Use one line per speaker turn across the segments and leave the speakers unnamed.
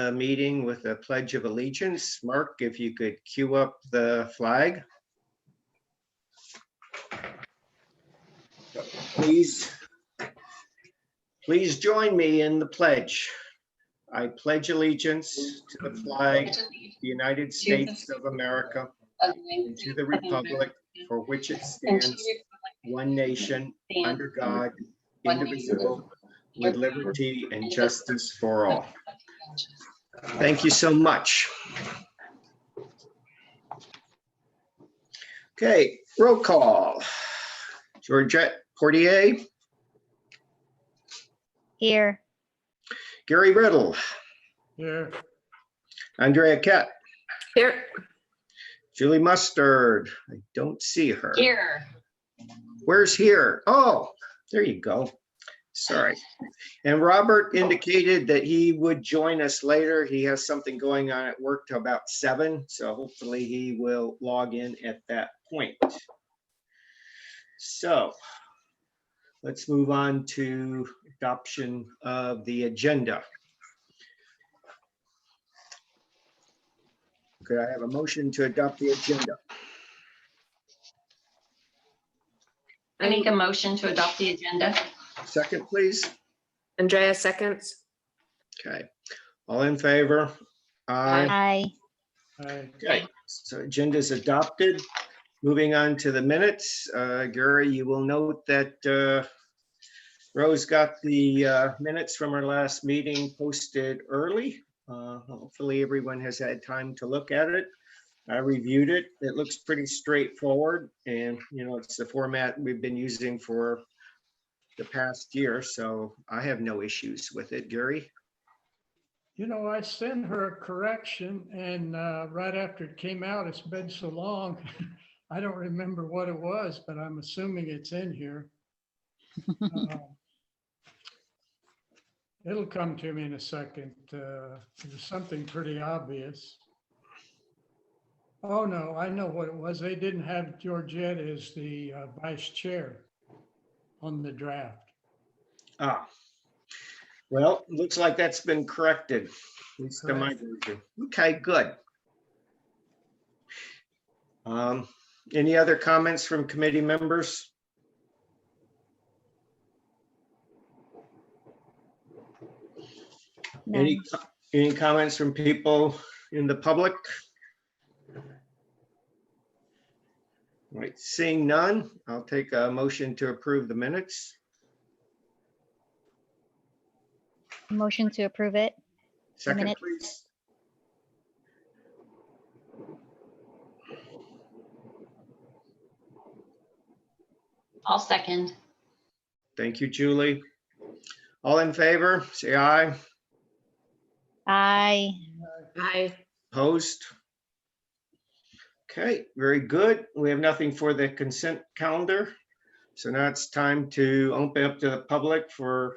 the meeting with a Pledge of Allegiance. Mark, if you could cue up the flag. Please join me in the pledge. I pledge allegiance to the flag of the United States of America and to the republic for which it stands, one nation, under God, indivisible, with liberty and justice for all. Thank you so much. Okay, roll call. Georgette Portier.
Here.
Gary Riddle.
Here.
Andrea Kett.
Here.
Julie Mustard. I don't see her.
Here.
Where's here? Oh, there you go. Sorry. And Robert indicated that he would join us later. He has something going on at work till about 7, so hopefully he will log in at that point. So let's move on to adoption of the agenda. Could I have a motion to adopt the agenda?
I make a motion to adopt the agenda.
Second, please.
Andrea seconds.
Okay. All in favor? Aye.
Aye.
Okay, so agenda is adopted. Moving on to the minutes. Gary, you will note that Rose got the minutes from our last meeting posted early. Hopefully everyone has had time to look at it. I reviewed it. It looks pretty straightforward, and it's the format we've been using for the past year, so I have no issues with it. Gary?
I sent her a correction, and right after it came out, it's been so long. I don't remember what it was, but I'm assuming it's in here. It'll come to me in a second. It was something pretty obvious. Oh, no, I know what it was. They didn't have Georgette as the vice chair on the draft.
Ah, well, looks like that's been corrected, at least to my version. Okay, good. Any other comments from committee members?
No.
Any comments from people in the public? All right, seeing none, I'll take a motion to approve the minutes.
Motion to approve it.
Second,
minutes.
please.
I'll second.
Thank you, Julie. All in favor, say aye.
Aye.
Aye.
Opposed? Okay, very good. We have nothing for the consent calendar. So now it's time to open up to the public for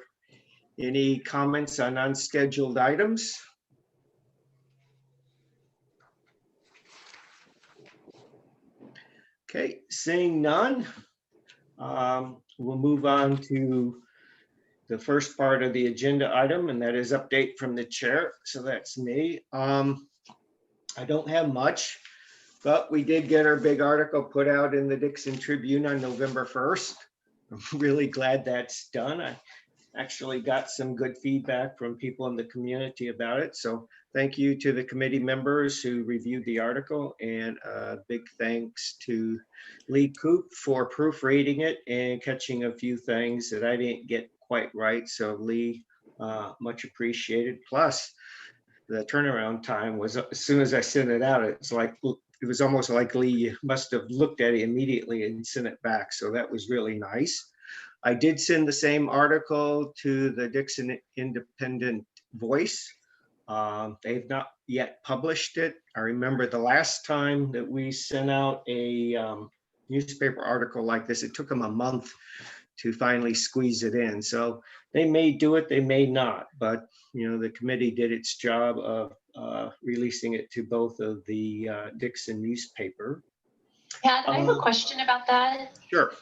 any comments on unscheduled items. Okay, seeing none, we'll move on to the first part of the agenda item, and that is update from the chair. So that's me. I don't have much, but we did get our big article put out in the Dixon Tribune on November 1st. I'm really glad that's done. I actually got some good feedback from people in the community about it. So thank you to the committee members who reviewed the article, and big thanks to Lee Coop for proofreading it and catching a few things that I didn't get quite right. So Lee, much appreciated. Plus the turnaround time was, as soon as I sent it out, it was almost like Lee must have looked at it immediately and sent it back. So that was really nice. I did send the same article to the Dixon Independent Voice. They've not yet published it. I remember the last time that we sent out a newspaper article like this, it took them a month to finally squeeze it in. So they may do it, they may not, but the committee did its job of releasing it to both of the Dixon newspaper.
Pat, I have a question about that.
Sure.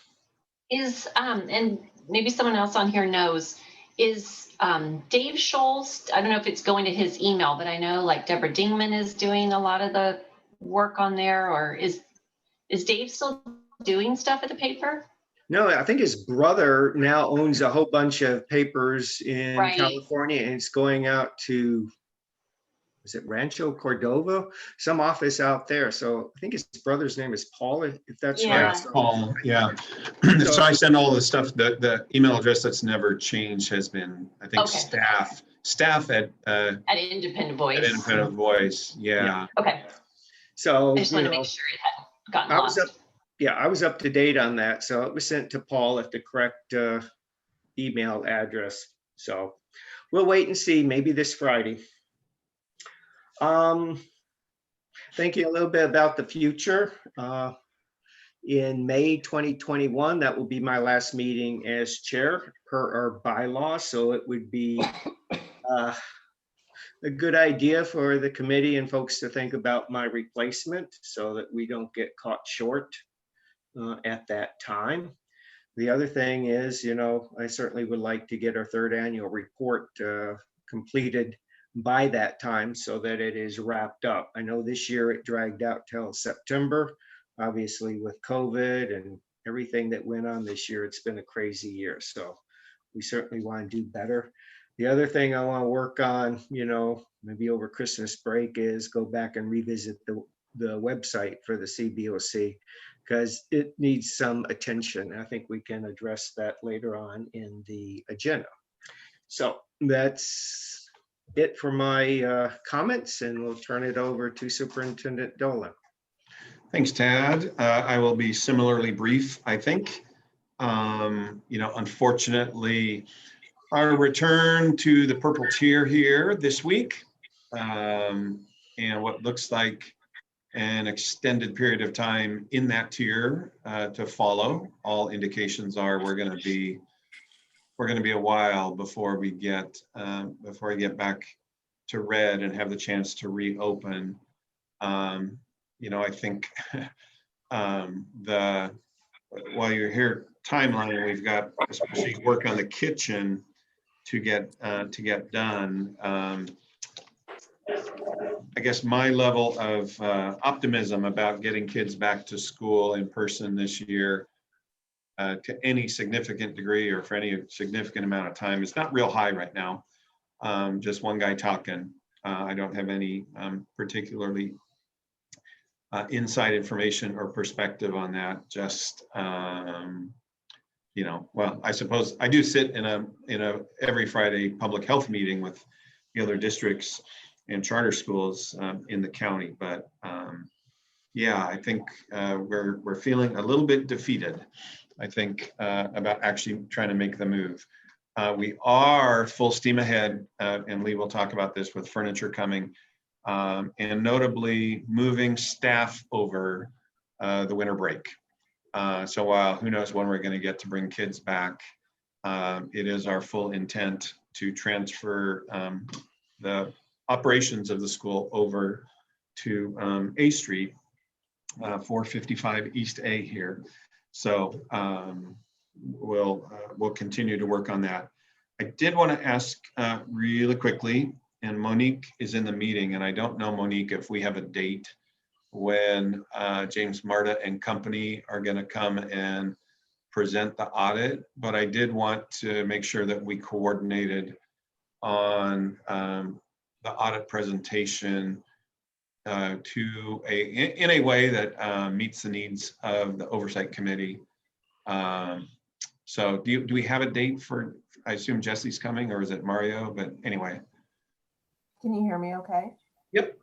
And maybe someone else on here knows, Is Dave Scholl's, I don't know if it's going to his email, but I know like Deborah Dingman is doing a lot of the work on there, or is Dave still doing stuff at the paper?
No, I think his brother now owns a whole bunch of papers in
Right.
California, and it's going out to, is it Rancho Cordova? Some office out there. So I think his brother's name is Paul, if that's
Yeah.
right. So,
Paul, yeah. So I send all the stuff, the email address that's never changed has been, I think,
Okay.
staff at
Independent Voice.
Independent Voice, yeah.
Okay,
so
I just
you
wanted to
know,
make sure it hadn't gotten
I was
lost.
up, yeah, I was up to date on that. So it was sent to Paul at the correct email address. So we'll wait and see, maybe this Friday. Thinking a little bit about the future. In May 2021, that will be my last meeting as chair per our bylaw. So it would be a good idea for the committee and folks to think about my replacement so that we don't get caught short at that time. The other thing is, you know, I certainly would like to get our third annual report completed by that time so that it is wrapped up. I know this year it dragged out till September, obviously with COVID and everything that went on this year. It's been a crazy year. So we certainly want to do better. The other thing I want to work on, you know, maybe over Christmas break is go back and revisit the website for the CBOC because it needs some attention. I think we can address that later on in the agenda. So that's it for my comments, and we'll turn it over to Superintendent Dolan.
Thanks, Tad. I will be similarly brief, I think. You know, unfortunately, our return to the purple tier here this week, and what looks like an extended period of time in that tier to follow. All indications are we're going to be a while before we get back to red and have the chance to reopen. You know, I think while you're here timeline, we've got especially work on the kitchen to get done. I guess my level of optimism about getting kids back to school in person this year to any significant degree or for any significant amount of time is not real high right now. Just one guy talking. I don't have any particularly inside information or perspective on that. Just you know, well, I suppose I do sit in a every Friday public health meeting with the other districts and charter schools in the county, but yeah, I think we're feeling a little bit defeated. I think about actually trying to make the move. We are full steam ahead, and Lee will talk about this with furniture coming, and notably moving staff over the winter break. So while who knows when we're going to get to bring kids back, it is our full intent to transfer the operations of the school over to A Street, 455 East A here. So we'll continue to work on that. I did want to ask really quickly, and Monique is in the meeting, and I don't know, Monique, if we have a date when James Marta and company are going to come and present the audit, but I did want to make sure that we coordinated on the audit presentation in a way that meets the needs of the oversight committee. So do we have a date for, I assume Jesse's coming, or is it Mario? But anyway.
Can you hear me okay?
Yep.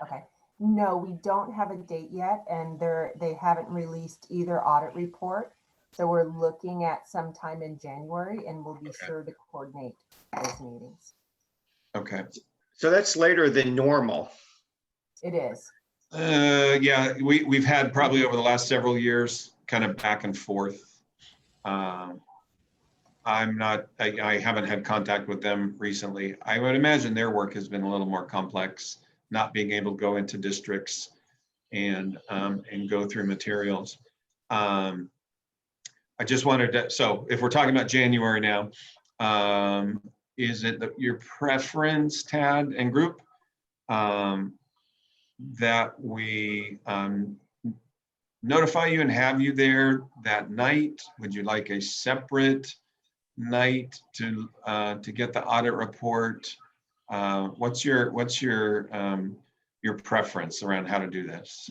Okay. No, we don't have a date yet, and they haven't released either audit report. So we're looking at sometime in January, and we'll be sure to coordinate those meetings.
Okay.
So that's later than normal.
It is.
Yeah, we've had probably over the last several years kind of back and forth. I haven't had contact with them recently. I would imagine their work has been a little more complex, not being able to go into districts and go through materials. I just wanted to, so if we're talking about January now, Is it your preference, Tad and group, that we notify you and have you there that night? Would you like a separate night to get the audit report? What's your preference around how to do this?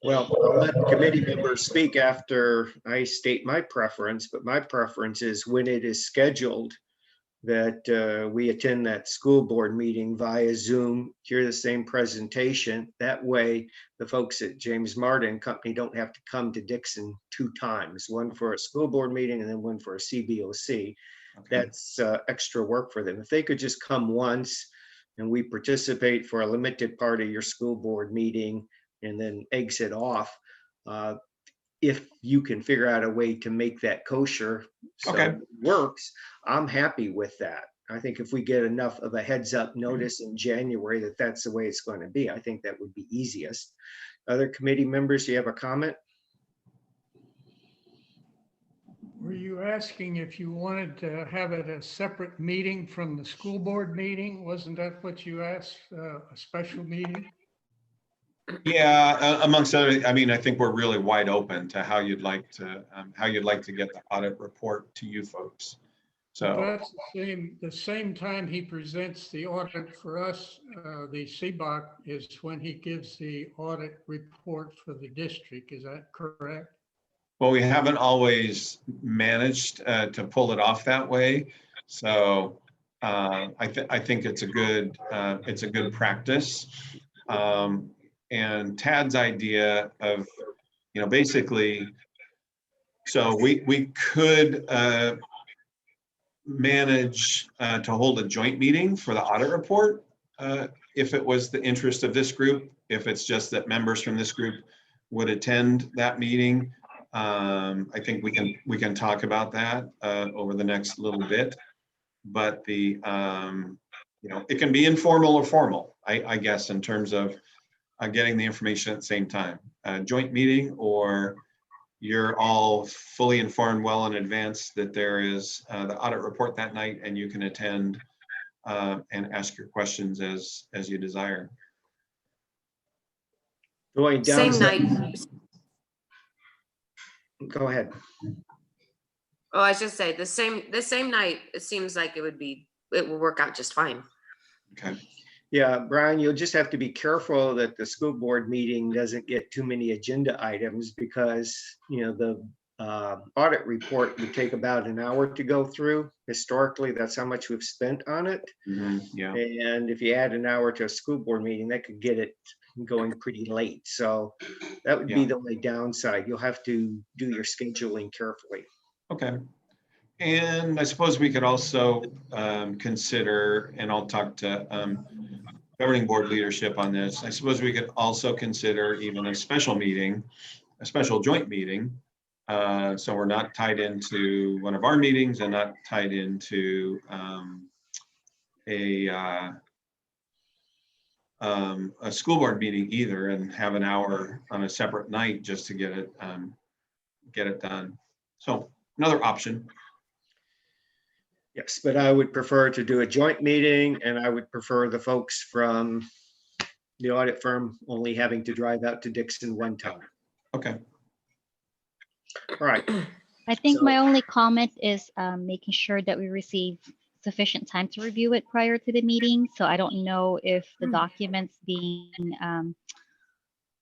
Well, I'll let committee members speak after I state my preference, but my preference is when it is scheduled that we attend that school board meeting via Zoom, hear the same presentation. That way, the folks at James Martin Company don't have to come to Dixon 2 times, one for a school board meeting and then one for a CBOC.
Okay.
That's extra work for them. If they could just come once and we participate for a limited part of your school board meeting and then exit off, if you can figure out a way to make that kosher so
Okay.
it works, I'm happy with that. I think if we get enough of a heads up notice in January that that's the way it's going to be, I think that would be easiest. Other committee members, do you have a comment?
Were you asking if you wanted to have it a separate meeting from the school board meeting? Wasn't that what you asked, a special meeting?
Yeah, amongst other, I mean, I think we're really wide open to how you'd like to get the audit report to you folks. So
That's the same time he presents the audit for us, the CBOC, is when he gives the audit report for the district. Is that correct?
well, we haven't always managed to pull it off that way. So I think it's a good practice. And Tad's idea of, basically, so we could manage to hold a joint meeting for the audit report if it was the interest of this group. If it's just that members from this group would attend that meeting, I think we can talk about that over the next little bit. But it can be informal or formal, I guess, in terms of getting the information at the same time. Joint meeting, or you're all fully informed well in advance that there is the audit report that night, and you can attend and ask your questions as you desire.
Going down.
Same night.
Go ahead.
Oh, I should say the same night. It seems like it will work out just fine.
Okay.
Yeah, Brian, you'll just have to be careful that the school board meeting doesn't get too many agenda items, because, the audit report would take about an hour to go through. Historically, that's how much we've spent on it.
Mm-hmm. Yeah.
And if you add an hour to a school board meeting, that could get it going pretty late. So that would be the only downside. You'll have to do your scheduling carefully.
Okay. And I suppose we could also consider, and I'll talk to governing board leadership on this. I suppose we could also consider even a special joint meeting. So we're not tied into one of our meetings and not tied into a school board meeting either, and have an hour on a separate night just to get it done. So another option.
Yes, but I would prefer to do a joint meeting, and I would prefer the folks from the audit firm only having to drive out to Dixon one time.
Okay.
All right.
I think
So-
my only comment is making sure that we receive sufficient time to review it prior to the meeting. So I don't know if the documents being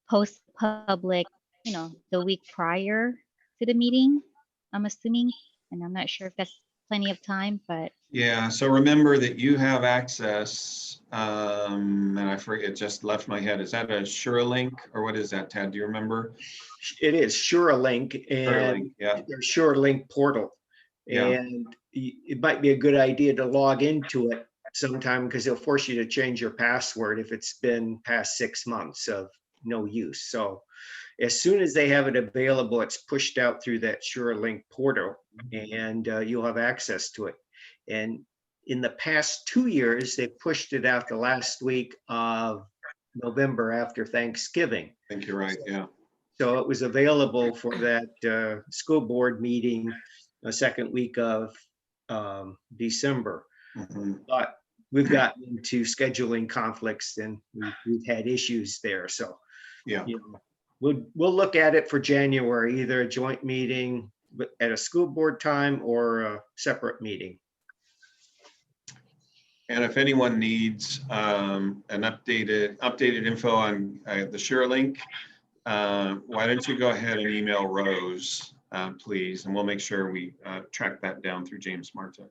post public, the week prior to the meeting, I'm assuming, and I'm not sure if that's plenty of time, but
Yeah, so remember that you have access, and I forget, it just left my head. Is that a SureLink, or what is that, Tad? Do you remember?
It is SureLink, and
Yeah.
their SureLink portal.
Yeah.
And it might be a good idea to log into it sometime, because they'll force you to change your password if it's been past 6 months of no use. So as soon as they have it available, it's pushed out through that SureLink portal, and you'll have access to it. And in the past 2 years, they pushed it out the last week of November after Thanksgiving.
I think you're right, yeah.
So it was available for that school board meeting the second week of December.
Mhm.
But we've gotten into scheduling conflicts and we've had issues there. So,
Yeah,
you know, we'll look at it for January, either a joint meeting at a school board time or a separate meeting.
and if anyone needs an updated info on the SureLink, why don't you go ahead and email Rose, please, and we'll make sure we track that down through James Marta.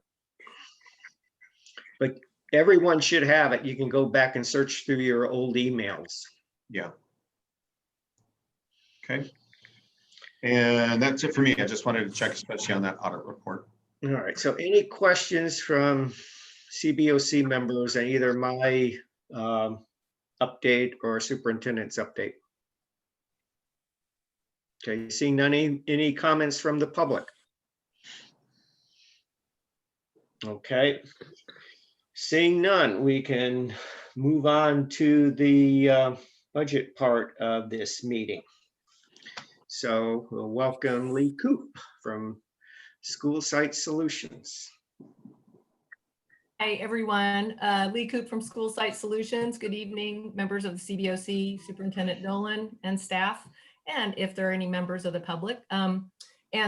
But everyone should have it. You can go back and search through your old emails.
Yeah. Okay. And that's it for me. I just wanted to check, especially on that audit report.
All right, so any questions from CBOC members on either my update or superintendent's update? Okay, seeing none, any comments from the public? Okay, seeing none, we can move on to the budget part of this meeting. So we'll welcome Lee Coop from School Site Solutions.
Hi, everyone. Lee Coop from School Site Solutions. Good evening, members of the CBOC, Superintendent Nolan and staff, and if there are any members of the public, and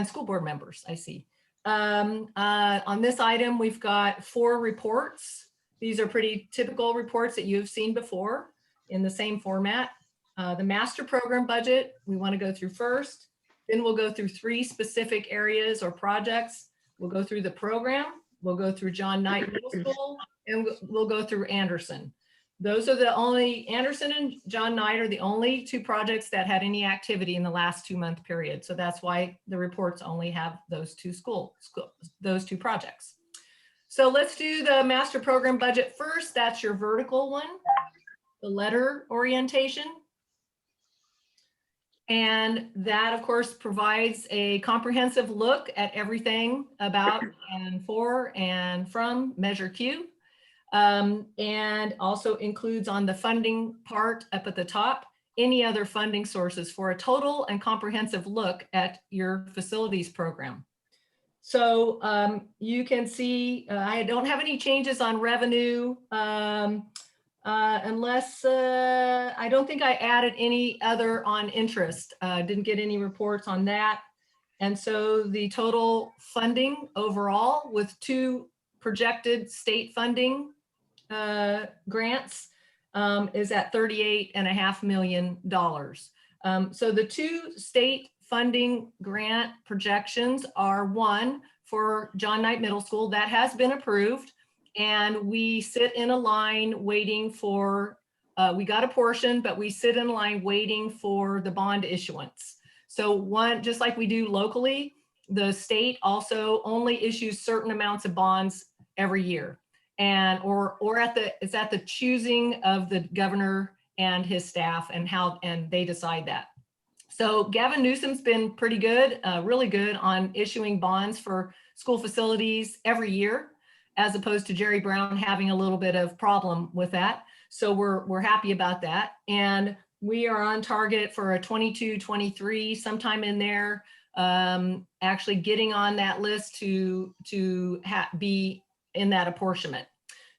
school board members, I see. On this item, we've got 4 reports. These are pretty typical reports that you've seen before in the same format. The master program budget, we want to go through first. Then we'll go through 3 specific areas or projects. We'll go through the program. We'll go through John Knight Middle School, and we'll go through Anderson. Those are the only, Anderson and John Knight are the only 2 projects that had any activity in the last 2-month period. So that's why the reports only have those 2 those 2 projects. So let's do the master program budget first. That's your vertical one, the letter orientation. And that, of course, provides a comprehensive look at everything about and for and from Measure Q. And also includes on the funding part up at the top, any other funding sources for a total and comprehensive look at your facilities program. So you can see, I don't have any changes on revenue. Unless I don't think I added any other on interest. Didn't get any reports on that. And so the total funding overall with 2 projected state funding grants is at $38.5 million. So the 2 state funding grant projections are, one for John Knight Middle School that has been approved. And we sit in a line waiting for, we got a portion, but we sit in a line waiting for the bond issuance. So one, just like we do locally, the state also only issues certain amounts of bonds every year. And, or it's at the choosing of the governor and his staff and they decide that. So Gavin Newsom's been pretty good, really good on issuing bonds for school facilities every year, as opposed to Jerry Brown having a little bit of problem with that. So we're happy about that. And we are on target for a 22-23, sometime in there, actually getting on that list to be in that apportionment.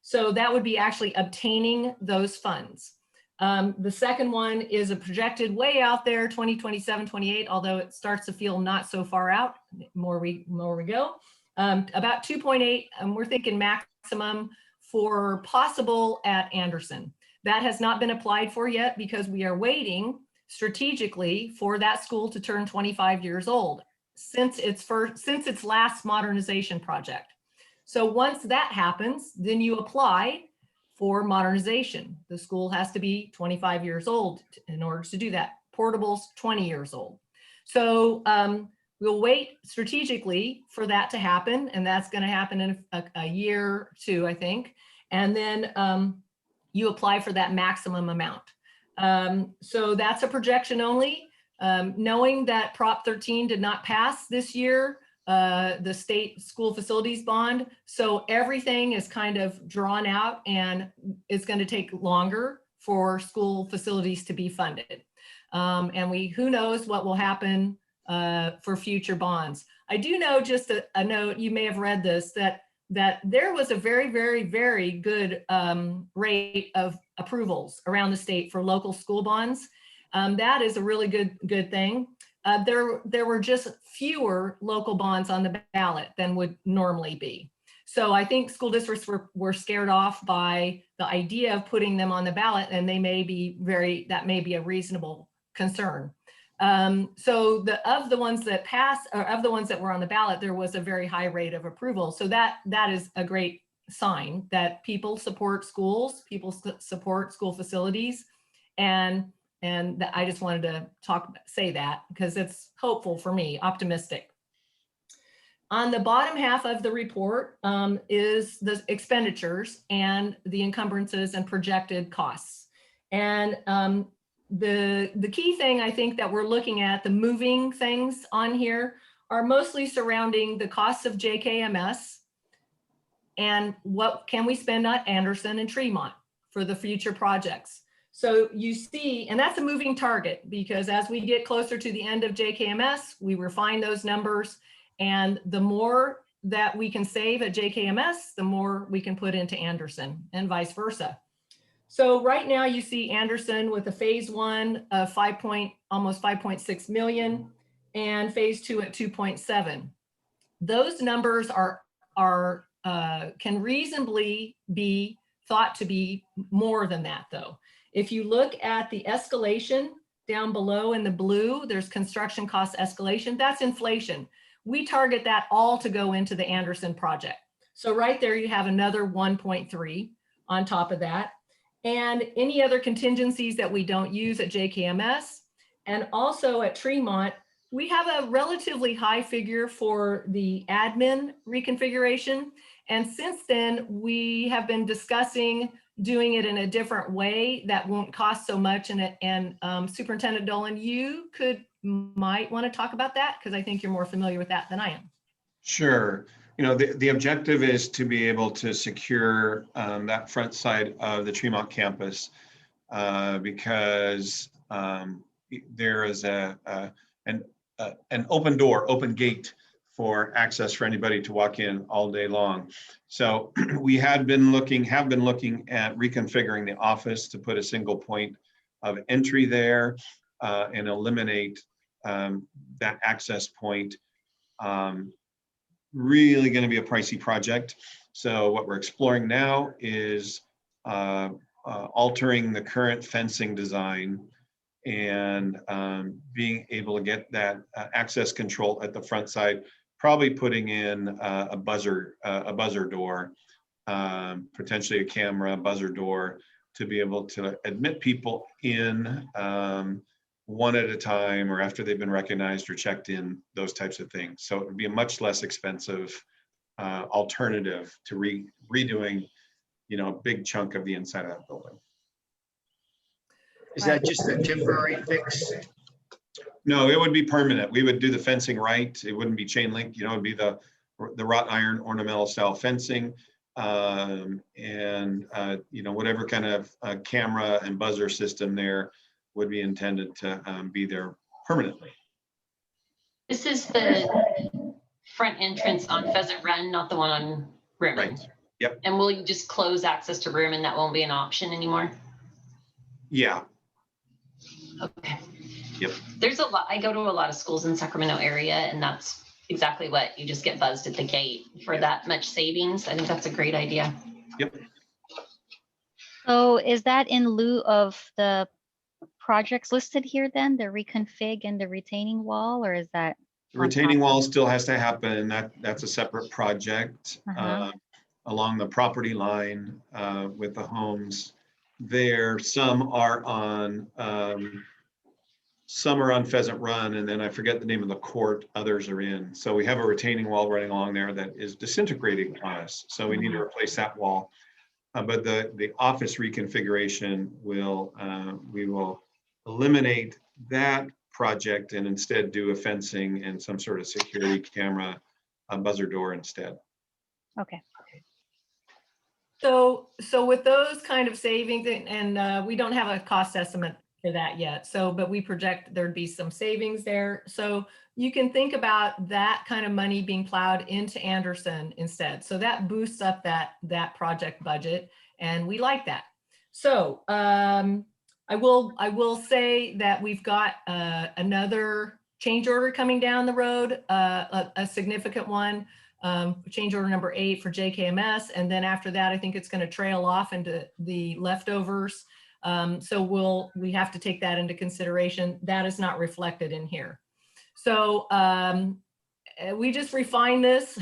So that would be actually obtaining those funds. The second one is a projected way out there, 2027, 28, although it starts to feel not so far out, more we go. About 2.8, we're thinking maximum for possible at Anderson. That has not been applied for yet because we are waiting strategically for that school to turn 25 years old since its last modernization project. So once that happens, then you apply for modernization. The school has to be 25 years old in order to do that. Portable's 20 years old. So we'll wait strategically for that to happen, and that's going to happen in a year or 2, I think. And then you apply for that maximum amount. So that's a projection only. Knowing that Prop 13 did not pass this year, the state school facilities bond, so everything is kind of drawn out, and it's going to take longer for school facilities to be funded. And who knows what will happen for future bonds. I do know, just a note, you may have read this, that there was a very, very, very good rate of approvals around the state for local school bonds. That is a really good thing. There were just fewer local bonds on the ballot than would normally be. So I think school districts were scared off by the idea of putting them on the ballot, and that may be a reasonable concern. So of the ones that passed, or of the ones that were on the ballot, there was a very high rate of approval. So that is a great sign that people support schools, people support school facilities, and I just wanted to say that because it's hopeful for me, optimistic. On the bottom half of the report is the expenditures and the encumbrances and projected costs. And the key thing I think that we're looking at, the moving things on here, are mostly surrounding the costs of JKMS and what can we spend on Anderson and Tremont for the future projects. So you see, and that's a moving target because as we get closer to the end of JKMS, we refine those numbers. And the more that we can save at JKMS, the more we can put into Anderson and vice versa. So right now you see Anderson with a phase 1 of almost 5.6 million and phase 2 at 2.7. Those numbers can reasonably be thought to be more than that though. If you look at the escalation down below in the blue, there's construction cost escalation, that's inflation. We target that all to go into the Anderson project. So right there, you have another 1.3 on top of that. And any other contingencies that we don't use at JKMS. And also at Tremont, we have a relatively high figure for the admin reconfiguration. And since then, we have been discussing doing it in a different way that won't cost so much. And Superintendent Dolan, you might want to talk about that because I think you're more familiar with that than I am.
Sure. You know, the objective is to be able to secure that front side of the Tremont campus because there is an open door, open gate for access for anybody to walk in all day long. So we have been looking at reconfiguring the office to put a single point of entry there and eliminate that access point. Really going to be a pricey project. So what we're exploring now is altering the current fencing design and being able to get that access control at the front side, probably putting in a buzzer door, potentially a camera buzzer door to be able to admit people in one at a time or after they've been recognized or checked in, those types of things. So it would be a much less expensive alternative to redoing, you know, a big chunk of the inside of that building.
Is that just a temporary fix?
No, it would be permanent. We would do the fencing right. It wouldn't be chain link, you know, it'd be the wrought iron ornamental style fencing. You know, whatever kind of camera and buzzer system there would be intended to be there permanently.
This is the front entrance on Pheasant Run, not the one on Rimmon.
Right. Yep.
And will you just close access to Rimmon? That won't be an option anymore?
Yeah.
Okay.
Yep.
There's a lot, I go to a lot of schools in Sacramento area, and that's exactly what you just get buzzed at the gate for that much savings. I think that's a great idea.
Yep.
So is that in lieu of the projects listed here then, the reconfig and the retaining wall, or is that?
The retaining wall still has to happen. That's a separate project along the property line with the homes there. Some are on Pheasant Run, and then I forget the name of the court others are in. So we have a retaining wall running along there that is disintegrating on us. So we need to replace that wall. But the office reconfiguration we will eliminate that project and instead do a fencing and some sort of security camera, a buzzer door instead.
Okay.
So with those kind of savings, and we don't have a cost estimate for that yet. So, but we project there'd be some savings there. So you can think about that kind of money being plowed into Anderson instead. So that boosts up that project budget, and we like that. So I will say that we've got another change order coming down the road, a significant one, change order number 8 for JKMS. And then after that, I think it's going to trail off into the leftovers. So we have to take that into consideration. That is not reflected in here. So we just refine this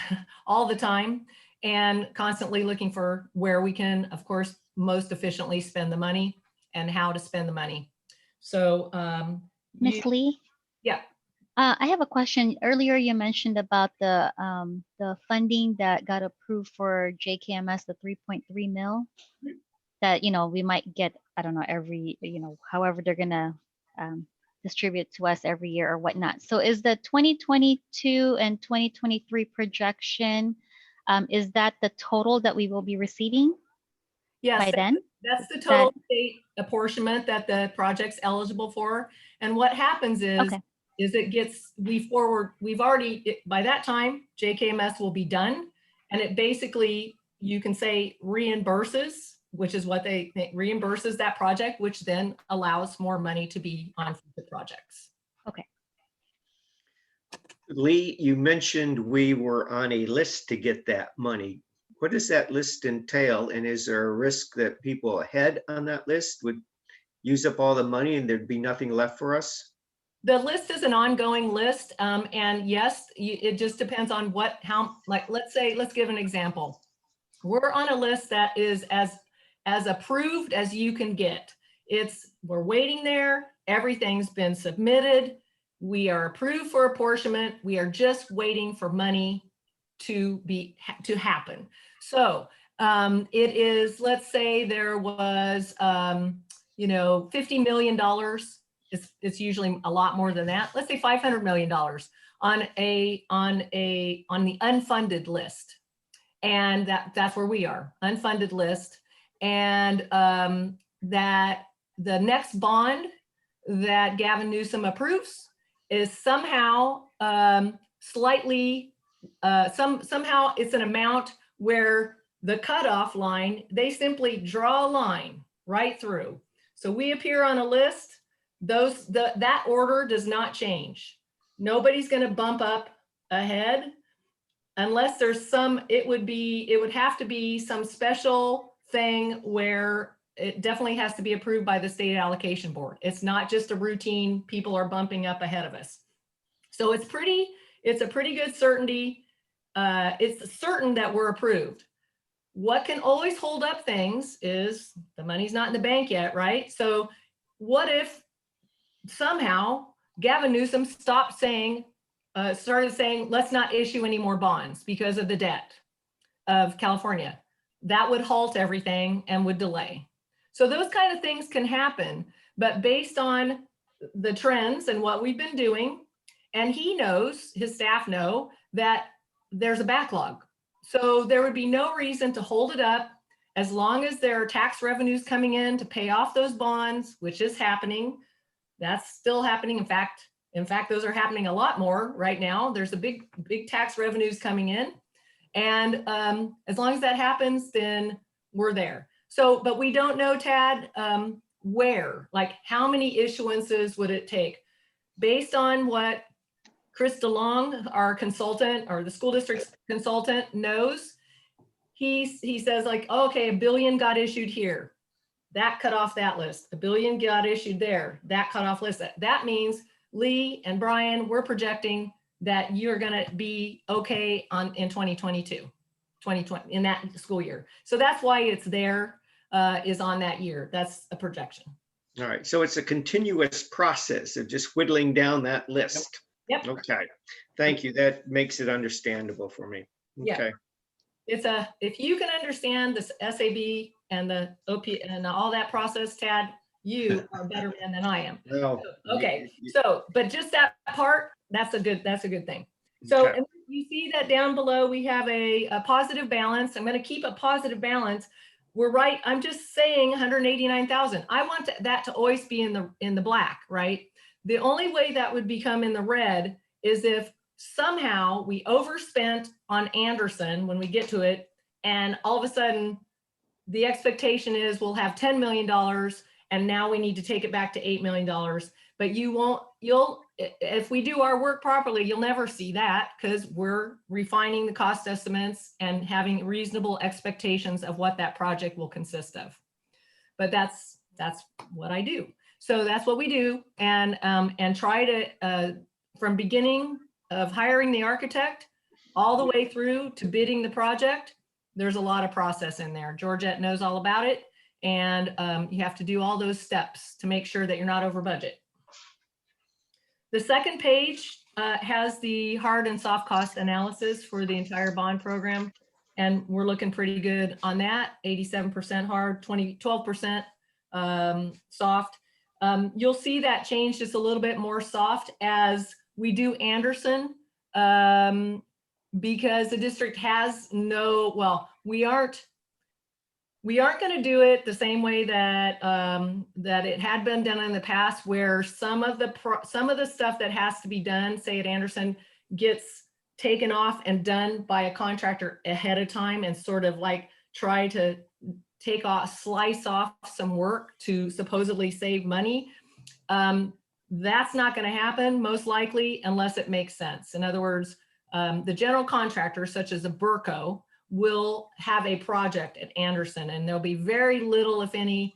all the time and constantly looking for where we can, of course, most efficiently spend the money and how to spend the money. So
Miss Lee?
Yeah.
I have a question. Earlier you mentioned about the funding that got approved for JKMS, the 3.3 mil that, we might get, I don't know, every, however they're gonna distribute to us every year or whatnot. So is the 2022 and 2023 projection, is that the total that we will be receiving?
Yes,
by then?
That's the total state apportionment that the project's eligible for. And what happens is,
Okay.
we've already, by that time, JKMS will be done. And it basically, you can say reimburses, which is what they reimburses that project, which then allows more money to be on the projects.
Okay.
Lee, you mentioned we were on a list to get that money. What does that list entail? And is there a risk that people ahead on that list would use up all the money and there'd be nothing left for us?
The list is an ongoing list. And yes, it just depends on let's give an example. We're on a list that is as approved as you can get. We're waiting there. Everything's been submitted. We are approved for apportionment. We are just waiting for money to happen. So it is, let's say there was, $50 million. It's usually a lot more than that. Let's say $500 million on the unfunded list. And that's where we are, unfunded list. And that the next bond that Gavin Newsom approves is somehow somehow it's an amount where the cutoff line, they simply draw a line right through. So we appear on a list, that order does not change. Nobody's going to bump up ahead unless there's it would have to be some special thing where it definitely has to be approved by the state allocation board. It's not just a routine, people are bumping up ahead of us. So it's a pretty good certainty. It's certain that we're approved. What can always hold up things is the money's not in the bank yet, right? So what if somehow Gavin Newsom started saying, let's not issue any more bonds because of the debt of California? That would halt everything and would delay. So those kind of things can happen, but based on the trends and what we've been doing, and his staff know that there's a backlog. So there would be no reason to hold it up as long as there are tax revenues coming in to pay off those bonds, which is happening. That's still happening. In fact, those are happening a lot more right now. There's a big tax revenues coming in. And as long as that happens, then we're there. So, but we don't know, Tad, where, like how many issuances would it take? Based on what Chris DeLong, our consultant, or the school district's consultant knows, he says like, oh, okay, $1 billion got issued here. That cut off that list. $1 billion got issued there. That cut off list. That means Lee and Brian, we're projecting that you're gonna be okay in 2022, in that school year. So that's why it's there, is on that year. That's a projection.
All right, so it's a continuous process of just whittling down that list.
Yep.
Okay, thank you. That makes it understandable for me. Okay.
Yeah. If you can understand this SAB and the OP and all that process, Tad, you are a better man than I am.
Well,
okay. So, but just that part, that's a good thing. So
okay.
And you see that down below, we have a positive balance. I'm going to keep a positive balance. We're right. I'm just saying 189,000. I want that to always be in the black, right? The only way that would become in the red is if somehow we overspent on Anderson when we get to it, and all of a sudden the expectation is we'll have $10 million and now we need to take it back to $8 million. But if we do our work properly, you'll never see that because we're refining the cost estimates and having reasonable expectations of what that project will consist of. But that's what I do. So that's what we do, and try to, from beginning of hiring the architect all the way through to bidding the project, there's a lot of process in there. Georgette knows all about it, and you have to do all those steps to make sure that you're not over budget. The second page has the hard and soft cost analysis for the entire bond program, and we're looking pretty good on that. 87% hard, 12% soft. You'll see that change just a little bit more soft as we do Anderson, because the district has no, well, we aren't going to do it the same way that that it had been done in the past, where some of the stuff that has to be done, say at Anderson, gets taken off and done by a contractor ahead of time and sort of like try to slice off some work to supposedly save money. That's not going to happen most likely unless it makes sense. In other words, the general contractor, such as a Burco, will have a project at Anderson, and there'll be very little, if any,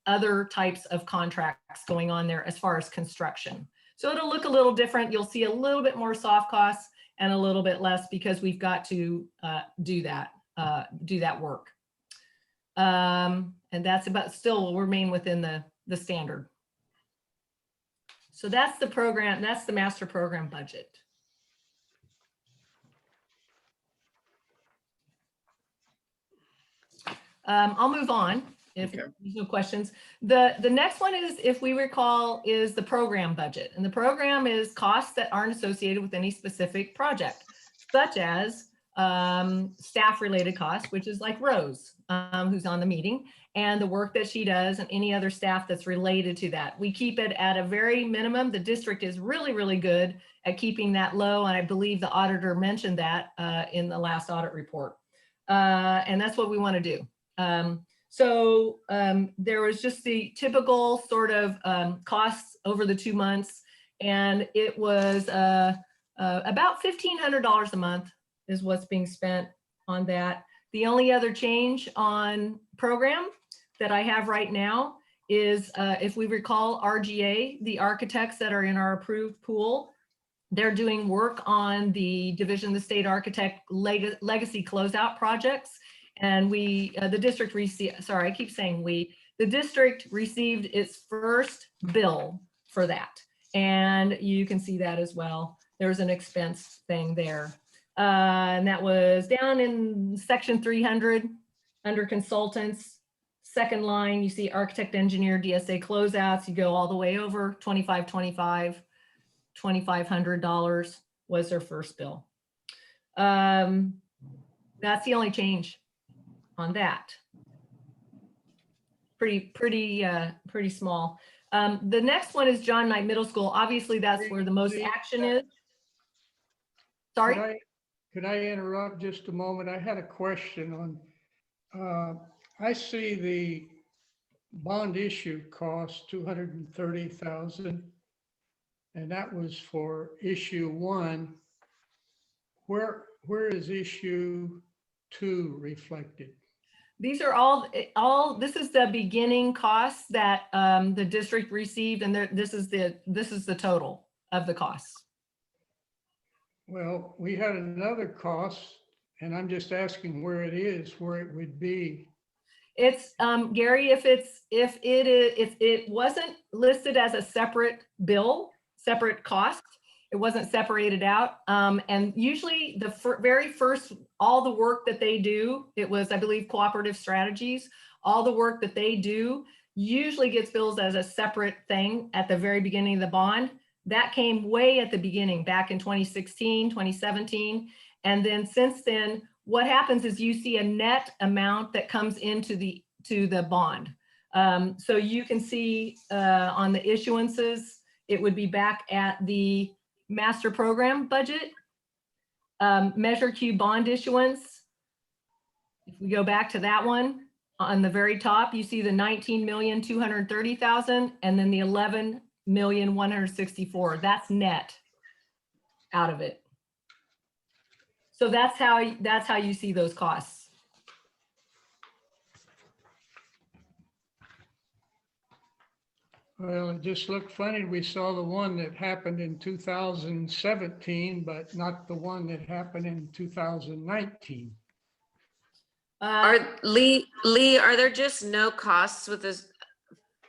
other types of contracts going on there as far as construction. So it'll look a little different. You'll see a little bit more soft costs and a little bit less because we've got to do that work. And that's about, still will remain within the standard. So that's the program, that's the master program budget. I'll move on if there's no questions. The next one is, if we recall, is the program budget. And the program is costs that aren't associated with any specific project, such as staff-related costs, which is like Rose, who's on the meeting, and the work that she does and any other staff that's related to that. We keep it at a very minimum. The district is really, really good at keeping that low. And I believe the auditor mentioned that in the last audit report. And that's what we want to do. There was just the typical sort of costs over the 2 months, and it was about $1,500 a month is what's being spent on that. The only other change on program that I have right now is, if we recall, RGA, the architects that are in our approved pool, they're doing work on the Division of the State Architect Legacy Closeout projects. And the district received, sorry, I keep saying the district received its first bill for that. And you can see that as well. There's an expense thing there. And that was down in section 300 under consultants. Second line, you see architect, engineer, DSA closeouts. You go all the way over $2,500 was their first bill. That's the only change on that. Pretty small. The next one is John Knight Middle School. Obviously, that's where the most action is. Sorry?
Could I interrupt just a moment? I had a question on, I see the bond issue cost $230,000, and that was for issue 1. Where is issue 2 reflected?
These are all, this is the beginning costs that the district received, and this is the total of the costs.
Well, we had another cost, and I'm just asking where it is, where it would be.
It's Gary, if it wasn't listed as a separate bill, separate cost, it wasn't separated out. And usually the very first, all the work that they do, it was, I believe, Cooperative Strategies, all the work that they do usually gets billed as a separate thing at the very beginning of the bond. That came way at the beginning, back in 2016, 2017. And then since then, what happens is you see a net amount that comes into the bond. So you can see on the issuances, it would be back at the master program budget, Measure Q bond issuance. If we go back to that one, on the very top, you see the 19,230,000 and then the 11,164,000. That's net out of it. So that's how you see those costs.
Well, it just looked funny. We saw the one that happened in 2017, but not the one that happened in 2019.
Are Lee, are there just no costs with this?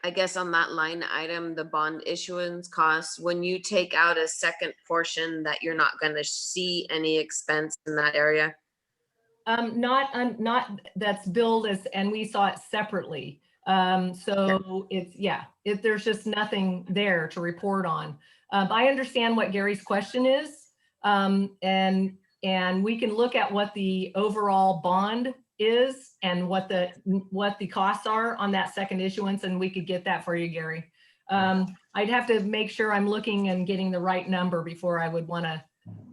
I guess on that line item, the bond issuance costs, when you take out a second portion that you're not going to see any expense in that area?
Not that's billed as, and we saw it separately. So it's, yeah, there's just nothing there to report on. I understand what Gary's question is. And we can look at what the overall bond is and what the costs are on that second issuance, and we could get that for you, Gary. I'd have to make sure I'm looking and getting the right number before I would want to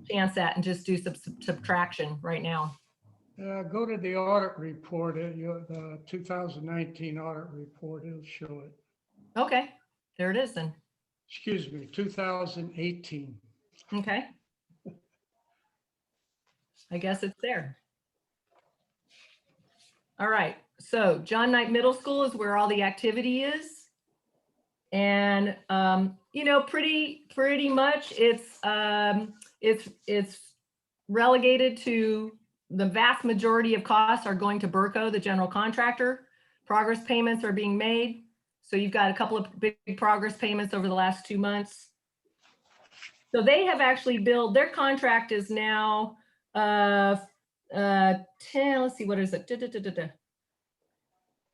chance that and just do some subtraction right now.
Go to the audit report, the 2019 audit report, it'll show it.
Okay, there it is then.
Excuse me, 2018.
Okay. I guess it's there. All right, so John Knight Middle School is where all the activity is. And, you know, pretty much it's relegated to the vast majority of costs are going to Burco, the general contractor. Progress payments are being made. So you've got a couple of big progress payments over the last 2 months. So they have actually billed, their contract is now 10, let's see, what is it?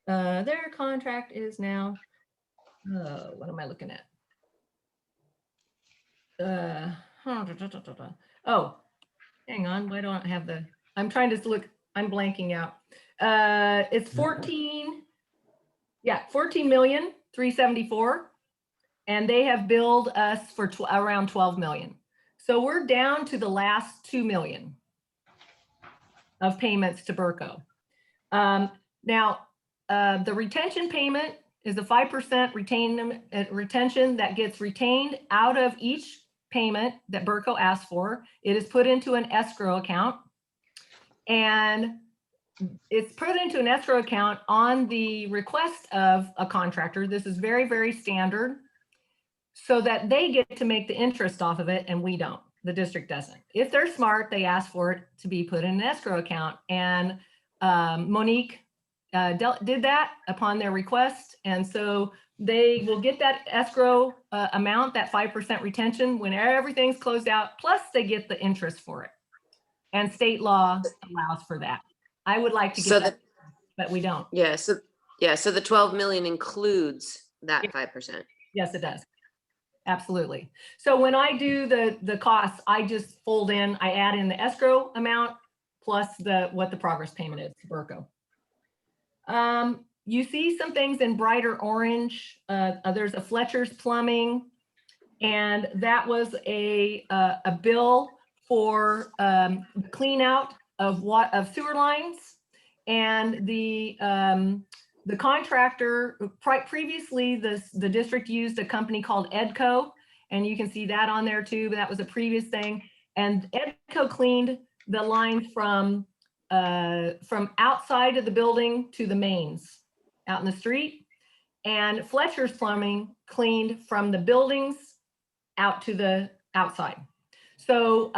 Their contract is now, what am I looking at? Oh, hang on, why don't I have the, I'm trying to look, I'm blanking out. It's 14,374,000, and they have billed us for around 12 million. So we're down to the last 2 million of payments to Burco. Now, the retention payment is a 5% retention that gets retained out of each payment that Burco asks for. It is put into an escrow account, and it's put into an escrow account on the request of a contractor. This is very, very standard, so that they get to make the interest off of it and we don't. The district doesn't. If they're smart, they ask for it to be put in an escrow account. And Monique did that upon their request. And so they will get that escrow amount, that 5% retention, when everything's closed out, plus they get the interest for it. And state law allows for that. I would like to get that, but we don't.
Yeah, so the 12 million includes that 5%.
Yes, it does. Absolutely. So when I do the costs, I just fold in, I add in the escrow amount plus what the progress payment is to Burco. You see some things in brighter orange. There's a Fletcher's Plumbing, and that was a bill for clean out of sewer lines, and the contractor previously the district used a company called Edco, and you can see that on there too, but that was a previous thing. And Edco cleaned the line from outside of the building to the mains out in the street, and Fletcher's Plumbing cleaned from the buildings out to the outside. So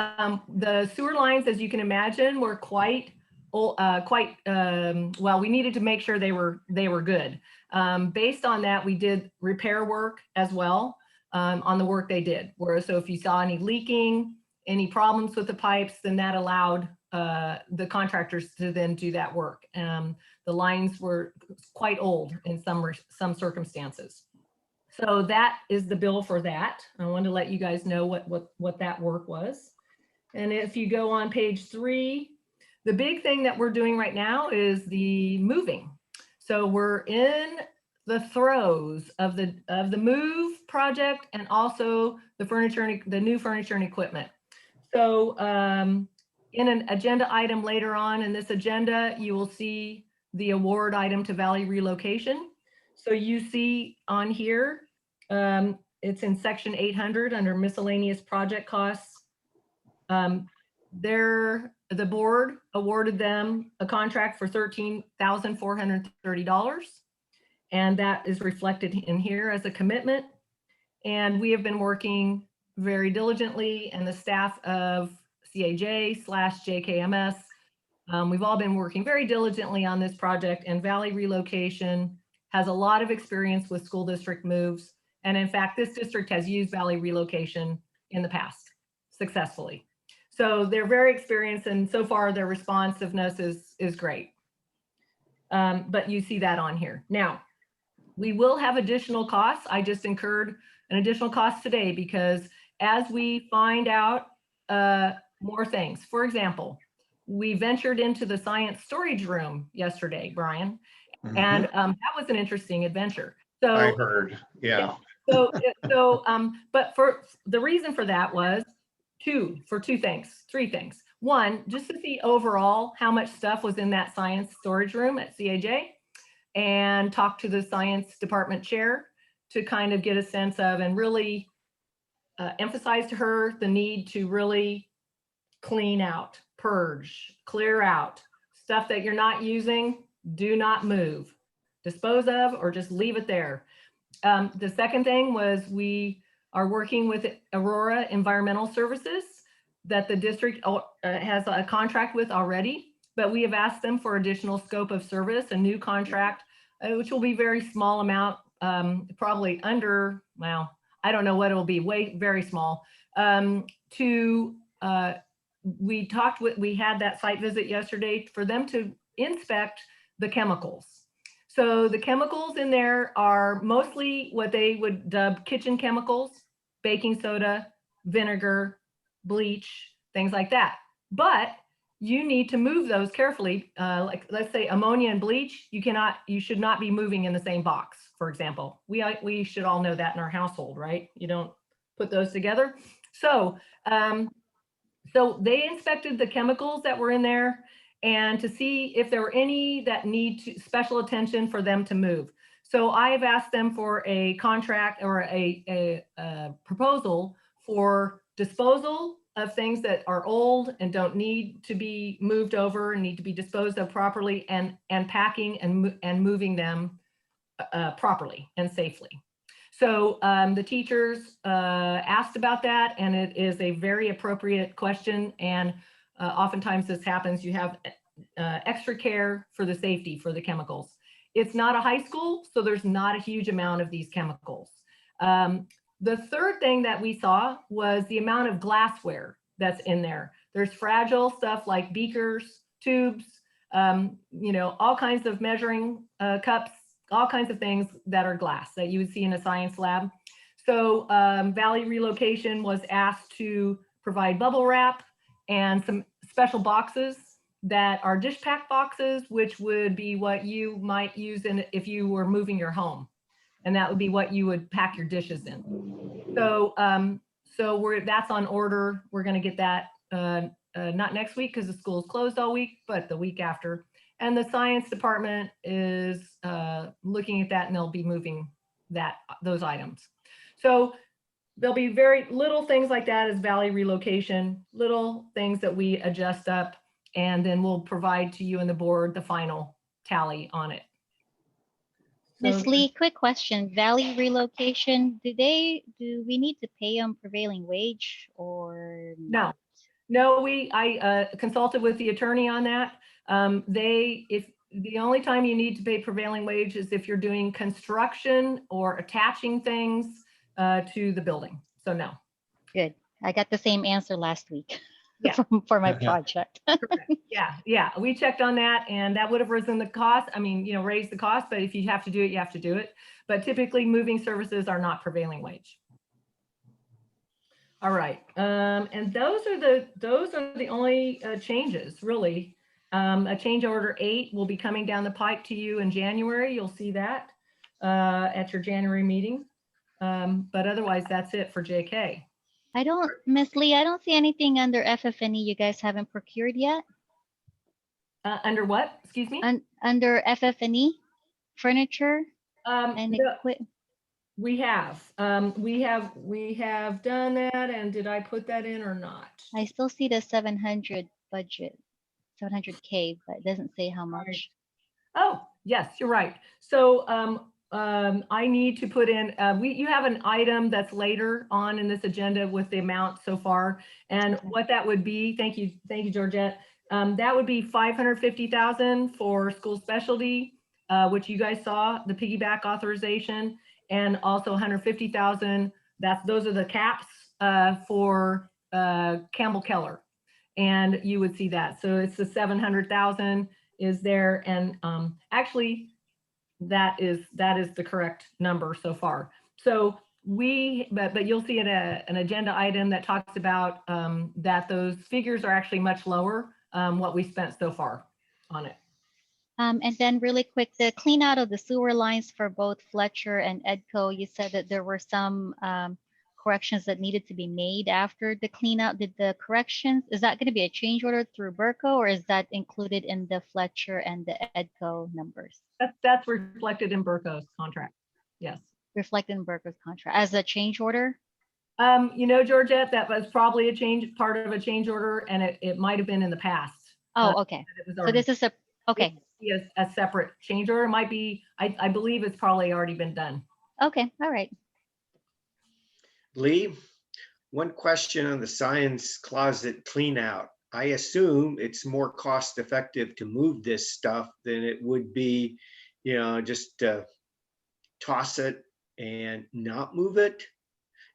the sewer lines, as you can imagine, were quite well, we needed to make sure they were good. Based on that, we did repair work as well on the work they did. So if you saw any leaking, any problems with the pipes, then that allowed the contractors to then do that work. The lines were quite old in some circumstances. So that is the bill for that. I wanted to let you guys know what that work was. And if you go on page 3, the big thing that we're doing right now is the moving. So we're in the throes of the move project and also the new furniture and equipment. So in an agenda item later on in this agenda, you will see the award item to Valley Relocation. So you see on here, it's in section 800 under miscellaneous project costs. The board awarded them a contract for $13,430. And that is reflected in here as a commitment. And we have been working very diligently, and the staff of CAJ/JKMS, we've all been working very diligently on this project, and Valley Relocation has a lot of experience with school district moves. And in fact, this district has used Valley Relocation in the past successfully. So they're very experienced, and so far their responsiveness is great. But you see that on here. Now, we will have additional costs. I just incurred an additional cost today because as we find out more things, for example, we ventured into the science storage room yesterday, Brian, and that was an interesting adventure. So
I heard, yeah.
But for the reason for that was three things. One, just to see overall how much stuff was in that science storage room at CAJ, and talk to the science department chair to kind of get a sense of and really emphasize to her the need to really clean out, purge, clear out stuff that you're not using. Do not move, dispose of, or just leave it there. The second thing was we are working with Aurora Environmental Services that the district has a contract with already, but we have asked them for additional scope of service, a new contract, which will be very small amount, probably under, well, I don't know what it will be, very small. We had that site visit yesterday for them to inspect the chemicals. So the chemicals in there are mostly what they would dub kitchen chemicals, baking soda, vinegar, bleach, things like that. But you need to move those carefully. Like let's say ammonia and bleach, you should not be moving in the same box, for example. We should all know that in our household, right? You don't put those together. So, so they inspected the chemicals that were in there and to see if there were any that need special attention for them to move. So I've asked them for a contract or a proposal for disposal of things that are old and don't need to be moved over and need to be disposed of properly, and packing and moving them properly and safely. So the teachers asked about that, and it is a very appropriate question. And oftentimes this happens, you have extra care for the safety for the chemicals. It's not a high school, so there's not a huge amount of these chemicals. The third thing that we saw was the amount of glassware that's in there. There's fragile stuff like beakers, tubes, all kinds of measuring cups, all kinds of things that are glass that you would see in a science lab. So Valley Relocation was asked to provide bubble wrap and some special boxes that are dish pack boxes, which would be what you might use if you were moving your home. And that would be what you would pack your dishes in. So, that's on order. We're going to get that not next week because the school is closed all week, but the week after. And the science department is looking at that, and they'll be moving those items. So there'll be very little things like that as Valley Relocation, little things that we adjust up, and then we'll provide to you and the board the final tally on it.
Ms. Lee, quick question. Valley Relocation, do we need to pay them prevailing wage or not?
No, I consulted with the attorney on that. If the only time you need to pay prevailing wage is if you're doing construction or attaching things to the building. So no.
Good. I got the same answer last week.
Yeah.
for my project.
Yeah. We checked on that, and that would have risen the cost. I mean, raised the cost, but if you have to do it, you have to do it. But typically moving services are not prevailing wage. All right. And those are the only changes really. A change order 8 will be coming down the pike to you in January. You'll see that. at your January meeting. But otherwise, that's it for JK.
Miss Lee, I don't see anything under FF&E you guys haven't procured yet.
Under what? Excuse me?
Under FF&E, furniture and
No,
equipment.
we have done that. And did I put that in or not?
I still see the 700 budget, 700K, but it doesn't say how much.
Oh, yes, you're right. So I need to put in, you have an item that's later on in this agenda with the amount so far. And what that would be, thank you, Georgette. That would be 550,000 for school specialty, which you guys saw, the piggyback authorization, and also 150,000. Those are the caps for Campbell Keller. And you would see that. So it's the 700,000 is there. And actually, that is the correct number so far. So but you'll see an agenda item that talks about that those figures are actually much lower what we spent so far on it.
And then really quick, the clean out of the sewer lines for both Fletcher and Edco, you said that there were some corrections that needed to be made after the clean out. Did the corrections, is that going to be a change order through Burco, or is that included in the Fletcher and the Edco numbers?
That's reflected in Burco's contract. Yes.
Reflected in Burco's contract as a change order?
You know, Georgette, that was probably part of a change order, and it might have been in the past.
Oh, okay. So this is okay.
A separate change order. It might be, I believe it's probably already been done.
Okay, all right.
Lee, one question on the science closet clean out. I assume it's more cost effective to move this stuff than it would be, just toss it and not move it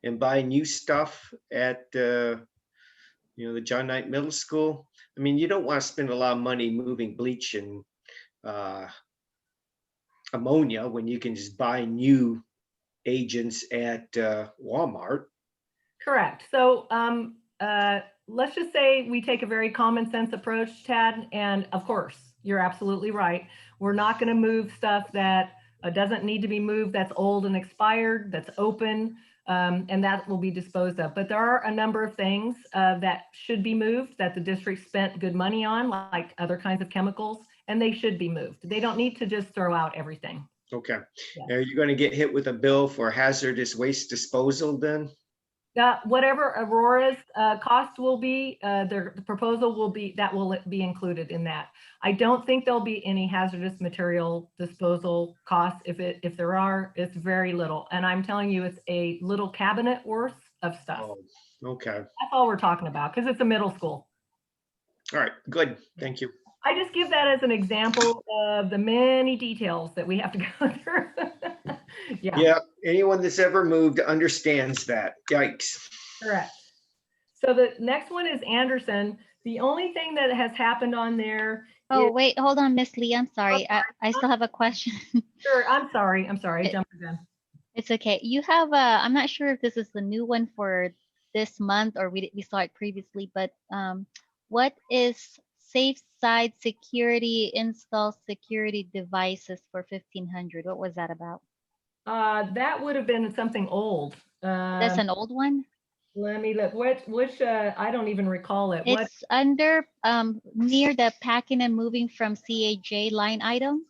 and buy new stuff at the John Knight Middle School. I mean, you don't want to spend a lot of money moving bleach and ammonia when you can just buy new agents at Walmart.
Correct. So let's just say we take a very common sense approach, Tad. And of course, you're absolutely right. We're not going to move stuff that doesn't need to be moved, that's old and expired, that's open, and that will be disposed of. But there are a number of things that should be moved that the district spent good money on, like other kinds of chemicals, and they should be moved. They don't need to just throw out everything.
Okay.
Yeah.
Are you going to get hit with a bill for hazardous waste disposal then?
Whatever Aurora's cost will be, the proposal will be, that will be included in that. I don't think there'll be any hazardous material disposal costs. If there are, it's very little. And I'm telling you, it's a little cabinet worth of stuff.
Oh, okay.
That's all we're talking about, because it's a middle school.
All right, good. Thank you.
I just give that as an example of the many details that we have to go through.
Yeah, anyone that's ever moved understands that. Yikes.
Correct. So the next one is Anderson. The only thing that has happened on there.
Oh, wait, hold on, Miss Lee. I'm sorry. I still have a question.
Sure. I'm sorry. I jumped again.
It's okay. You have I'm not sure if this is the new one for this month or we saw it previously, but what is Safe Side Security install security devices for 1,500? What was that about?
That would have been something old.
That's an old one?
Let me look. Which I don't even recall it.
It's under near the packing and moving from CAJ line item.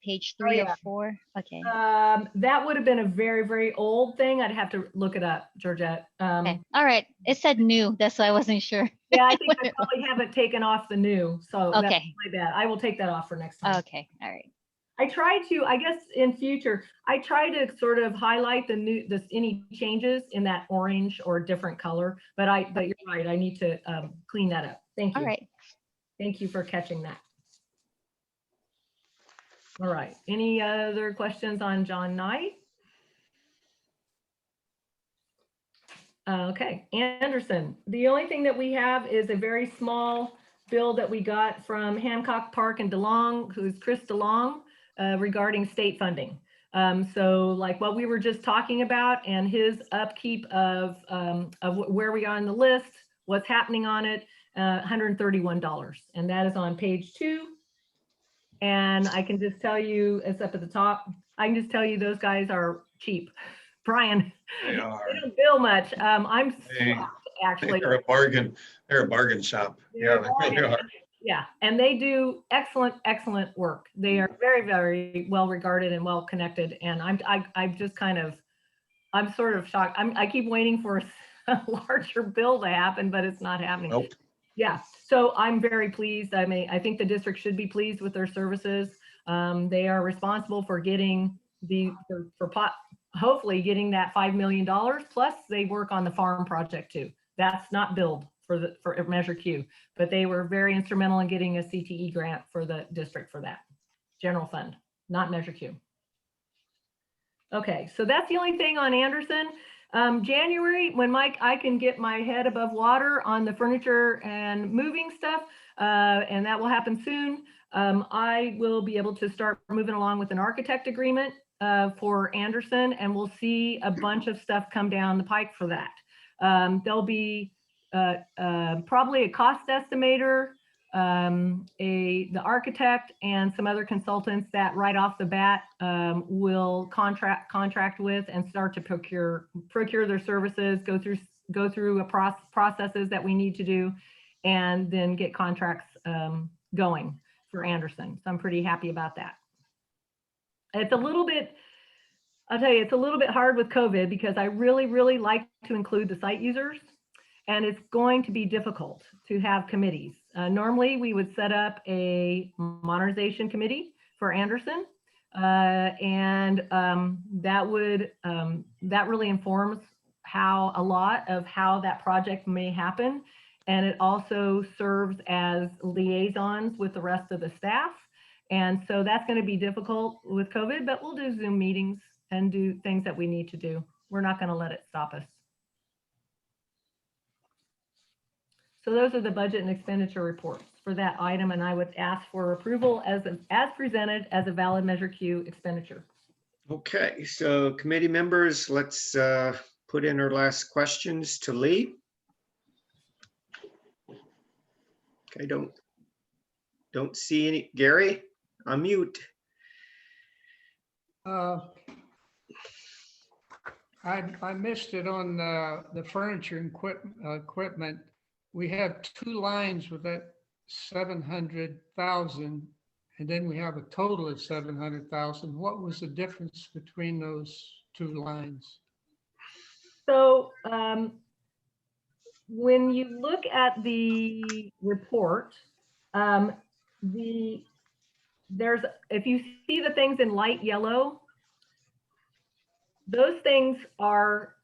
Page 3 of 4. Okay.
That would have been a very, very old thing. I'd have to look it up, Georgette.
Okay. All right. It said new. That's why I wasn't sure.
Yeah, I think I probably haven't taken off the new. So
okay.
That's my bad. I will take that off for next time.
Okay. All right.
I try to, I guess in future, I try to sort of highlight any changes in that orange or different color, but you're right. I need to clean that up. Thank you.
All right.
Thank you for catching that. All right. Any other questions on John Knight? Okay, Anderson. The only thing that we have is a very small bill that we got from Hancock Park and DeLong, who's Chris DeLong, regarding state funding. So like what we were just talking about and his upkeep of where we are on the list, what's happening on it, $131. And that is on page 2. And I can just tell you, it's up at the top. I can just tell you those guys are cheap. Brian,
They
they
are.
don't bill much. I'm
They-
shocked, actually.
They're a bargain. They're a bargain shop.
They're
Yeah, they really are.
Yeah, and they do excellent, excellent work. They are very, very well regarded and well connected. And I'm just kind of, I'm sort of shocked. I keep waiting for a larger bill to happen, but it's not happening.
Nope.
Yeah, so I'm very pleased. I mean, I think the district should be pleased with their services. They are responsible for getting hopefully getting that $5 million. Plus they work on the farm project too. That's not billed for Measure Q, but they were very instrumental in getting a CTE grant for the district for that general fund, not Measure Q. Okay, so that's the only thing on Anderson. January, when I can get my head above water on the furniture and moving stuff, and that will happen soon. I will be able to start moving along with an architect agreement for Anderson, and we'll see a bunch of stuff come down the pike for that. There'll be probably a cost estimator, the architect, and some other consultants that right off the bat will contract with and start to procure their services, go through processes that we need to do, and then get contracts going for Anderson. So I'm pretty happy about that. It's a little bit, I'll tell you, it's a little bit hard with COVID because I really, really like to include the site users, and it's going to be difficult to have committees. Normally we would set up a modernization committee for Anderson, and that really informs a lot of how that project may happen. And it also serves as liaisons with the rest of the staff. And so that's going to be difficult with COVID, but we'll do Zoom meetings and do things that we need to do. We're not going to let it stop us. So those are the budget and expenditure reports for that item, and I would ask for approval as presented as a valid Measure Q expenditure.
Okay, so committee members, let's put in our last questions to Lee. Okay, don't see any. Gary, unmute.
I missed it on the furniture and equipment. We have two lines with that 700,000, and then we have a total of 700,000. What was the difference between those two lines?
So when you look at the report, if you see the things in light yellow, those things are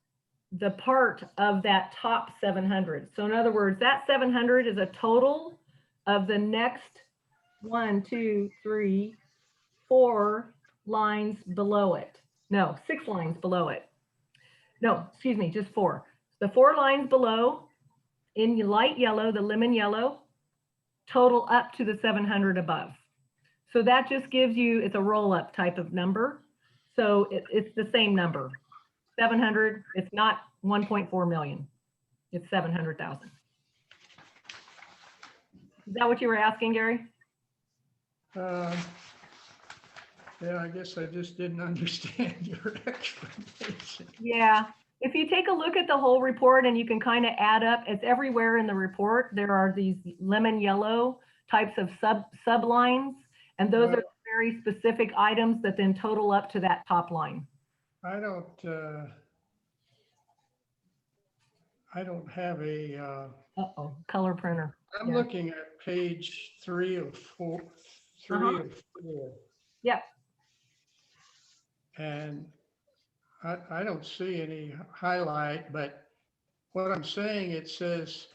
the part of that top 700. So in other words, that 700 is a total of the next 1, 2, 3, 4 lines below it. No, 6 lines below it. No, excuse me, just 4. The 4 lines below in light yellow, the lemon yellow, total up to the 700 above. So that just gives you, it's a roll up type of number. So it's the same number. 700, it's not 1.4 million, it's 700,000. Is that what you were asking, Gary?
Yeah, I guess I just didn't understand your explanation.
Yeah, if you take a look at the whole report and you can kind of add up, it's everywhere in the report. There are these lemon yellow types of sublines, and those are very specific items that then total up to that top line.
I don't have a.
Color printer.
I'm
Yeah.
looking at page 3 of 4. 3 of 4.
Yep.
And I don't see any highlight, but what I'm saying, it says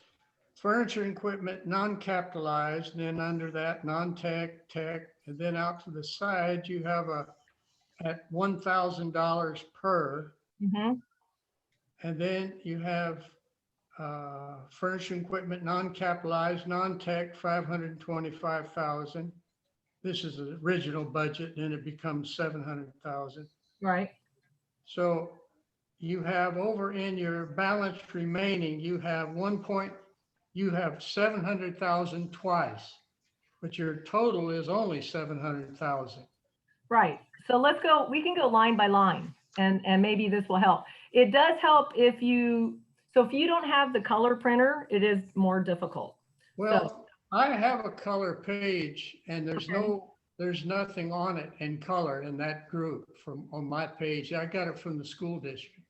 furniture and equipment non-capitalized, and then under that non-tech, tech, and then out to the side you have at $1,000 per, and then you have furniture and equipment non-capitalized, non-tech 525,000. This is the original budget, and it becomes 700,000.
Right.
So you have over in your balance remaining, you have 700,000 twice. but your total is only 700,000.
Right. So let's go, we can go line by line and maybe this will help. It does help if you, so if you don't have the color printer, it is more difficult.
Well, I have a color page and
Okay.
there's nothing on it in color in that group on my page. I got it from the school district.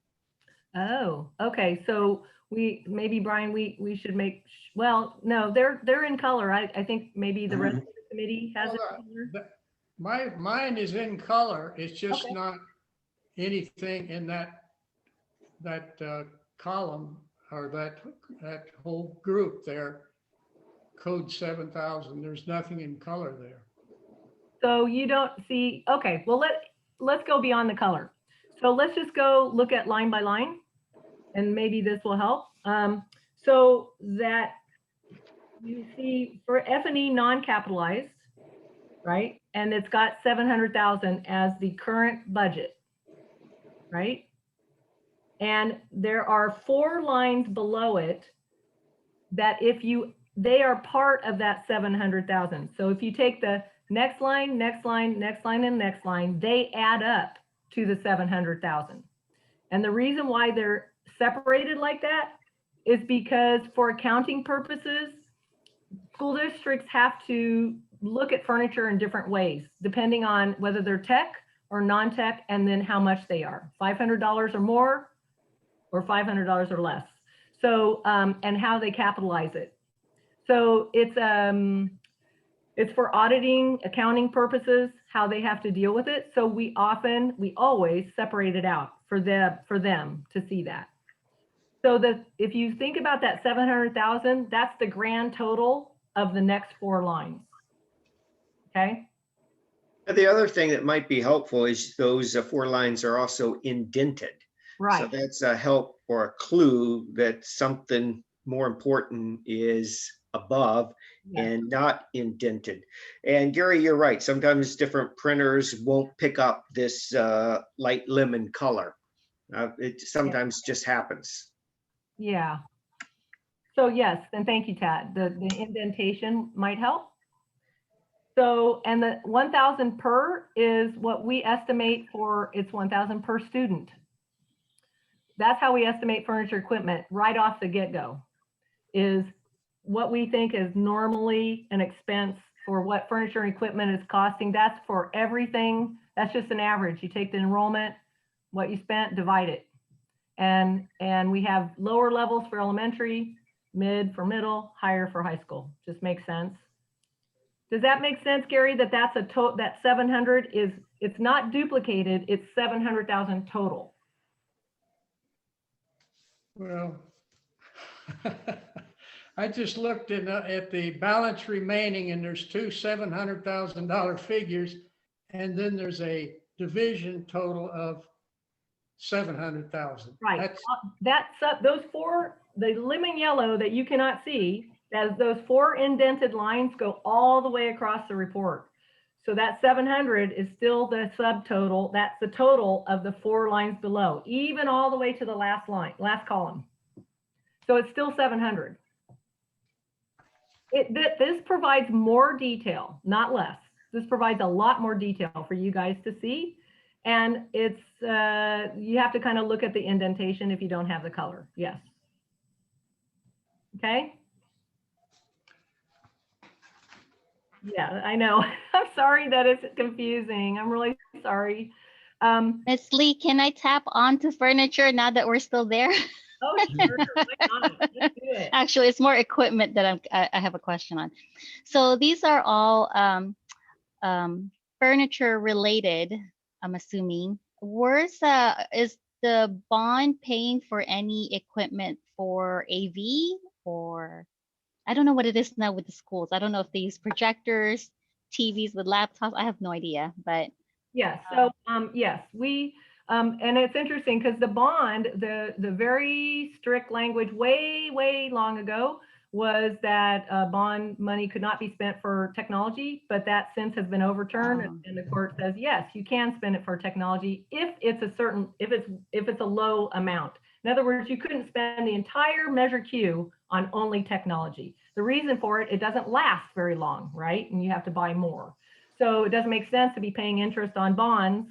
Oh, okay. So maybe Brian, we should make, well, no, they're in color. I think maybe the rest of the committee has it.
Well,
in color.
Mine is in color. It's just
Okay.
not anything in that column or that whole group there. Code 7,000. There's nothing in color there.
So you don't see, okay, well, let's go beyond the color. So let's just go look at line by line and maybe this will help. So that you see for F&E non-capitalized, right? And it's got 700,000 as the current budget, right? And there are 4 lines below it that they are part of that 700,000. So if you take the next line, next line, next line, and next line, they add up to the 700,000. And the reason why they're separated like that is because for accounting purposes, school districts have to look at furniture in different ways, depending on whether they're tech or non-tech, and then how much they are, $500 or more, or $500 or less. So, and how they capitalize it. So it's for auditing, accounting purposes, how they have to deal with it. So we always separate it out for them to see that. So if you think about that 700,000, that's the grand total of the next 4 lines. Okay.
The other thing that might be helpful is those 4 lines are also indented. So
Right.
that's a help or a clue that something more important is above
Yeah.
and not indented. And Gary, you're right. Sometimes different printers won't pick up this light lemon color. It sometimes just happens.
Yeah. So yes, and thank you, Tad. The indentation might help. So, and the 1,000 per is what we estimate for, it's 1,000 per student. That's how we estimate furniture equipment right off the get-go, is what we think is normally an expense for what furniture and equipment is costing. That's for everything. That's just an average. You take the enrollment, what you spent, divide it. And we have lower levels for elementary, mid for middle, higher for high school. Just makes sense. Does that make sense, Gary, that that 700 is, it's not duplicated, it's 700,000 total?
Well, I just looked at the balance remaining and there's 2 $700,000 figures. And then there's a division total of 700,000.
Right. Those 4, the lemon yellow that you cannot see, as those 4 indented lines go all the way across the report. So that 700 is still the subtotal. That's the total of the 4 lines below, even all the way to the last line, last column. So it's still 700. This provides more detail, not less. This provides a lot more detail for you guys to see. And it's, you have to kind of look at the indentation if you don't have the color. Yes. Okay. Yeah, I know. I'm sorry that it's confusing. I'm really sorry.
Ms. Lee, can I tap onto furniture now that we're still there?
Oh, sure. Why not? Let's do it.
Actually, it's more equipment that I have a question on. So these are all furniture related, I'm assuming. Is the bond paying for any equipment for AV, or I don't know what it is now with the schools. I don't know if they use projectors, TVs with laptops. I have no idea, but
Yes. So yes, we and it's interesting because the bond, the very strict language way long ago was that bond money could not be spent for technology, but that since has been overturned, and the court says yes, you can spend it for technology if it's if it's a low amount. In other words, you couldn't spend the entire Measure Q on only technology. The reason for it, it doesn't last very long, right? And you have to buy more. So it doesn't make sense to be paying interest on bonds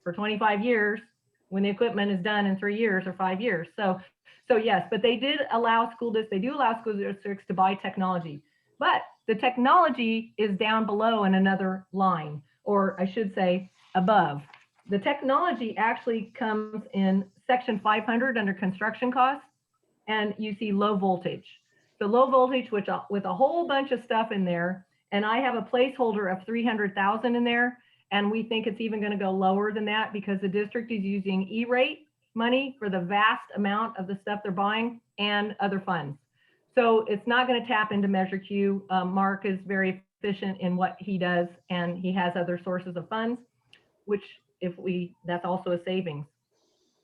for 25 years when the equipment is done in 3 years or 5 years. So yes, but they do allow school districts to buy technology, but the technology is down below in another line, or I should say above. The technology actually comes in section 500 under construction costs, and you see low voltage. So low voltage, which with a whole bunch of stuff in there, and I have a placeholder of 300,000 in there, and we think it's even going to go lower than that because the district is using E-rate money for the vast amount of the stuff they're buying and other funds. So it's not going to tap into Measure Q. Mark is very efficient in what he does, and he has other sources of funds, which that's also a savings,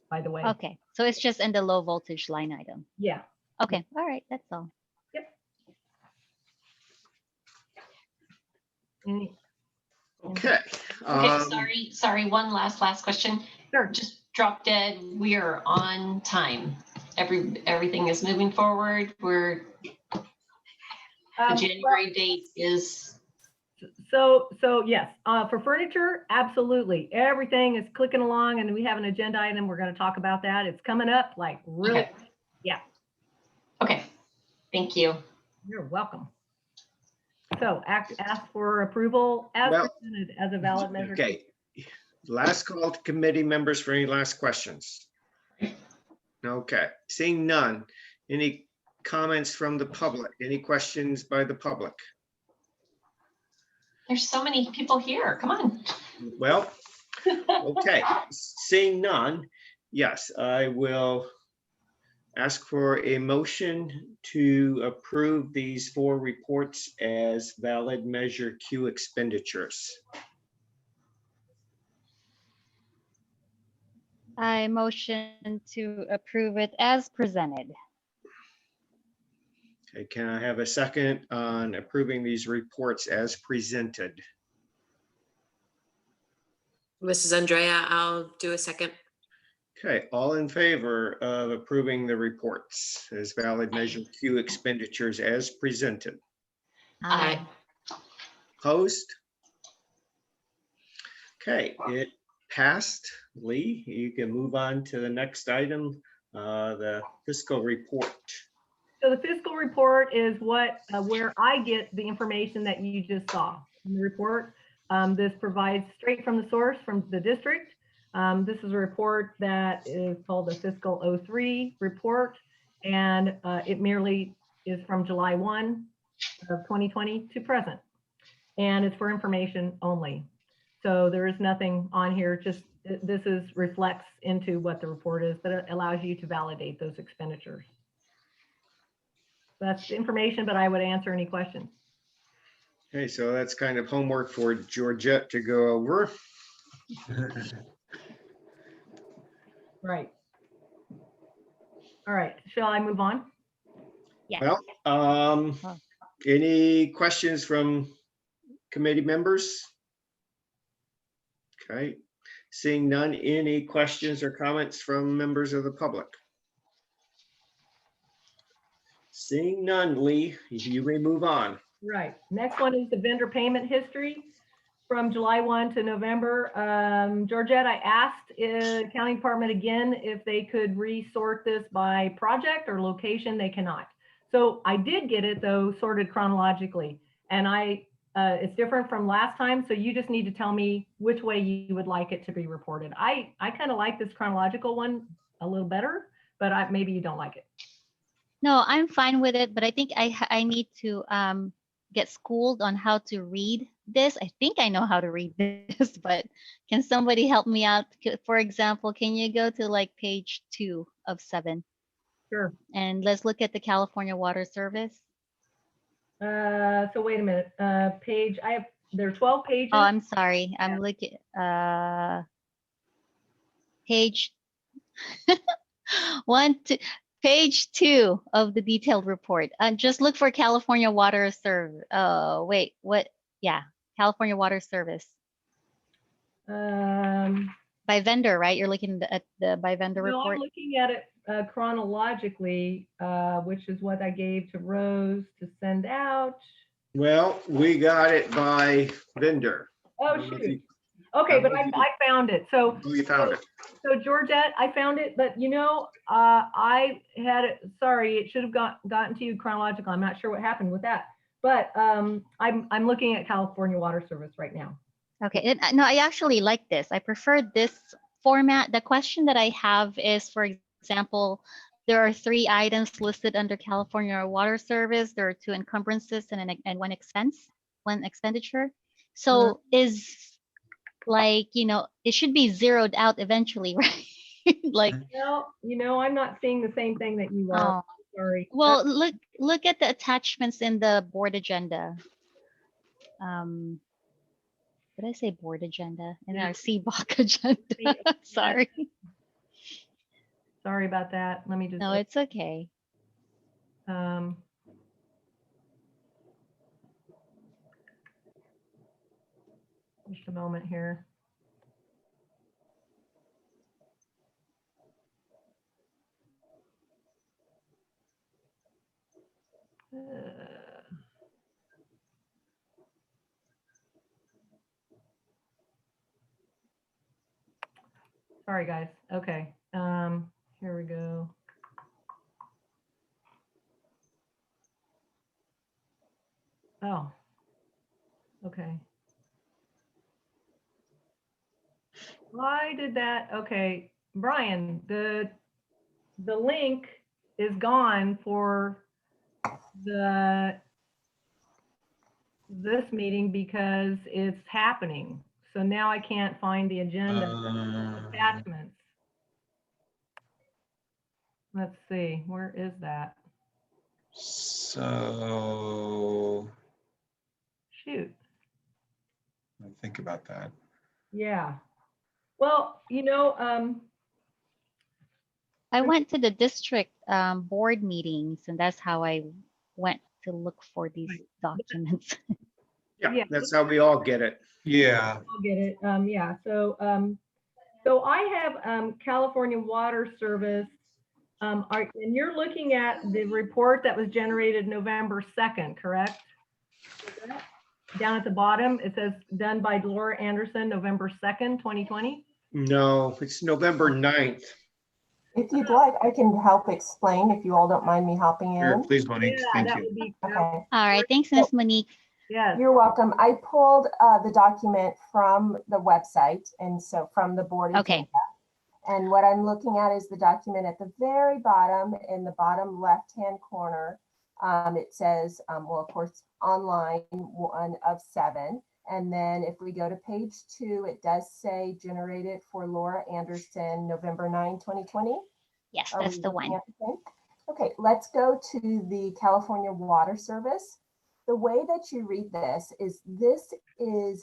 by the way.
Okay, so it's just in the low voltage line item.
Yeah.
Okay, all right, that's all.
Yep. Any-
Okay.
Okay, sorry, one last question.
Sure.
Just drop dead. We are on time. Everything is moving forward. The January date is.
So yes, for furniture, absolutely. Everything is clicking along, and we have an agenda item. We're going to talk about that. It's coming up like really.
Okay.
Yeah.
Okay, thank you.
You're welcome. So ask for approval as
Well,
presented as a valid measure.
Okay. Last call to committee members for any last questions. Okay, seeing none. Any comments from the public? Any questions by the public?
There's so many people here. Come on.
Well, okay, seeing none, yes, I will ask for a motion to approve these 4 reports as valid Measure Q expenditures.
I motion to approve it as presented.
Okay, can I have a second on approving these reports as presented?
Mrs. Andrea, I'll do a second.
Okay, all in favor of approving the reports as valid Measure Q expenditures as presented?
Aye.
Opposed? Okay, it passed. Lee, you can move on to the next item, the fiscal report.
So the fiscal report is where I get the information that you just saw in the report. This provides straight from the source from the district. This is a report that is called the Fiscal 03 report, and it merely is from July 1 of 2020 to present. And it's for information only. So there is nothing on here, just this reflects into what the report is, but it allows you to validate those expenditures. That's the information, but I would answer any questions.
Okay, so that's kind of homework for Georgette to go over.
Right. All right, shall I move on?
Yeah.
Well, any questions from committee members? Okay, seeing none, any questions or comments from members of the public? Seeing none, Lee, you may move on.
Right. Next one is the vendor payment history from July 1 to November. Georgette, I asked accounting department again if they could resort this by project or location. They cannot. So I did get it though sorted chronologically, and it's different from last time. So you just need to tell me which way you would like it to be reported. I kind of like this chronological one a little better, but maybe you don't like it.
No, I'm fine with it, but I think I need to get schooled on how to read this. I think I know how to read this, but can somebody help me out? For example, can you go to like page 2 of 7?
Sure.
And let's look at the California Water Service.
So wait a minute. There are 12 pages.
Oh, I'm sorry. I'm looking page 2 of the detailed report. Just look for California Water Service. Wait, what? Yeah, California Water Service. By vendor, right? You're looking at the by vendor
No,
report.
I'm looking at it chronologically, which is what I gave to Rose to send out.
Well, we got it by vendor.
Oh, shoot. Okay, but I found it. So
Oh, you found it.
So Georgette, I found it, but you know, I had it, sorry, it should have gotten to you chronological. I'm not sure what happened with that, but I'm looking at California Water Service right now.
Okay, no, I actually like this. I prefer this format. The question that I have is, for example, there are 3 items listed under California Water Service. There are 2 encumbrances and one expenditure. So is like, it should be zeroed out eventually, right? Like,
Well, you know, I'm not seeing the same thing that you are.
oh,
Sorry.
well, look at the attachments in the board agenda. Did I say board agenda? In our CBOC agenda. Sorry.
Sorry about that. Let me just.
No, it's okay.
Just a moment here. Sorry, guys. Okay. Here we go. Oh, okay. Why did that? Okay, Brian, the link is gone for this meeting because it's happening. So now I can't find the agenda attachments. Let's see, where is that?
So
Shoot.
I think about that.
Yeah. Well, you know,
I went to the district board meetings, and that's how I went to look for these documents.
Yeah, that's how we all get it.
Yeah.
I'll get it. Yeah. So I have California Water Service. And you're looking at the report that was generated November 2nd, correct? Down at the bottom, it says done by Laura Anderson, November 2nd, 2020.
No, it's November 9th.
If you'd like, I can help explain if you all don't mind me helping
Sure,
in.
please, Monique.
Yeah,
Thank
that
you.
would be.
Okay.
All right, thanks, Miss Monique.
Yes.
You're welcome. I pulled the document from the website, and so from the board
Okay.
agenda. And what I'm looking at is the document at the very bottom, in the bottom left-hand corner. It says, well, of course, online 1 of 7. And then if we go to page 2, it does say generated for Laura Anderson, November 9, 2020.
Yes,
Are
that's
we
the
looking
one.
at the same? Okay, let's go to the California Water Service. The way that you read this is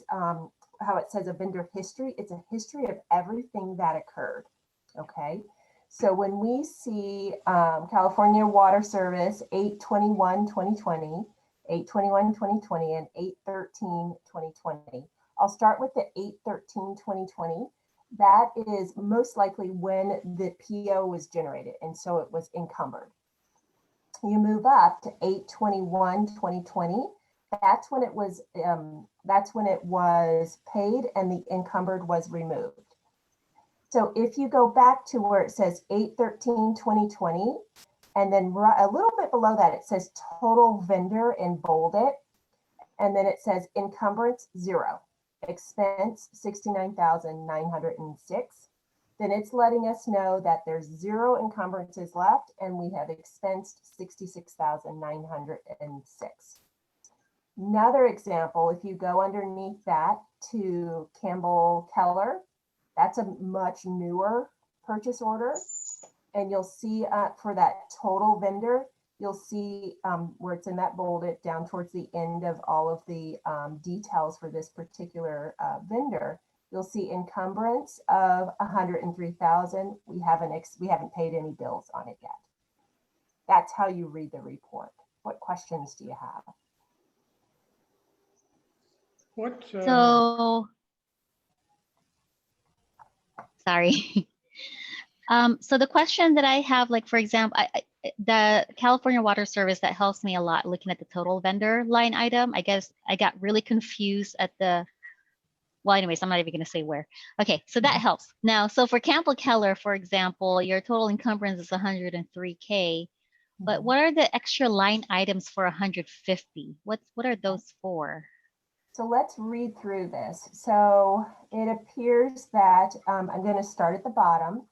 how it says a vendor history. It's a history of everything that occurred. Okay, so when we see California Water Service 8/21/2020, 8/21/2020, and 8/13/2020, I'll start with the 8/13/2020. That is most likely when the PO was generated, and so it was encumbered. You move up to 8/21/2020. That's when it was paid and the encumbered was removed. So if you go back to where it says 8/13/2020, and then a little bit below that, it says total vendor and bold it. And then it says encumbrance 0, expense 69,906. Then it's letting us know that there's 0 encumbrances left and we have expensed 66,906. Another example, if you go underneath that to Campbell Keller, that's a much newer purchase order. And you'll see for that total vendor, you'll see where it's in that bolded down towards the end of all of the details for this particular vendor. You'll see encumbrance of 103,000. We haven't paid any bills on it yet. That's how you read the report. What questions do you have?
What,
So, sorry. So the question that I have, like, for example, the California Water Service, that helps me a lot looking at the total vendor line item. I guess I got really confused at the, well, anyways, I'm not even going to say where. Okay, so that helps. Now, so for Campbell Keller, for example, your total encumbrance is 103K, but what are the extra line items for 150? What are those for?
So let's read through this. So it appears that I'm going to start at the bottom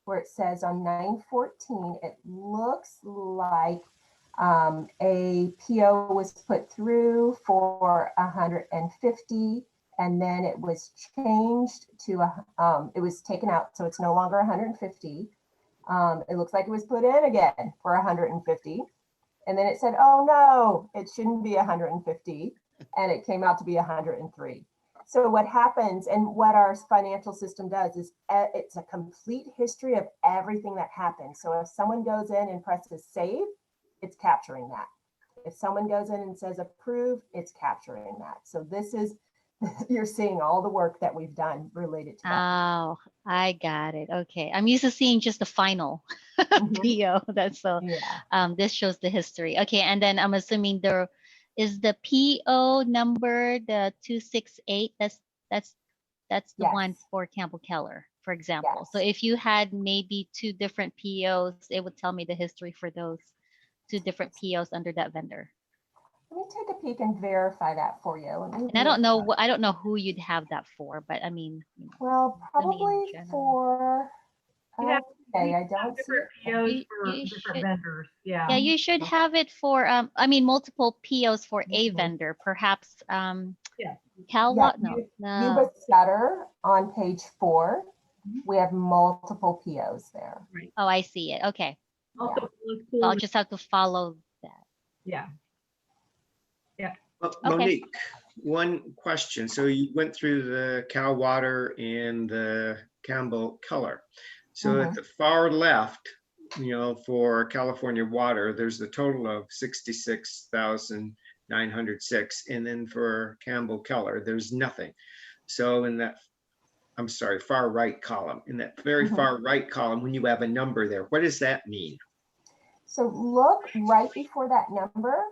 where it says on 9/14, it looks like a PO was put through for 150, and then it was changed to it was taken out, so it's no longer 150. It looks like it was put in again for 150, and then it said, oh no, it shouldn't be 150, and it came out to be 103. So what happens, and what our financial system does, is it's a complete history of everything that happened. So if someone goes in and presses save, it's capturing that. If someone goes in and says approve, it's capturing that. So this is, you're seeing all the work that we've done related to that.
Oh, I got it. Okay. I'm used to seeing just the final PO. That's so,
Yeah.
This shows the history. Okay. And then I'm assuming there is the PO number, the 268. That's the one
Yes.
for Campbell Keller, for example.
Yes.
So if you had maybe two different POs, it would tell me the history for those two different POs under that vendor.
Let me take a peek and verify that for you.
And I don't know I don't know who you'd have that for, but I mean, you know,
Well,
assuming in
probably
general.
for,
You have-
okay, I don't see
Different
it.
POs
You-
for
you
different
should-
vendors. Yeah.
Yeah, you should have it for I mean multiple POs for a
Mhm.
vendor, perhaps
Yeah.
Cal
Yeah,
what? No.
Yuba Sutter on page 4. We have multiple POs there.
Oh, I see it. Okay.
Also,
Yeah.
let's
So I'll
pull-
just have to follow that.
yeah.
Okay.
Monique, one question. So you went through the Cal Water and the Campbell Keller. So at the far left, for California Water, there's the total of 66,906. And then for Campbell Keller, there's nothing. So in that, I'm sorry, far right column, in that very far right column, when you have a number there, what does that mean?
So look right before that number.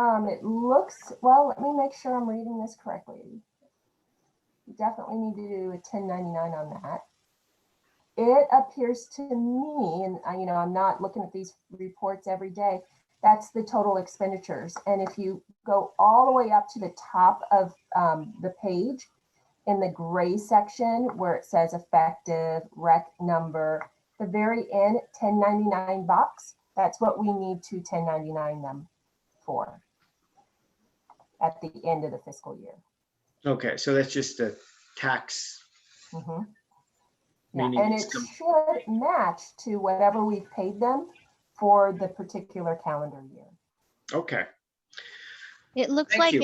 It looks, well, let me make sure I'm reading this correctly. You definitely need to do a 1099 on that. It appears to me, and I'm not looking at these reports every day, that's the total expenditures. And if you go all the way up to the top of the page, in the gray section where it says effective, rec number, the very end 1099 box, that's what we need to 1099 them for at the end of the fiscal year.
Okay, so that's just a tax.
Yeah,
Meaning
and
it's
it should match to whatever we've paid them for the particular calendar year.
Okay.
It looks
Thank
like
you.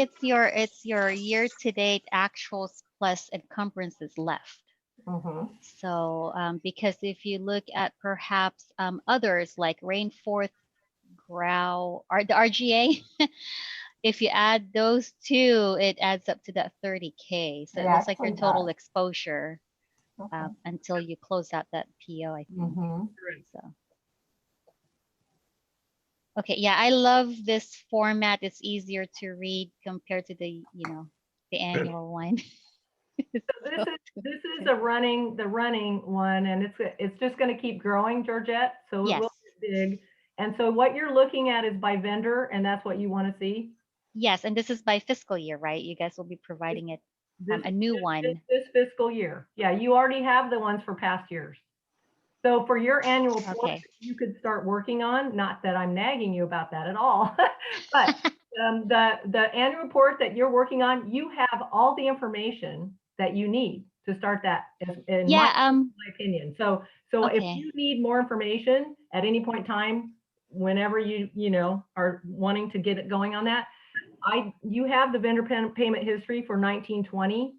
it's your year-to-date actuals plus encumbrances left. So because if you look at perhaps others like Rainforest, Grow, or the RGA, if you add those two, it adds up to that 30K. So it looks like your
actually
total
does.
exposure
Okay.
until you close out that PO, I think. So. Okay, yeah, I love this format. It's easier to read compared to the annual one.
This is the running one, and it's just going to keep growing, Georgette. So it will get big. And so what you're looking at is by vendor, and that's what you want to see.
Yes, and this is by fiscal year, right? You guys will be providing it a new one.
This fiscal year. Yeah, you already have the ones for past years. So for your annual report, you could start working on, not that I'm nagging you about that at all, but the annual report that you're working on, you have all the information that you need to start that, in my opinion. So if you need more information at any point in time, whenever you are wanting to get it going on that, you have the vendor payment history for 1920.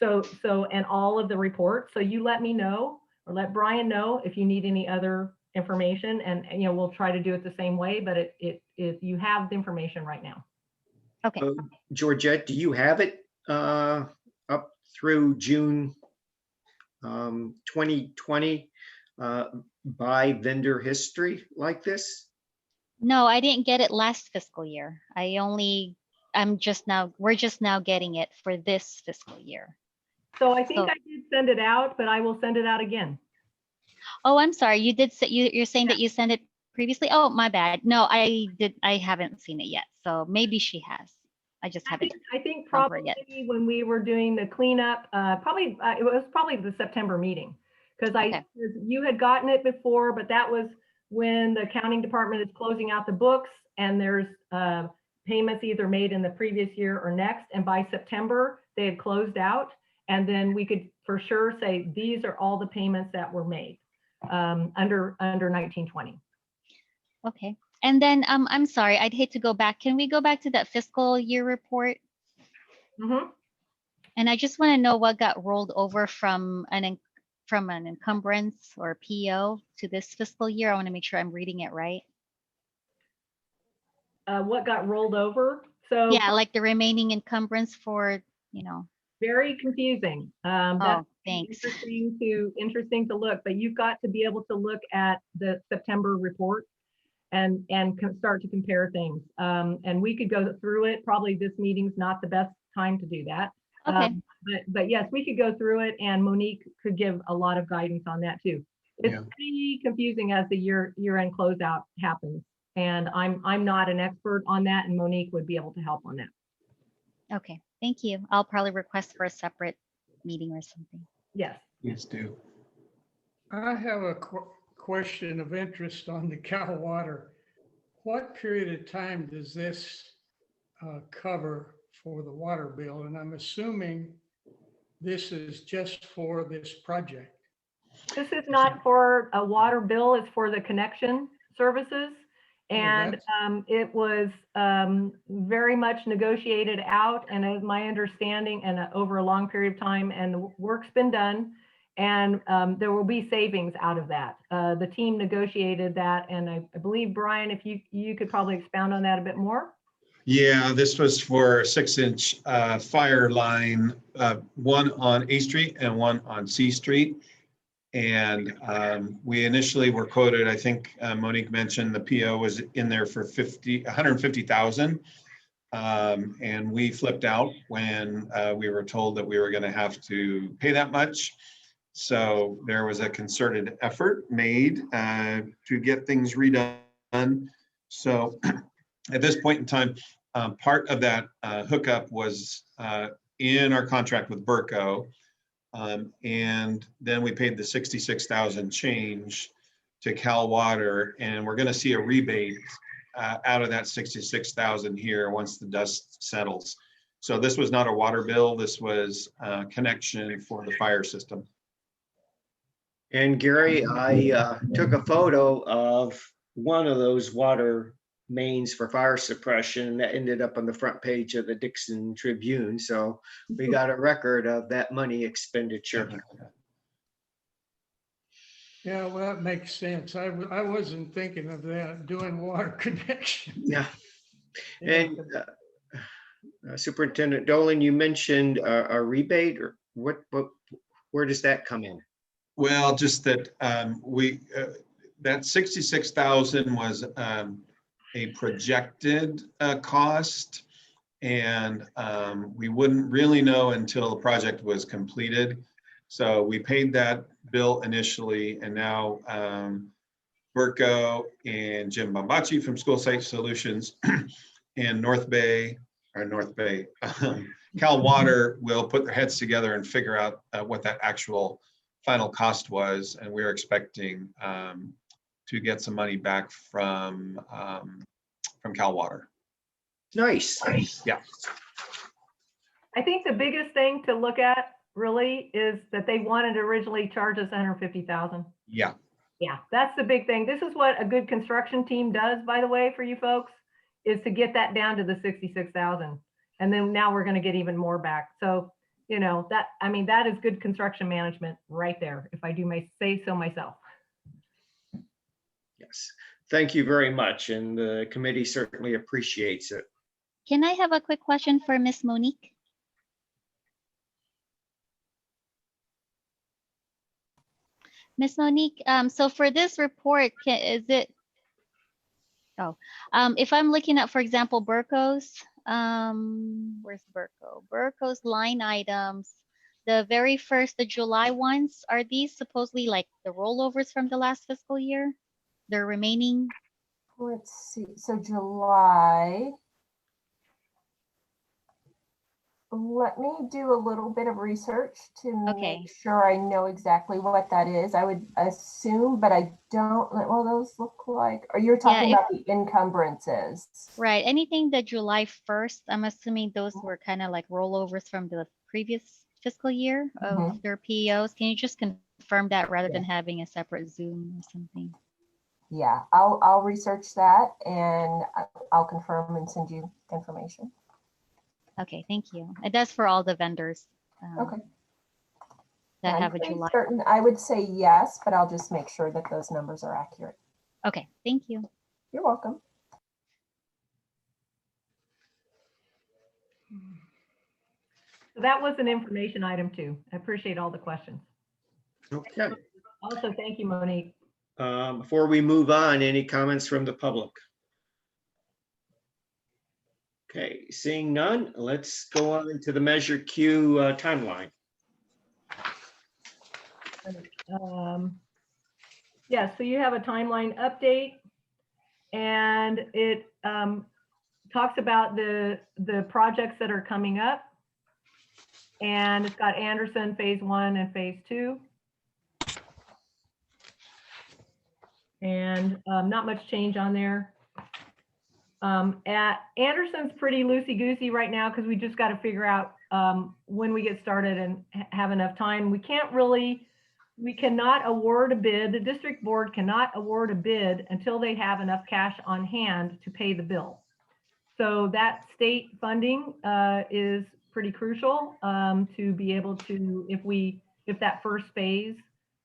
So and all of the reports. So you let me know, or let Brian know if you need any other information, and we'll try to do it the same way, but if you have the information right now.
Okay.
Georgette, do you have it up through June 2020 by vendor history like this?
No, I didn't get it last fiscal year. We're just now getting it for this fiscal year.
So I think
So-
I did send it out, but I will send it out again.
Oh, I'm sorry. You did say, you're saying that you sent it previously? Oh, my bad. No, I haven't seen it yet. So maybe she has. I just haven't.
I think
gone for
probably
it yet.
when we were doing the cleanup, it was probably the September meeting. Because
Okay.
you had gotten it before, but that was when the accounting department is closing out the books and there's payments either made in the previous year or next. And by September, they had closed out. And then we could for sure say, these are all the payments that were made under 1920.
Okay. And then I'm sorry, I'd hate to go back. Can we go back to that fiscal year report?
Mhm.
And I just want to know what got rolled over from an encumbrance or PO to this fiscal year. I want to make sure I'm reading it right.
What got rolled over? So
Yeah, like the remaining encumbrance for,
very confusing.
oh,
That's
thanks.
interesting to look, but you've got to be able to look at the September report and start to compare things. And we could go through it. Probably this meeting's not the best time to do that.
Okay.
But yes, we could go through it, and Monique could give a lot of guidance on that too. It's
Yeah.
pretty confusing as the year-end closeout happens. And I'm not an expert on that, and Monique would be able to help on that.
Okay. Thank you. I'll probably request for a separate meeting or something.
Yes.
Please do.
I have a question of interest on the Cal Water. What period of time does this cover for the water bill? And I'm assuming this is just for this project.
This is not for a water bill, it's for the connection services. And it was very much negotiated out, and as my understanding, and over a long period of time, and the work's been done, and there will be savings out of that. The team negotiated that, and I believe, Brian, if you could probably expound on that a bit more.
Yeah, this was for a 6-inch fire line, one on A Street and one on C Street. And we initially were quoted, I think Monique mentioned the PO was in there for 150,000. And we flipped out when we were told that we were going to have to pay that much. So there was a concerted effort made to get things redone. So at this point in time, part of that hookup was in our contract with Burco. And then we paid the 66,000 change to Cal Water, and we're going to see a rebate out of that 66,000 here once the dust settles. So this was not a water bill. This was a connection for the fire system.
And Gary, I took a photo of one of those water mains for fire suppression that ended up on the front page of the Dixon Tribune. So we got a record of that money expenditure.
Yeah, well, that makes sense. I wasn't thinking of that, doing water connection.
Yeah. And Superintendent Dolan, you mentioned a rebate, or where does that come in?
Well, just that that 66,000 was a projected cost, and we wouldn't really know until the project was completed. So we paid that bill initially, and now Burco and Jim Bombachi from School Site Solutions and Cal Water will put their heads together and figure out what that actual final cost was, and we're expecting to get some money back from Cal Water.
Nice.
Yeah.
I think the biggest thing to look at really is that they wanted to originally charge us 150,000.
Yeah.
Yeah, that's the big thing. This is what a good construction team does, by the way, for you folks, is to get that down to the 66,000. And then now we're going to get even more back. So, that is good construction management right there, if I do say so myself.
Yes. Thank you very much. And the committee certainly appreciates it.
Can I have a quick question for Miss Monique? Miss Monique, so for this report, is it, oh, if I'm looking at, for example, Burco's, where's Burco? Burco's line items, the very first, the July ones, are these supposedly like the rollovers from the last fiscal year? The remaining?
Let's see, so July. Let me do a little bit of research to
Okay.
make sure I know exactly what that is. I would assume, but I don't, well, those look like, or you're talking
if-
about the encumbrances.
Right, anything that July 1st, I'm assuming those were kind of like rollovers from the previous fiscal year of
Mhm.
their PEOs. Can you just confirm that rather
Yeah.
than having a separate Zoom or something?
Yeah, I'll research that and I'll confirm and send you information.
Okay, thank you. It does for all the vendors
Okay.
that
I'm
have a
pretty
July.
certain, I would say yes, but I'll just make sure that those numbers are accurate.
Okay, thank you.
You're welcome.
So that was an information item too. I appreciate all the questions.
Okay.
Also, thank you, Monique.
Before we move on, any comments from the public? Okay, seeing none, let's go on to the Measure Q timeline.
Yeah, so you have a timeline update, and it talks about the projects that are coming up. And it's got Anderson Phase 1 and Phase 2. And not much change on there. At Anderson's pretty loosey-goosey right now because we just got to figure out when we get started and have enough time. We cannot award a bid. The district board cannot award a bid until they have enough cash on hand to pay the bill. So that state funding is pretty crucial to be able to, if that first phase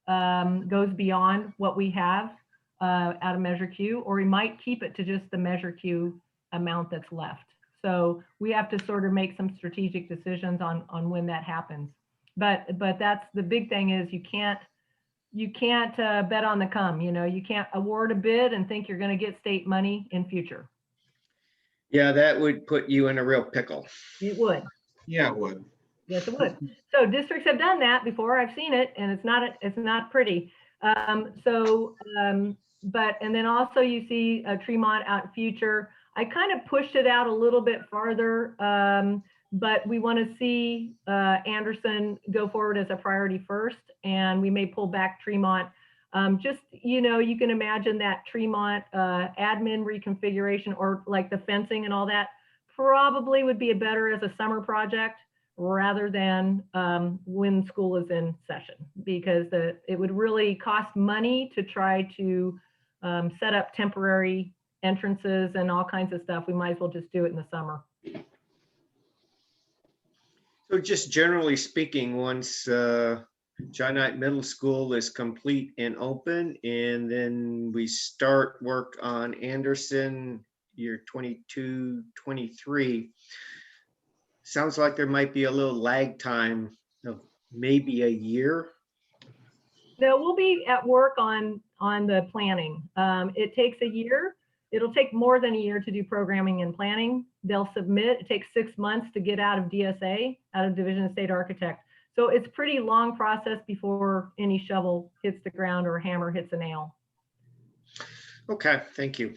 goes beyond what we have out of Measure Q, or we might keep it to just the Measure Q amount that's left. So we have to sort of make some strategic decisions on when that happens. But that's the big thing is you can't bet on the come. You can't award a bid and think you're going to get state money in future.
Yeah, that would put you in a real pickle.
It would.
Yeah, it would.
Yes, it would. So districts have done that before. I've seen it, and it's not pretty. And then also you see Tremont out in future. I kind of pushed it out a little bit farther, but we want to see Anderson go forward as a priority first, and we may pull back Tremont. You can imagine that Tremont admin reconfiguration or like the fencing and all that probably would be better as a summer project rather than when school is in session, because it would really cost money to try to set up temporary entrances and all kinds of stuff. We might as well just do it in the summer.
So just generally speaking, once John Knight Middle School is complete and open, and then we start work on Anderson year 22, 23, sounds like there might be a little lag time of maybe a year.
No, we'll be at work on the planning. It takes a year. It'll take more than a year to do programming and planning. They'll submit. It takes 6 months to get out of DSA, out of Division of State Architect. So it's a pretty long process before any shovel hits the ground or a hammer hits a nail.
Okay, thank you.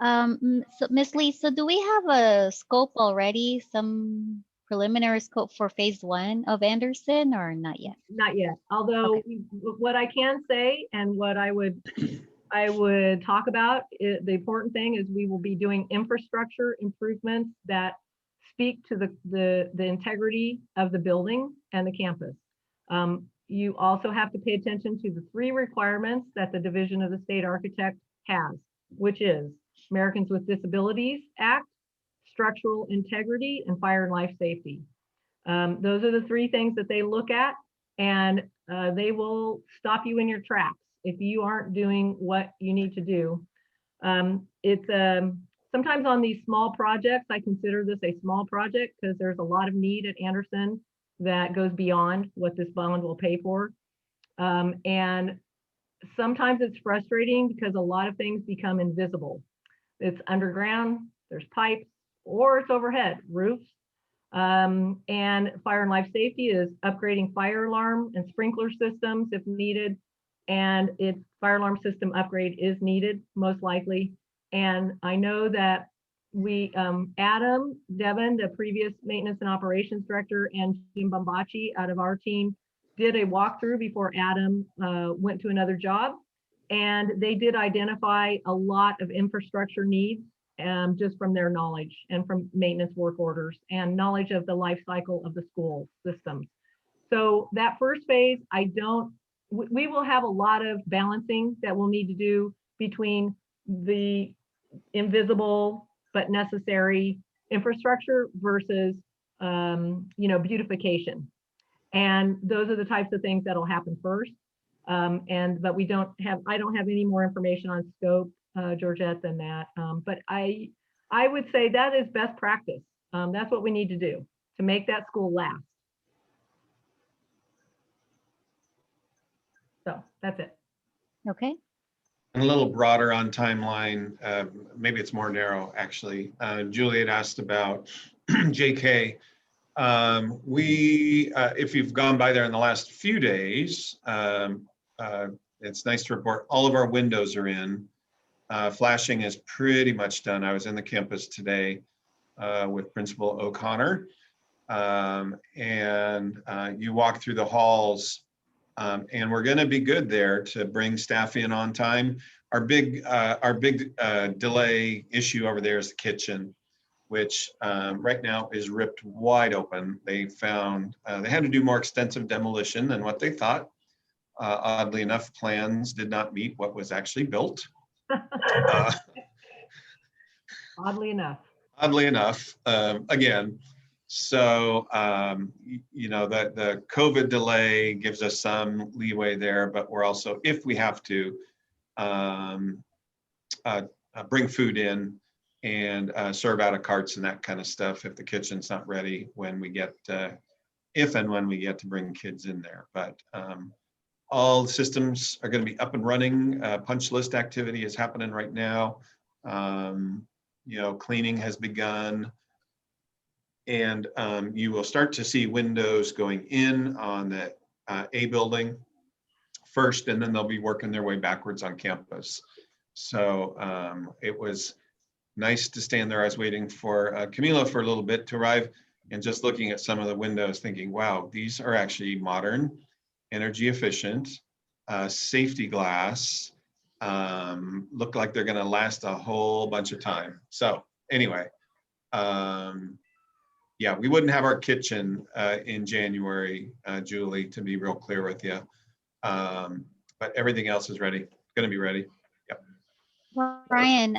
So Ms. Lee, so do we have a scope already, some preliminary scope for Phase 1 of Anderson, or not yet?
Not yet. Although what I can say and what I would talk about, the important thing is we will be doing infrastructure improvements that speak to the integrity of the building and the campus. You also have to pay attention to the 3 requirements that the Division of the State Architect has, which is Americans with Disabilities Act, structural integrity, and fire and life safety. Those are the 3 things that they look at, and they will stop you in your tracks if you aren't doing what you need to do. It's sometimes on these small projects, I consider this a small project because there's a lot of need at Anderson. that goes beyond what this bond will pay for. And sometimes it's frustrating because a lot of things become invisible. It's underground, there's pipes, or it's overhead, roofs. And fire and life safety is upgrading fire alarm and sprinkler systems if needed. And its fire alarm system upgrade is needed, most likely. And I know that we, Adam, Devin, the previous maintenance and operations director, and Jim Bombachi out of our team did a walkthrough before Adam went to another job. And they did identify a lot of infrastructure needs just from their knowledge and from maintenance work orders and knowledge of the life cycle of the school systems. So that first phase, we will have a lot of balancing that we'll need to do between the invisible but necessary infrastructure versus, beautification. And those are the types of things that'll happen first. But I don't have any more information on scope, Georgette, than that. But I would say that is best practice. That's what we need to do to make that school last. So that's it.
Okay.
And a little broader on timeline, maybe it's more narrow, actually. Juliet asked about JK. If you've gone by there in the last few days, it's nice to report all of our windows are in. Flashing is pretty much done. I was in the campus today with Principal O'Connor, and you walk through the halls, and we're going to be good there to bring staff in on time. Our big delay issue over there is the kitchen, which right now is ripped wide open. They found they had to do more extensive demolition than what they thought. Oddly enough, plans did not meet what was actually built.
Oddly enough.
Again. So, the COVID delay gives us some leeway there, but we're also, if we have to bring food in and serve out of carts and that kind of stuff, if the kitchen's not ready when we get, if and when we get to bring kids in there. But all the systems are going to be up and running. Punch list activity is happening right now. Cleaning has begun. And you will start to see windows going in on the A building first, and then they'll be working their way backwards on campus. So it was nice to stand there. I was waiting for Camila for a little bit to arrive and just looking at some of the windows thinking, wow, these are actually modern, energy efficient, safety glass, look like they're going to last a whole bunch of time. So anyway, yeah, we wouldn't have our kitchen in January, Julie, to be real clear with you. But everything else is ready, going to be ready. Yep.
Well, Brian,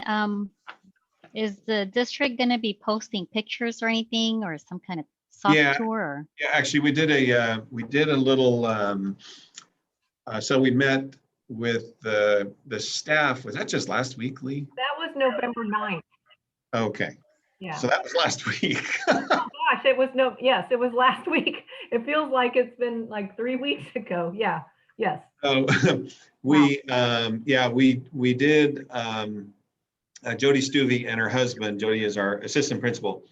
is the district going to be posting pictures or anything, or some kind of soft tour? Or?
Yeah, actually, we did a little. So we met with the staff. Was that just last week, Lee?
That was November 9th.
Okay.
Yeah.
So that was last week.
Oh gosh, it was last week. It feels like it's been like 3 weeks ago. Yeah. Yes.
Oh, we did. Jody Stuvey and her husband, Jody is our assistant principal.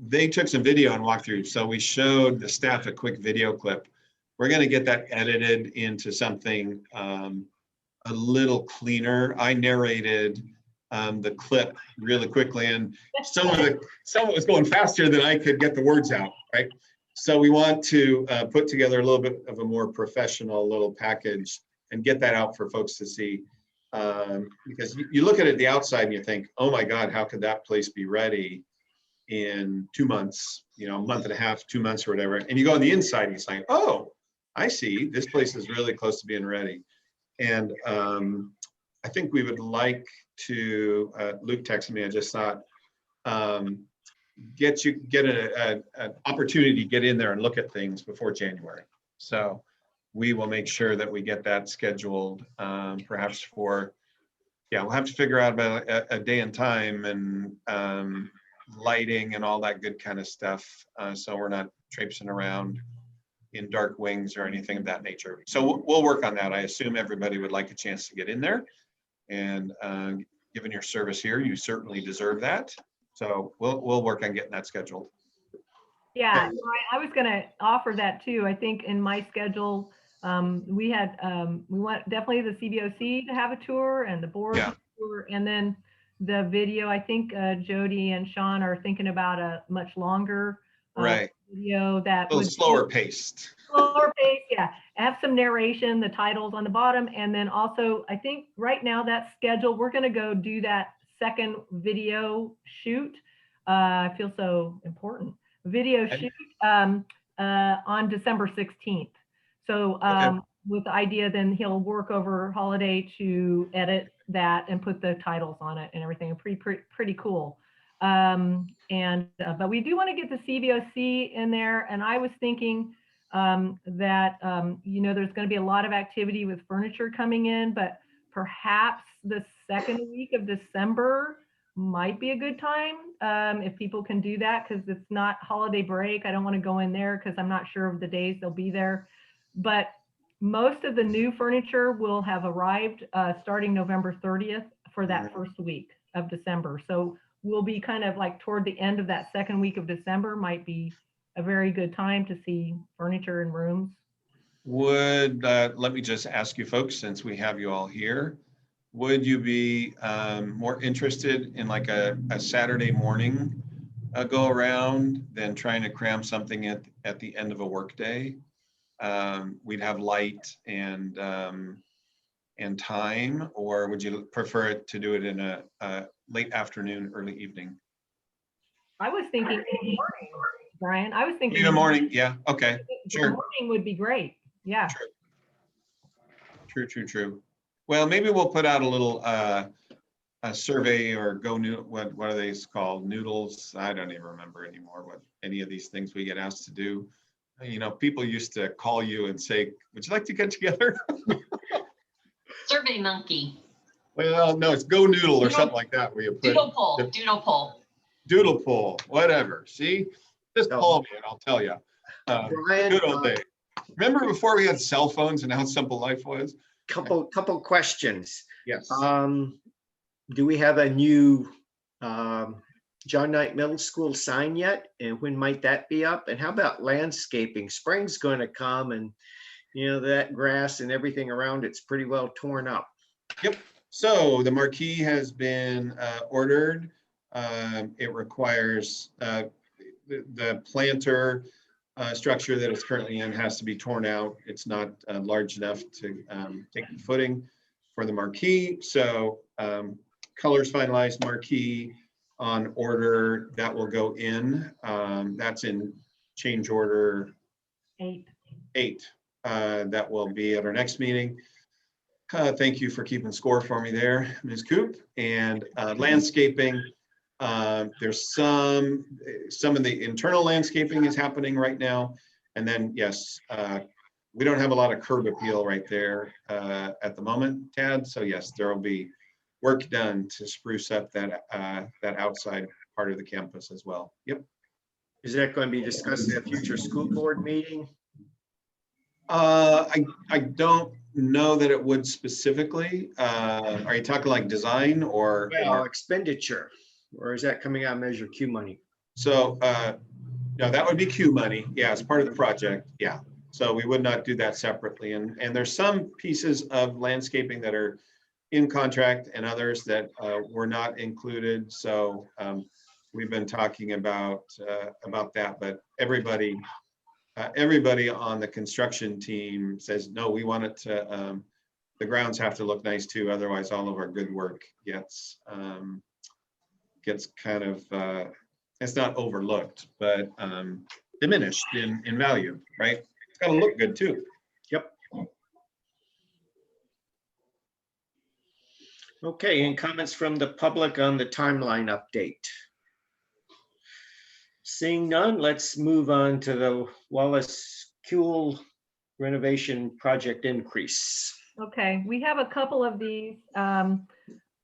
They took some video and walked through. So we showed the staff a quick video clip. We're going to get that edited into something a little cleaner. I narrated the clip really quickly, and some of it was going faster than I could get the words out, right? So we want to put together a little bit of a more professional little package and get that out for folks to see. Because you look at it the outside and you think, oh my God, how could that place be ready in 2 months, a month and a half, 2 months or whatever. And you go on the inside and it's like, oh, I see, this place is really close to being ready. And I think we would like to, Luke texted me, I just thought, get an opportunity to get in there and look at things before January. So we will make sure that we get that scheduled, perhaps for, we'll have to figure out about a day and time and lighting and all that good kind of stuff. So we're not traipsing around in dark wings or anything of that nature. So we'll work on that. I assume everybody would like a chance to get in there, and given your service here, you certainly deserve that. So we'll work on getting that scheduled.
Yeah, I was going to offer that too. I think in my schedule, we want definitely the CBOC to have a tour and the board
Yeah.
tour, and then the video. I think Jody and Sean are thinking about a much longer
Right.
video that
A little
would
slower paced.
slower pace, yeah. Have some narration, the titles on the bottom, and then also I think right now that schedule, we're going to go do that second video shoot. I feel so important. Video
Okay.
shoot on December 16th. So with the idea, then he'll work over holiday to edit that and put the titles on it and everything. Pretty cool. But we do want to get the CBOC in there. And I was thinking that, there's going to be a lot of activity with furniture coming in, but perhaps the second week of December might be a good time if people can do that, because it's not holiday break. I don't want to go in there because I'm not sure of the days they'll be there. But most of the new furniture will have arrived starting November 30th for that first week of December. So we'll be kind of like toward the end of that second week of December might be a very good time to see furniture and rooms.
Would, let me just ask you folks, since we have you all here, would you be more interested in like a Saturday morning go around than trying to cram something at the end of a workday? We'd have light and time, or would you prefer to do it in a late afternoon, early evening?
I was thinking in the morning, Brian. I was thinking
In the morning, yeah, okay,
the
sure.
morning would be great. Yeah.
True. Well, maybe we'll put out a little a survey or go new. What are they called? Noodles? I don't even remember anymore what any of these things we get asked to do. People used to call you and say, "Would you like to get together?"
Survey Monkey.
Well, no, it's Go Noodle or something like that. Where you put
Doodle poll.
Doodle poll, whatever. See, just
No.
call me and I'll tell you.
Brian,
Good old day. Remember before we had cell phones and how simple life was?
couple questions.
Yes.
Do we have a new John Knight Middle School sign yet? And when might that be up? And how about landscaping? Spring's going to come, and that grass and everything around it's pretty well torn up.
Yep. So the marquee has been ordered. It requires the planter structure that it's currently in has to be torn out. It's not large enough to take the footing for the marquee. So colors finalized, marquee on order, that will go in. That's in change order 8. That will be at our next meeting. Thank you for keeping score for me there, Ms. Coop. And landscaping, there's some of the internal landscaping is happening right now. And then, yes, we don't have a lot of curb appeal right there at the moment, Tad. So yes, there will be work done to spruce up that outside part of the campus as well. Yep.
Is that going to be discussed at a future school board meeting?
I don't know that it would specifically. Are you talking like design or?
Well, expenditure, or is that coming out of Measure Q money?
So no, that would be Q money. Yeah, as part of the project. Yeah. So we would not do that separately. And there's some pieces of landscaping that are in contract and others that were not included. So we've been talking about that, but everybody on the construction team says, no, we want it to, the grounds have to look nice too. Otherwise all of our good work gets kind of, it's not overlooked, but diminished in value, right? It's got to look good too.
Yep. Okay, and comments from the public on the timeline update? Seeing none, let's move on to the Wallace Kuhl renovation project increase.
Okay, we have a couple of these.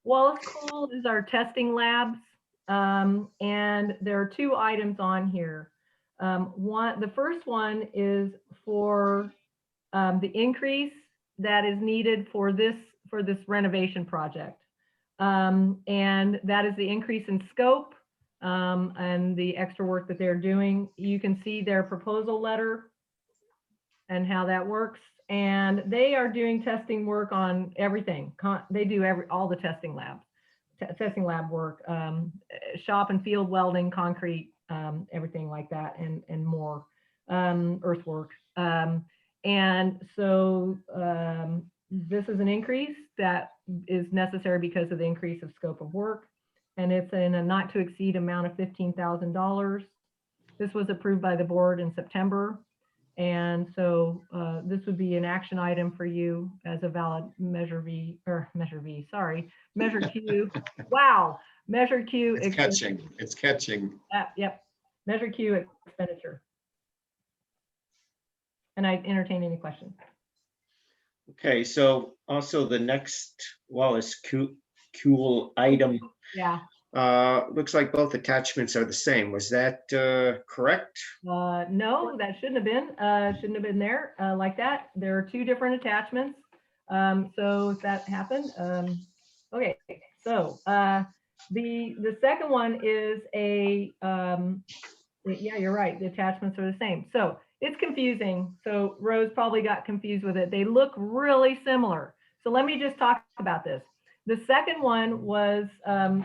Wallace Kuhl is our testing labs, and there are 2 items on here. The first one is for the increase that is needed for this renovation project. And that is the increase in scope and the extra work that they're doing. You can see their proposal letter and how that works. And they are doing testing work on everything. They do all the testing labs, testing lab work, shop and field welding, concrete, everything like that, and more, earthwork. And so this is an increase that is necessary because of the increase of scope of work. And it's in a not to exceed amount of $15,000. This was approved by the board in September. And so this would be an action item for you as a valid Measure Q. Wow, Measure Q.
It's catching, it's catching.
Yep, Measure Q expenditure. And I entertain any questions.
Okay, so also the next Wallace Cool item.
Yeah.
Looks like both attachments are the same. Was that correct?
No, that shouldn't have been there like that. There are two different attachments. So that happened. Okay, so the second one is yeah, you're right. The attachments are the same. So it's confusing. So Rose probably got confused with it. They look really similar. So let me just talk about this. The second one was for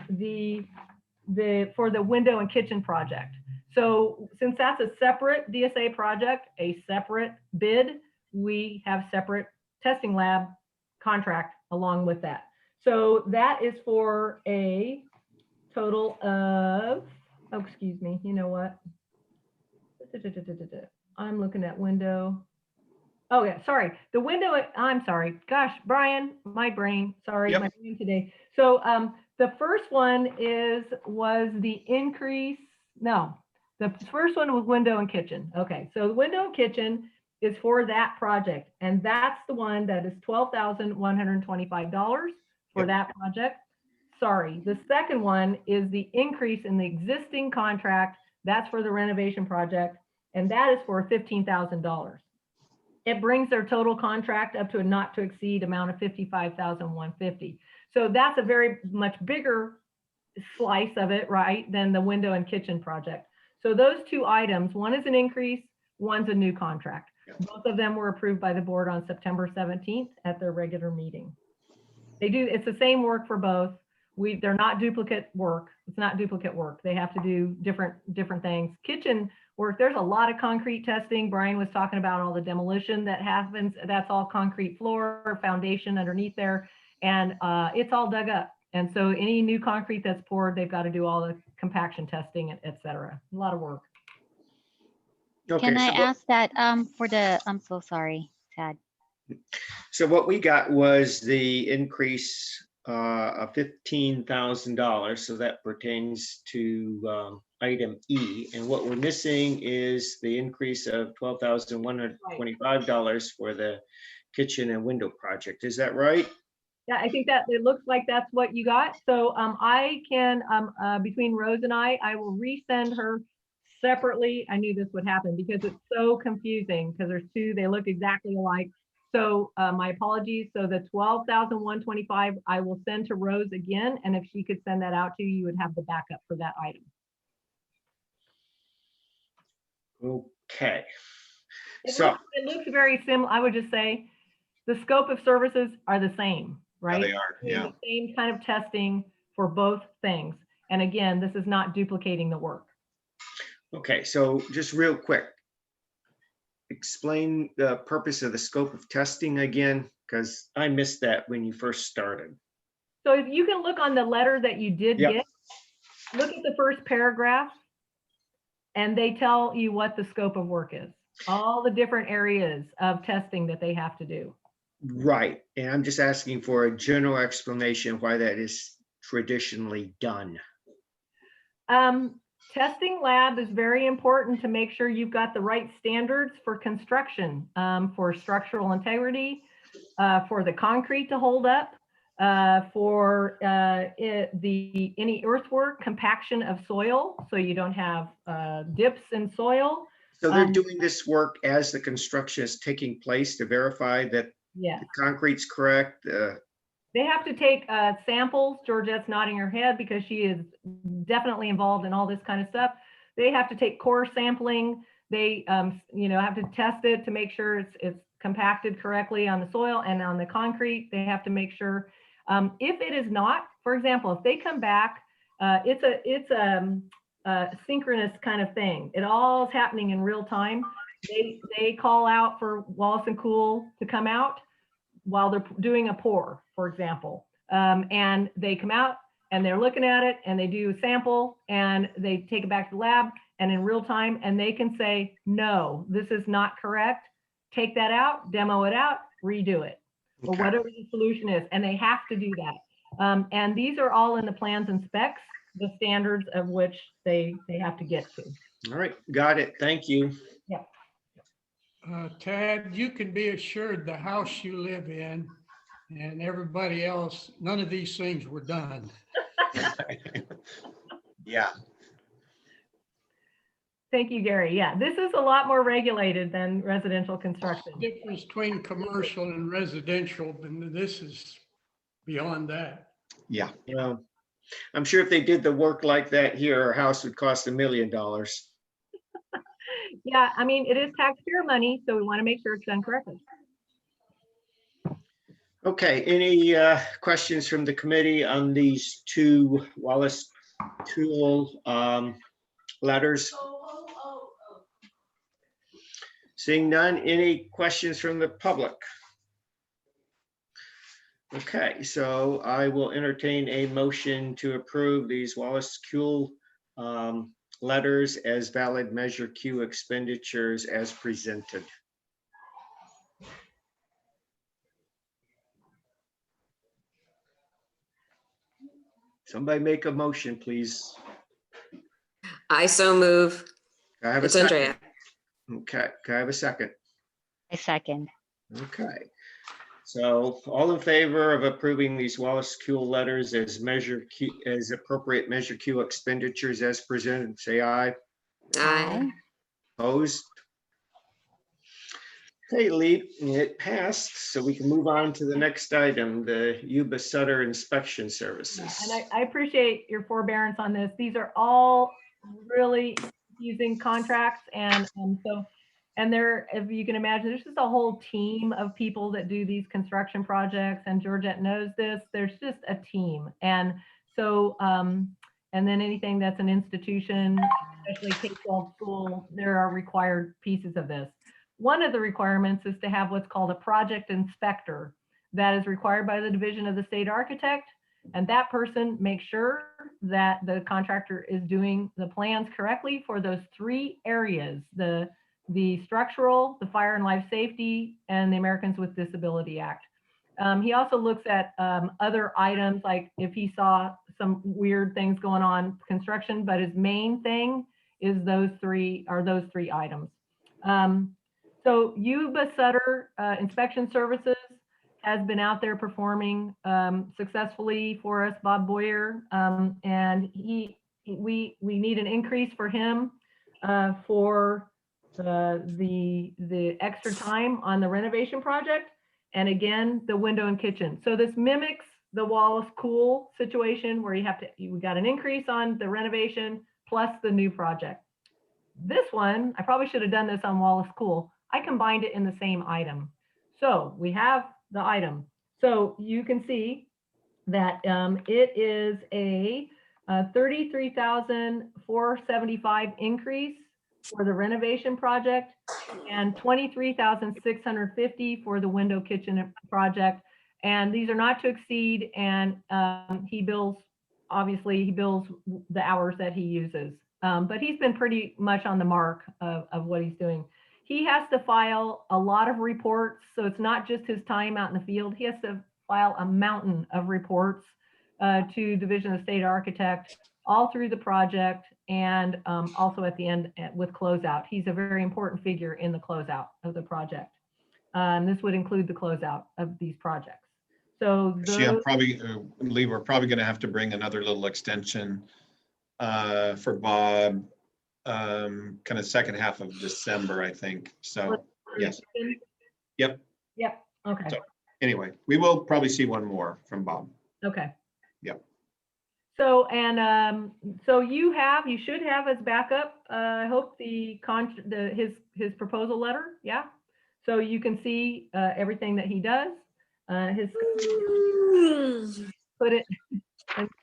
the window and kitchen project. So since that's a separate DSA project, a separate bid, we have separate testing lab contract along with that. So that is for a total of, oh, excuse me, you know what? I'm looking at window. Oh yeah, sorry. The window, I'm sorry. Gosh, Brian, my brain, sorry,
Yep.
my brain today. So the first one was the increase. No, the first one was window and kitchen. Okay, so the window and kitchen is for that project. And that's the one that is $12,125 for that project. Sorry, the second one is the increase in the existing contract. That's for the renovation project. And that is for $15,000. It brings their total contract up to a not to exceed amount of $55,150. So that's a very much bigger slice of it, right, than the window and kitchen project. So those two items, one is an increase, one's a new contract. Both of them were approved by the board on September 17th at their regular meeting. It's the same work for both. They're not duplicate work. It's not duplicate work. They have to do different things. Kitchen work, there's a lot of concrete testing. Brian was talking about all the demolition that happens. That's all concrete floor, foundation underneath there, and it's all dug up. And so any new concrete that's poured, they've got to do all the compaction testing, et cetera. A lot of work.
Okay,
Can I
so
ask that for the, I'm so sorry, Tad.
so what we got was the increase of $15,000. So that pertains to item E. And what we're missing is the increase of $12,125 for the kitchen and window project. Is that right?
Yeah, I think that it looks like that's what you got. So I can, between Rose and I will resend her separately. I knew this would happen because it's so confusing because there's two, they look exactly alike. So my apologies. So the $12,125 I will send to Rose again. And if she could send that out to you, you would have the backup for that item.
Okay.
It
So
looks very similar. I would just say the scope of services are the same, right?
Yeah, they are, yeah.
The same kind of testing for both things. And again, this is not duplicating the work.
okay, so just real quick, explain the purpose of the scope of testing again, because I missed that when you first started.
So if you can look on the letter that you did
Yep.
get, look at the first paragraph, and they tell you what the scope of work is, all the different areas of testing that they have to do.
Right, and I'm just asking for a general explanation why that is traditionally done.
Testing lab is very important to make sure you've got the right standards for construction, for structural integrity, for the concrete to hold up, for any earthwork, compaction of soil, so you don't have dips in soil.
So they're doing this work as the construction is taking place to verify that
Yeah,
the concrete's correct.
they have to take samples. Georgette's nodding her head because she is definitely involved in all this kind of stuff. They have to take core sampling. They, have to test it to make sure it's compacted correctly on the soil and on the concrete. They have to make sure. If it is not, for example, if they come back, it's a synchronous kind of thing. It all is happening in real time. They call out for Wallace and Cool to come out while they're doing a pour, for example. And they come out and they're looking at it and they do a sample and they take it back to the lab and in real time, and they can say, no, this is not correct. Take that out, demo it out, redo it, or
Okay.
whatever the solution is. And they have to do that. And these are all in the plans and specs, the standards of which they have to get to.
All right, got it. Thank you.
Tad, you can be assured the house you live in and everybody else, none of these things were done.
Yeah.
Thank you, Gary. Yeah, this is a lot more regulated than residential construction.
The difference between commercial and residential, and this is beyond that.
Yeah.
Well, I'm sure if they did the work like that here, our house would cost $1 million.
Yeah, I mean, it is taxpayer money, so we want to make sure it's done correctly.
Okay, any questions from the committee on these two Wallace Tool letters? Seeing none, any questions from the public? Okay, so I will entertain a motion to approve these Wallace Tool letters as valid Measure Q expenditures as presented. Somebody make a motion, please.
I so move.
Can I have a
It's
second?
Andrea.
Okay, can I have a second?
I second.
Okay. So all in favor of approving these Wallace Q letters as Measure Q, as appropriate Measure Q expenditures as presented, say aye.
Aye.
Opposed? Okay, Lee, it passed, so we can move on to the next item, the Yuba Sutter Inspection Services.
And I appreciate your forbearance on this. These are all really using contracts, and there, if you can imagine, there's just a whole team of people that do these construction projects, and Georgette knows this. There's just a team, and so and then anything that's an institution, especially K-12 school, there are required pieces of this. One of the requirements is to have what's called a project inspector that is required by the Division of the State Architect. And that person makes sure that the contractor is doing the plans correctly for those three areas, the structural, the fire and life safety, and the Americans with Disability Act. He also looks at other items, like if he saw some weird things going on construction, but his main thing is those three items. So Yuba Sutter Inspection Services has been out there performing successfully for us, Bob Boyer, and we need an increase for him for the extra time on the renovation project, and again the window and kitchen. So this mimics the Wallace Cool situation where we got an increase on the renovation plus the new project. This one, I probably should have done this on Wallace Cool. I combined it in the same item. So we have the item. So you can see that it is a $33,475 increase for the renovation project and $23,650 for the window kitchen project. And these are not to exceed, and he bills the hours that he uses. But he's been pretty much on the mark of what he's doing. He has to file a lot of reports, so it's not just his time out in the field. He has to file a mountain of reports to Division of State Architect all through the project, and also at the end with closeout. He's a very important figure in the closeout of the project. This would include the closeout of these projects. So
Actually, I'm
those,
probably, Lee, we're probably gonna have to bring another little extension for Bob, kind of second half of December, I think. So, yes, yep.
Yep, okay,
So anyway, we will probably see one more from Bob.
okay.
Yep.
So, and so you should have as backup, I hope his proposal letter, yeah? So you can see everything that he does, put it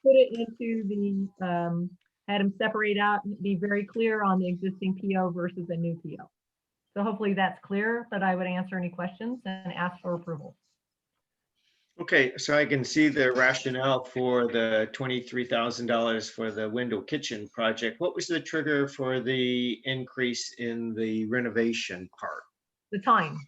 into the, had him separate out and be very clear on the existing PO versus a new PO. So hopefully that's clear, but I would answer any questions and ask for approval.
Okay, so I can see the rationale for the $23,000 for the window kitchen project. What was the trigger for the increase in the renovation part?
The time.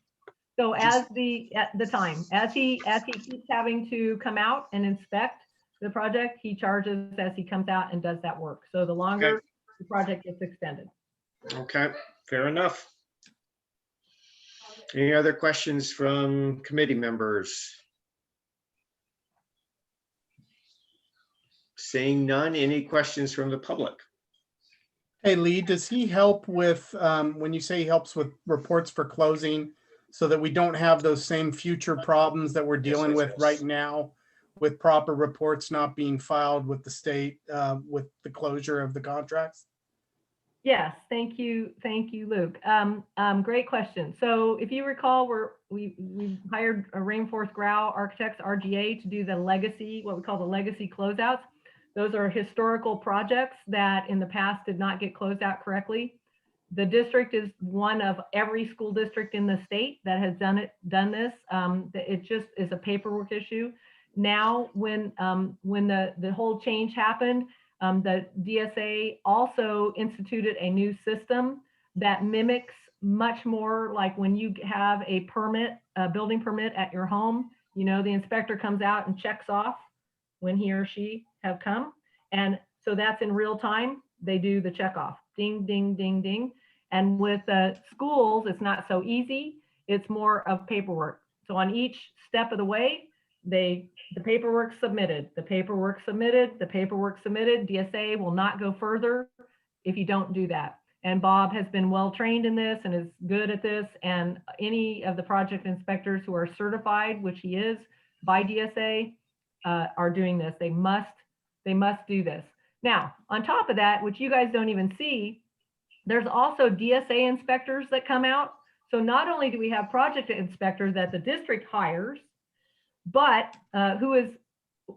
So at the time, as he keeps having to come out and inspect the project, he charges as he comes out and does that work. So the longer the project gets extended.
Okay, fair enough. Any other questions from committee members? Seeing none, any questions from the public?
Hey, Lee, does he help with, when you say he helps with reports for closing, so that we don't have those same future problems that we're dealing with right now with proper reports not being filed with the state, with the closure of the contracts?
Yes, thank you, Luke. Great question. So if you recall, we hired a Rainforest Grau Architects, RGA, to do the legacy, what we call the legacy closeouts. Those are historical projects that in the past did not get closed out correctly. The district is one of every school district in the state that has done this. It just is a paperwork issue. Now, when the whole change happened, the DSA also instituted a new system that mimics much more like when you have a permit, a building permit at your home. You know, the inspector comes out and checks off when he or she have come. And so that's in real time. They do the check off, ding, ding, ding, ding. And with schools, it's not so easy. It's more of paperwork. So on each step of the way, the paperwork submitted, the paperwork submitted, the paperwork submitted. DSA will not go further if you don't do that. And Bob has been well trained in this and is good at this. And any of the project inspectors who are certified, which he is by DSA, are doing this. They must do this. Now, on top of that, which you guys don't even see, there's also DSA inspectors that come out. So not only do we have project inspectors that the district hires, but who is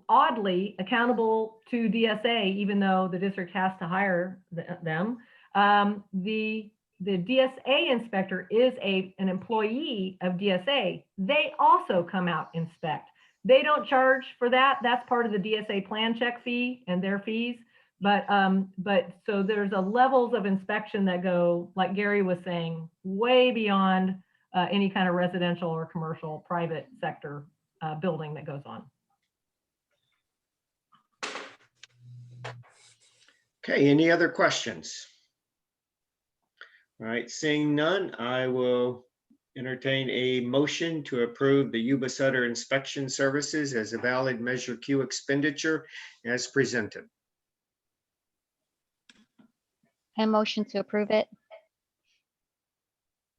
oddly accountable to DSA, even though the district has to hire them. The DSA inspector is an employee of DSA. They also come out inspect. They don't charge for that. That's part of the DSA plan check fee and their fees. But so there's a levels of inspection that go, like Gary was saying, way beyond any kind of residential or commercial private sector building that goes on.
Okay, any other questions? All right, seeing none, I will entertain a motion to approve the Yuba Sutter inspection services as a valid Measure Q expenditure as presented.
I motion to approve it.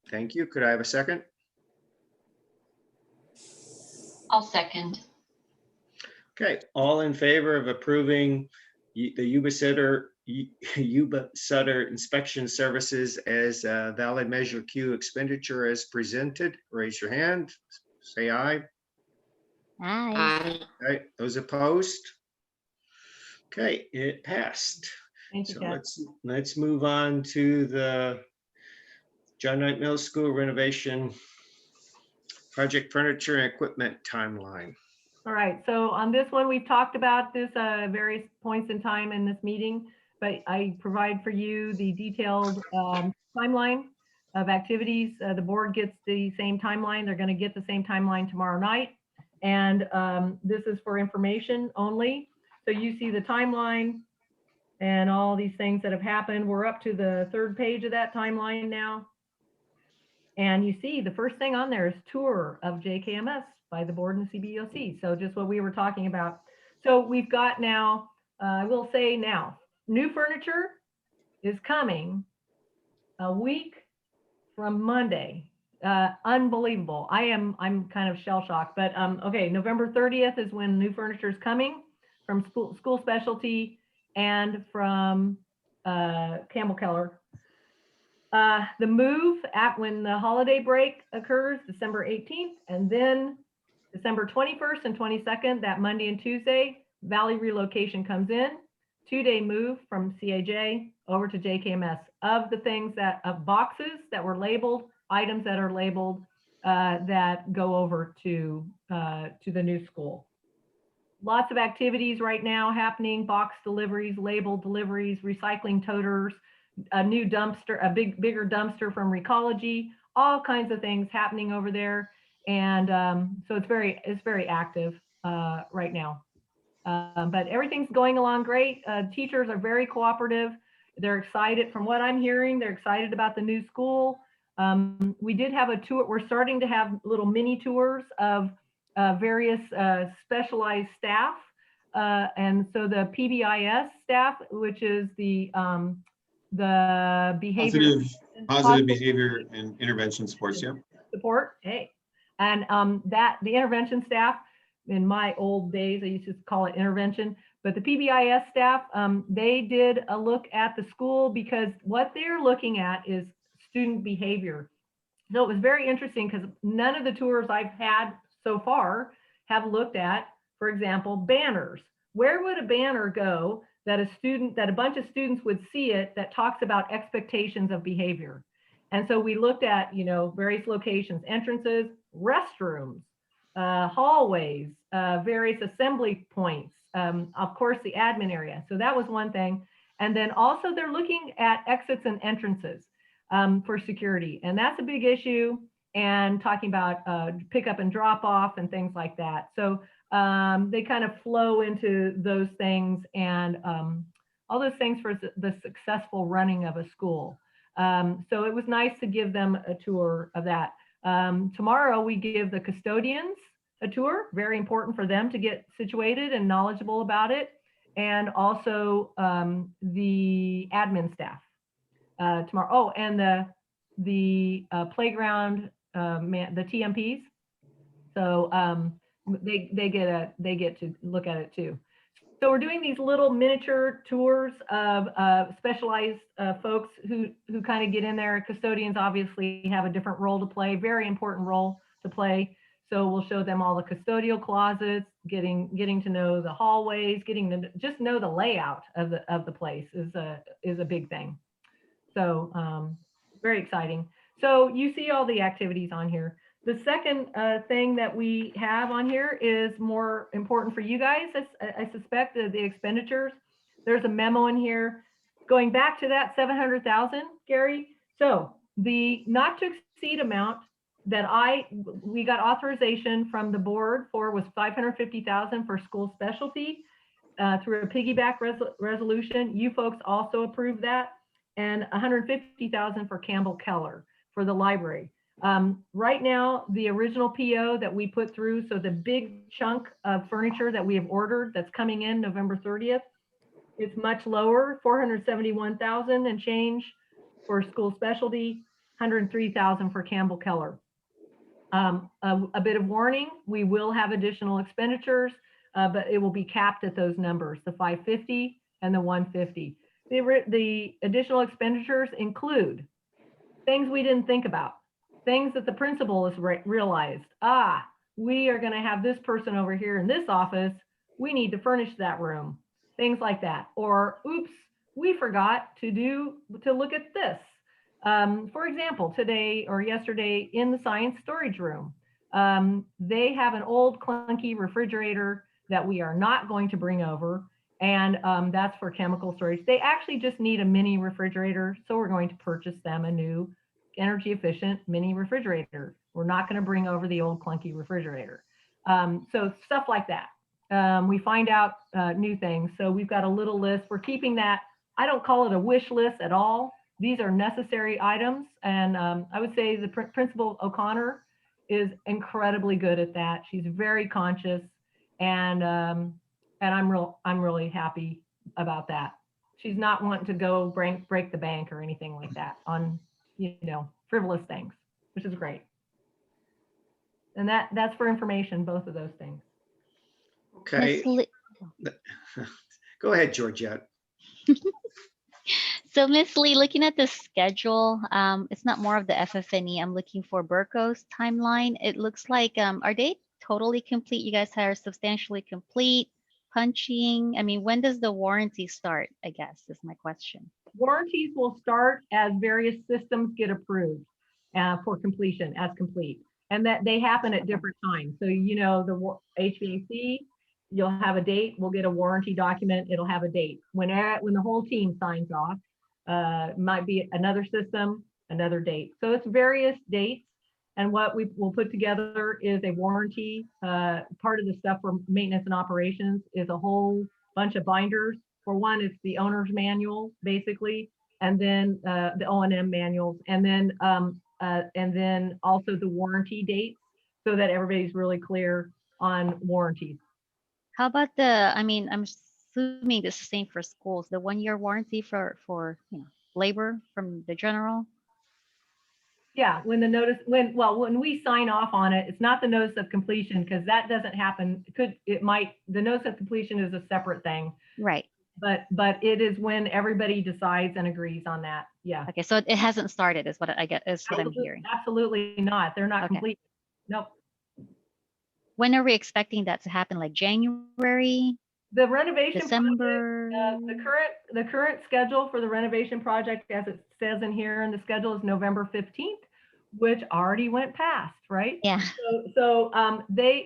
Thank you. Could I have a second?
I'll second.
Okay, all in favor of approving the Yuba Sutter inspection services as a valid Measure Q expenditure as presented, raise your hand, say aye.
Aye.
Okay, those opposed? Okay, it passed.
Thank you,
So
Kat.
let's move on to the John Knight Middle School renovation project furniture and equipment timeline.
All right, so on this one, we've talked about this various points in time in this meeting, but I provide for you the detailed timeline of activities. The board gets the same timeline. They're going to get the same timeline tomorrow night. And this is for information only. So you see the timeline and all these things that have happened. We're up to the 3rd page of that timeline now. And you see the first thing on there is tour of JKMS by the board and the CBOC. So just what we were talking about. So we've got now, I will say now, new furniture is coming a week from Monday. Unbelievable. I'm kind of shell shocked, but okay, November 30th is when new furniture is coming from school specialty and from Campbell Keller. The move at when the holiday break occurs, December 18th, and then December 21st and 22nd, that Monday and Tuesday, Valley relocation comes in. 2-day move from CAJ over to JKMS of the things of boxes that were labeled, items that are labeled that go over to the new school. Lots of activities right now happening, box deliveries, label deliveries, recycling toters, a new dumpster, a bigger dumpster from Recology, all kinds of things happening over there. And so it's very active right now. But everything's going along great. Teachers are very cooperative. They're excited from what I'm hearing. They're excited about the new school. We did have a tour. We're starting to have little mini tours of various specialized staff. And so the PBIS staff, which is the behavior
positive behavior and intervention supports. Yeah.
Support. Hey, and the intervention staff, in my old days, I used to call it intervention, but the PBIS staff, they did a look at the school because what they're looking at is student behavior. So it was very interesting because none of the tours I've had so far have looked at, for example, banners. Where would a banner go that a bunch of students would see it that talks about expectations of behavior? And so we looked at, various locations, entrances, restrooms, hallways, various assembly points, of course, the admin area. So that was one thing. And then also they're looking at exits and entrances for security. And that's a big issue, and talking about pick up and drop off and things like that. So they kind of flow into those things and all those things for the successful running of a school. So it was nice to give them a tour of that. Tomorrow we give the custodians a tour, very important for them to get situated and knowledgeable about it. And also the admin staff tomorrow. Oh, and the playground, the TMPs. So they get to look at it too. So we're doing these little miniature tours of specialized folks who kind of get in there. Custodians obviously have a different role to play, very important role to play. So we'll show them all the custodial closets, getting to know the hallways, getting to just know the layout of the place is a big thing. So very exciting. So you see all the activities on here. The second thing that we have on here is more important for you guys. I suspect the expenditures. There's a memo in here going back to that 700,000, Gary. So the not to exceed amount that we got authorization from the board for was 550,000 for school specialty through a piggyback resolution. You folks also approved that, and 150,000 for Campbell Keller for the library. Right now, the original PO that we put through, so the big chunk of furniture that we have ordered that's coming in November 30th, it's much lower, 471,000 and change for school specialty, 103,000 for Campbell Keller. A bit of warning, we will have additional expenditures, but it will be capped at those numbers, the 550 and the 150. The additional expenditures include things we didn't think about. Things that the principal has realized. We are going to have this person over here in this office. We need to furnish that room. Things like that. Or, oops, we forgot to look at this. For example, today or yesterday in the science storage room, they have an old clunky refrigerator that we are not going to bring over. And that's for chemical storage. They actually just need a mini refrigerator. So we're going to purchase them a new energy efficient mini refrigerator. We're not going to bring over the old clunky refrigerator. So stuff like that. We find out new things. So we've got a little list. We're keeping that. I don't call it a wish list at all. These are necessary items. And I would say the Principal O'Connor is incredibly good at that. She's very conscious, and I'm really happy about that. She's not wanting to go break the bank or anything like that on, frivolous things, which is great. And that's for information, both of those things.
Okay,
Miss Lee-
go ahead, Georgette.
So Miss Lee, looking at the schedule, it's not more of the FF&E. I'm looking for Burco's timeline. It looks like, are they totally complete? You guys are substantially complete, punching. I mean, when does the warranty start, I guess, is my question.
Warranties will start as various systems get approved for completion as complete. And that they happen at different times. So, the HVAC, you'll have a date, we'll get a warranty document, it'll have a date. When the whole team signs off, might be another system, another date. So it's various dates. And what we will put together is a warranty. Part of the stuff for maintenance and operations is a whole bunch of binders. For one, it's the owner's manual, basically, and then the O&M manuals, and then also the warranty dates, so that everybody's really clear on warranties.
How about I'm assuming this is the same for schools, the 1-year warranty for labor from the general?
Yeah, when we sign off on it, it's not the notice of completion, because that doesn't happen. The notice of completion is a separate thing.
Right.
But it is when everybody decides and agrees on that. Yeah.
Okay, so it hasn't started is what I get, is what I'm hearing.
Absolutely not. They're not
Okay.
complete. Nope.
When are we expecting that to happen? Like January,
The renovation
December?
project, the current schedule for the renovation project, as it says in here in the schedule, is November 15th, which already went past, right?
Yeah.
So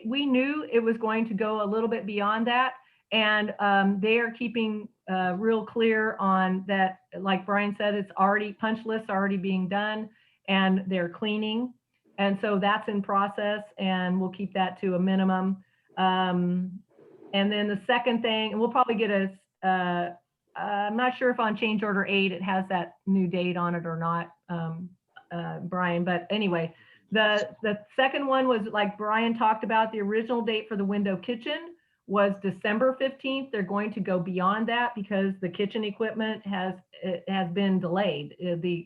we knew it was going to go a little bit beyond that. And they are keeping real clear on that. Like Brian said, it's already, punch lists already being done, and they're cleaning. And so that's in process, and we'll keep that to a minimum. And then the second thing, and we'll probably get I'm not sure if on change order 8, it has that new date on it or not, Brian, but anyway, the second one was, like Brian talked about, the original date for the window kitchen was December 15th. They're going to go beyond that because the kitchen equipment has been delayed.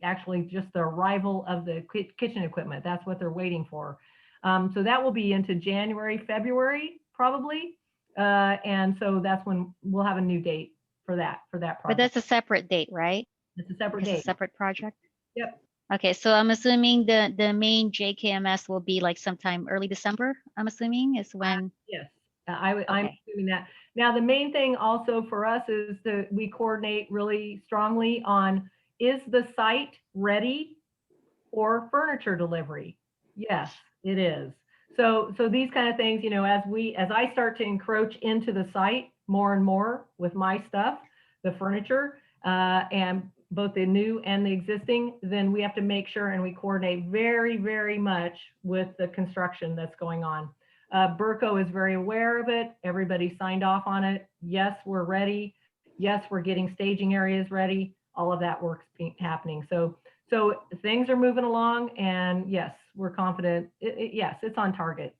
Actually just the arrival of the kitchen equipment. That's what they're waiting for. So that will be into January, February, probably. And so that's when we'll have a new date for that project.
But that's a separate date, right?
It's a separate
It's
date.
a separate project?
Yep.
Okay, so I'm assuming the main JKMS will be like sometime early December, I'm assuming, is when.
Yes, I'm
Okay.
assuming that. Now, the main thing also for us is that we coordinate really strongly on, is the site ready for furniture delivery? Yes, it is. So these kind of things, as I start to encroach into the site more and more with my stuff, the furniture, and both the new and the existing, then we have to make sure and we coordinate very, very much with the construction that's going on. Burco is very aware of it. Everybody signed off on it. Yes, we're ready. Yes, we're getting staging areas ready. All of that work's happening. So things are moving along, and yes, we're confident. Yes, it's on target.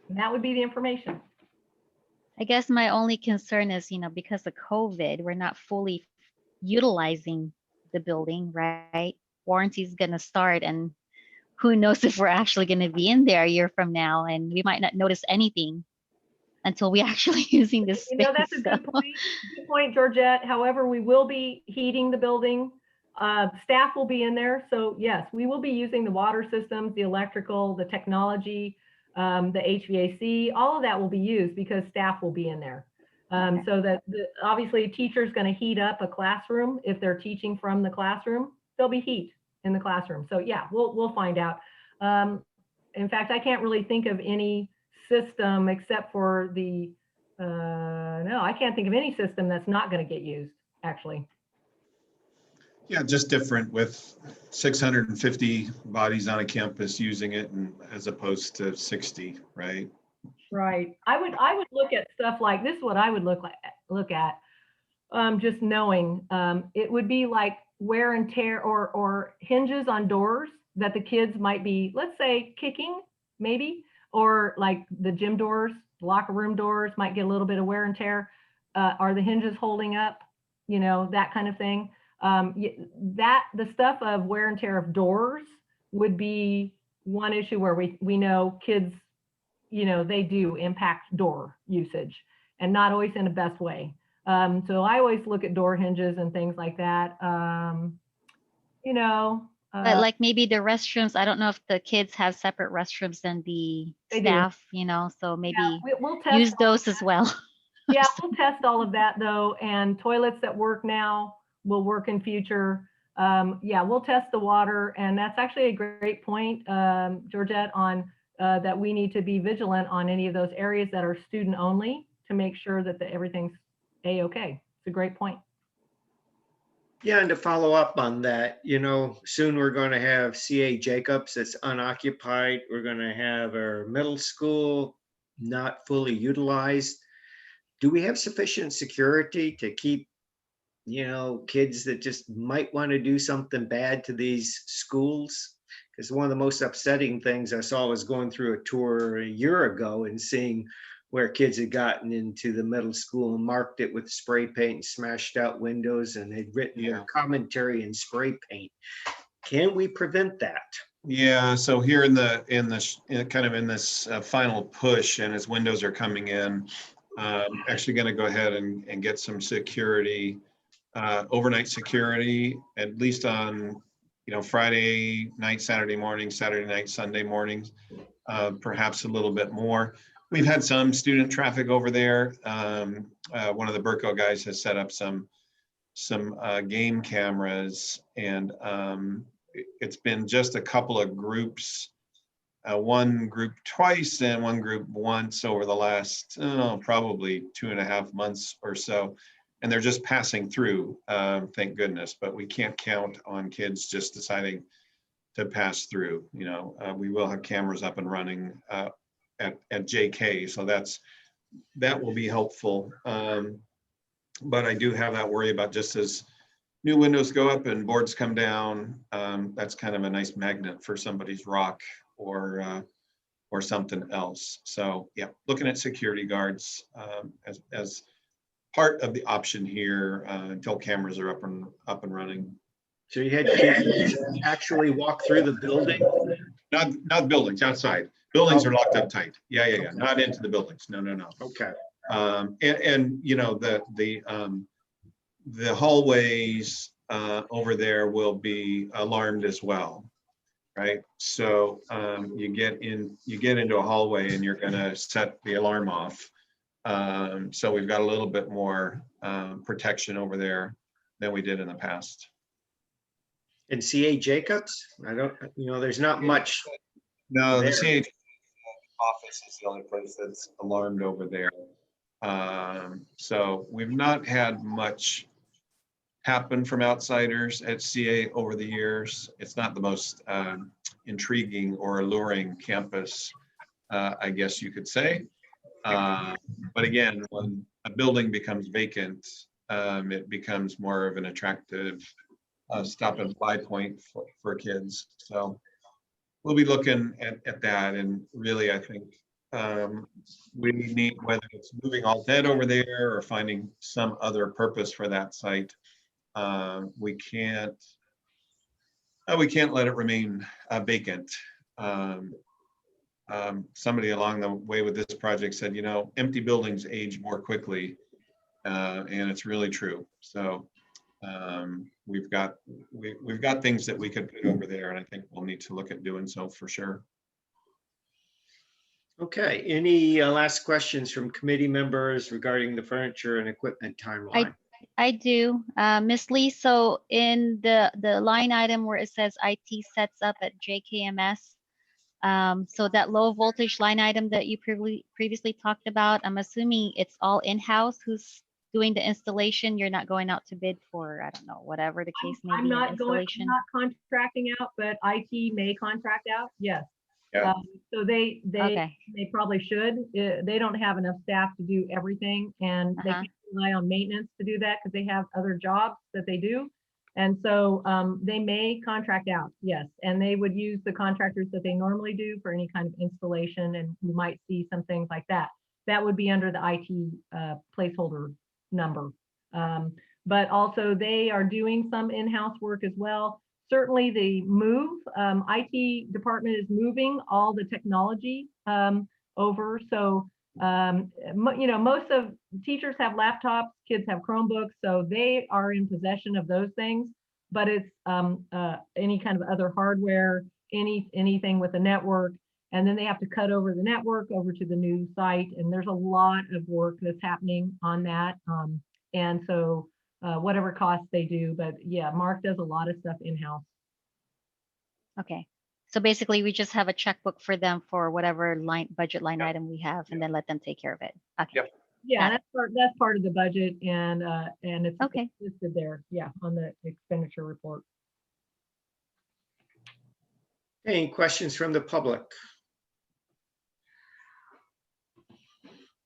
And that would be the information.
I guess my only concern is, because of COVID, we're not fully utilizing the building, right? Warranty is going to start, and who knows if we're actually going to be in there a year from now, and we might not notice anything until we actually using this space.
That's a good point. Good point, Georgette. However, we will be heating the building. Staff will be in there. So yes, we will be using the water systems, the electrical, the technology, the HVAC, all of that will be used because staff will be in there.
Okay.
So that obviously a teacher is going to heat up a classroom. If they're teaching from the classroom, there'll be heat in the classroom. So yeah, we'll find out. In fact, I can't really think of any system except for no, I can't think of any system that's not going to get used, actually.
Yeah, just different with 650 bodies on a campus using it, and as opposed to 60, right?
Right. I would look at stuff like this. Is what I would look at. Just knowing it would be like wear and tear or hinges on doors that the kids might be, let's say, kicking maybe, or like the gym doors, locker room doors might get a little bit of wear and tear. Are the hinges holding up? You know, that kind of thing. The stuff of wear and tear of doors would be one issue where we know kids, you know, they do impact door usage and not always in the best way. So I always look at door hinges and things like that. You know,
But like maybe the restrooms, I don't know if the kids have separate restrooms than the
They do.
staff, you know, so maybe
we'll test
use
all of
those as well.
Yeah, we'll test all of that though, and toilets that work now will work in future. Yeah, we'll test the water, and that's actually a great point, Georgette, on that we need to be vigilant on any of those areas that are student only to make sure that everything's a-okay. It's a great point.
Yeah, and to follow up on that, you know, soon we're going to have CA Jacobs that's unoccupied. We're going to have our middle school not fully utilized. Do we have sufficient security to keep, you know, kids that just might want to do something bad to these schools? Because one of the most upsetting things I saw was going through a tour a year ago and seeing where kids had gotten into the middle school and marked it with spray paint and smashed out windows and had written their commentary in spray paint. Can we prevent that?
Yeah, so here in this final push, and as windows are coming in, actually going to go ahead and get some security, overnight security, at least on, you know, Friday night, Saturday morning, Saturday night, Sunday mornings, perhaps a little bit more. We've had some student traffic over there. One of the Burco guys has set up some game cameras, and it's been just a couple of groups, one group twice and one group once over the last probably 2.5 months or so, and they're just passing through, thank goodness, but we can't count on kids just deciding to pass through. You know, we will have cameras up and running at JK, so that will be helpful. But I do have that worry about just as new windows go up and boards come down, that's kind of a nice magnet for somebody's rock or something else. So yeah, looking at security guards as part of the option here until cameras are up and running.
So you had kids actually walk through the building?
Not buildings, outside. Buildings are locked up tight. Yeah. Not into the buildings. No.
Okay.
And you know, the hallways over there will be alarmed as well, right? So you get into a hallway and you're going to set the alarm off. So we've got a little bit more protection over there than we did in the past.
And CA Jacobs? There's not much.
No,
there.
the CA office is the only place that's alarmed over there. So we've not had much happen from outsiders at CA over the years. It's not the most intriguing or alluring campus, I guess you could say. But again, when a building becomes vacant, it becomes more of an attractive stop and fly point for kids. So we'll be looking at that, and really I think we need, whether it's moving all dead over there or finding some other purpose for that site, we can't let it remain vacant. Somebody along the way with this project said, you know, empty buildings age more quickly, and it's really true. So we've got things that we could put over there, and I think we'll need to look at doing so for sure.
Okay, any last questions from committee members regarding the furniture and equipment timeline?
I do, Ms. Lee. So in the line item where it says IT sets up at JKMS, so that low voltage line item that you previously talked about, I'm assuming it's all in-house. Who's doing the installation? You're not going out to bid for, I don't know, whatever the case may be, installation?
I'm not contracting out, but IT may contract out. Yes.
Yeah.
So they
Okay.
probably should. They don't have enough staff to do everything, and they can't rely on maintenance to do that because they have other jobs that they do. And so they may contract out, yes, and they would use the contractors that they normally do for any kind of installation, and you might see some things like that. That would be under the IT placeholder number. But also they are doing some in-house work as well. Certainly the move, IT department is moving all the technology over. So, most of teachers have laptops, kids have Chromebooks, so they are in possession of those things, but it's any kind of other hardware, anything with a network, and then they have to cut over the network over to the new site. And there's a lot of work that's happening on that. And so whatever costs they do, but yeah, Mark does a lot of stuff in-house.
Okay. So basically we just have a checkbook for them for whatever budget line
Yeah.
item we have, and then let them take care of it. Okay.
Yep.
Yeah,
Got
that's part of the budget, and it's
Okay.
listed there, yeah, on the expenditure report.
Any questions from the public?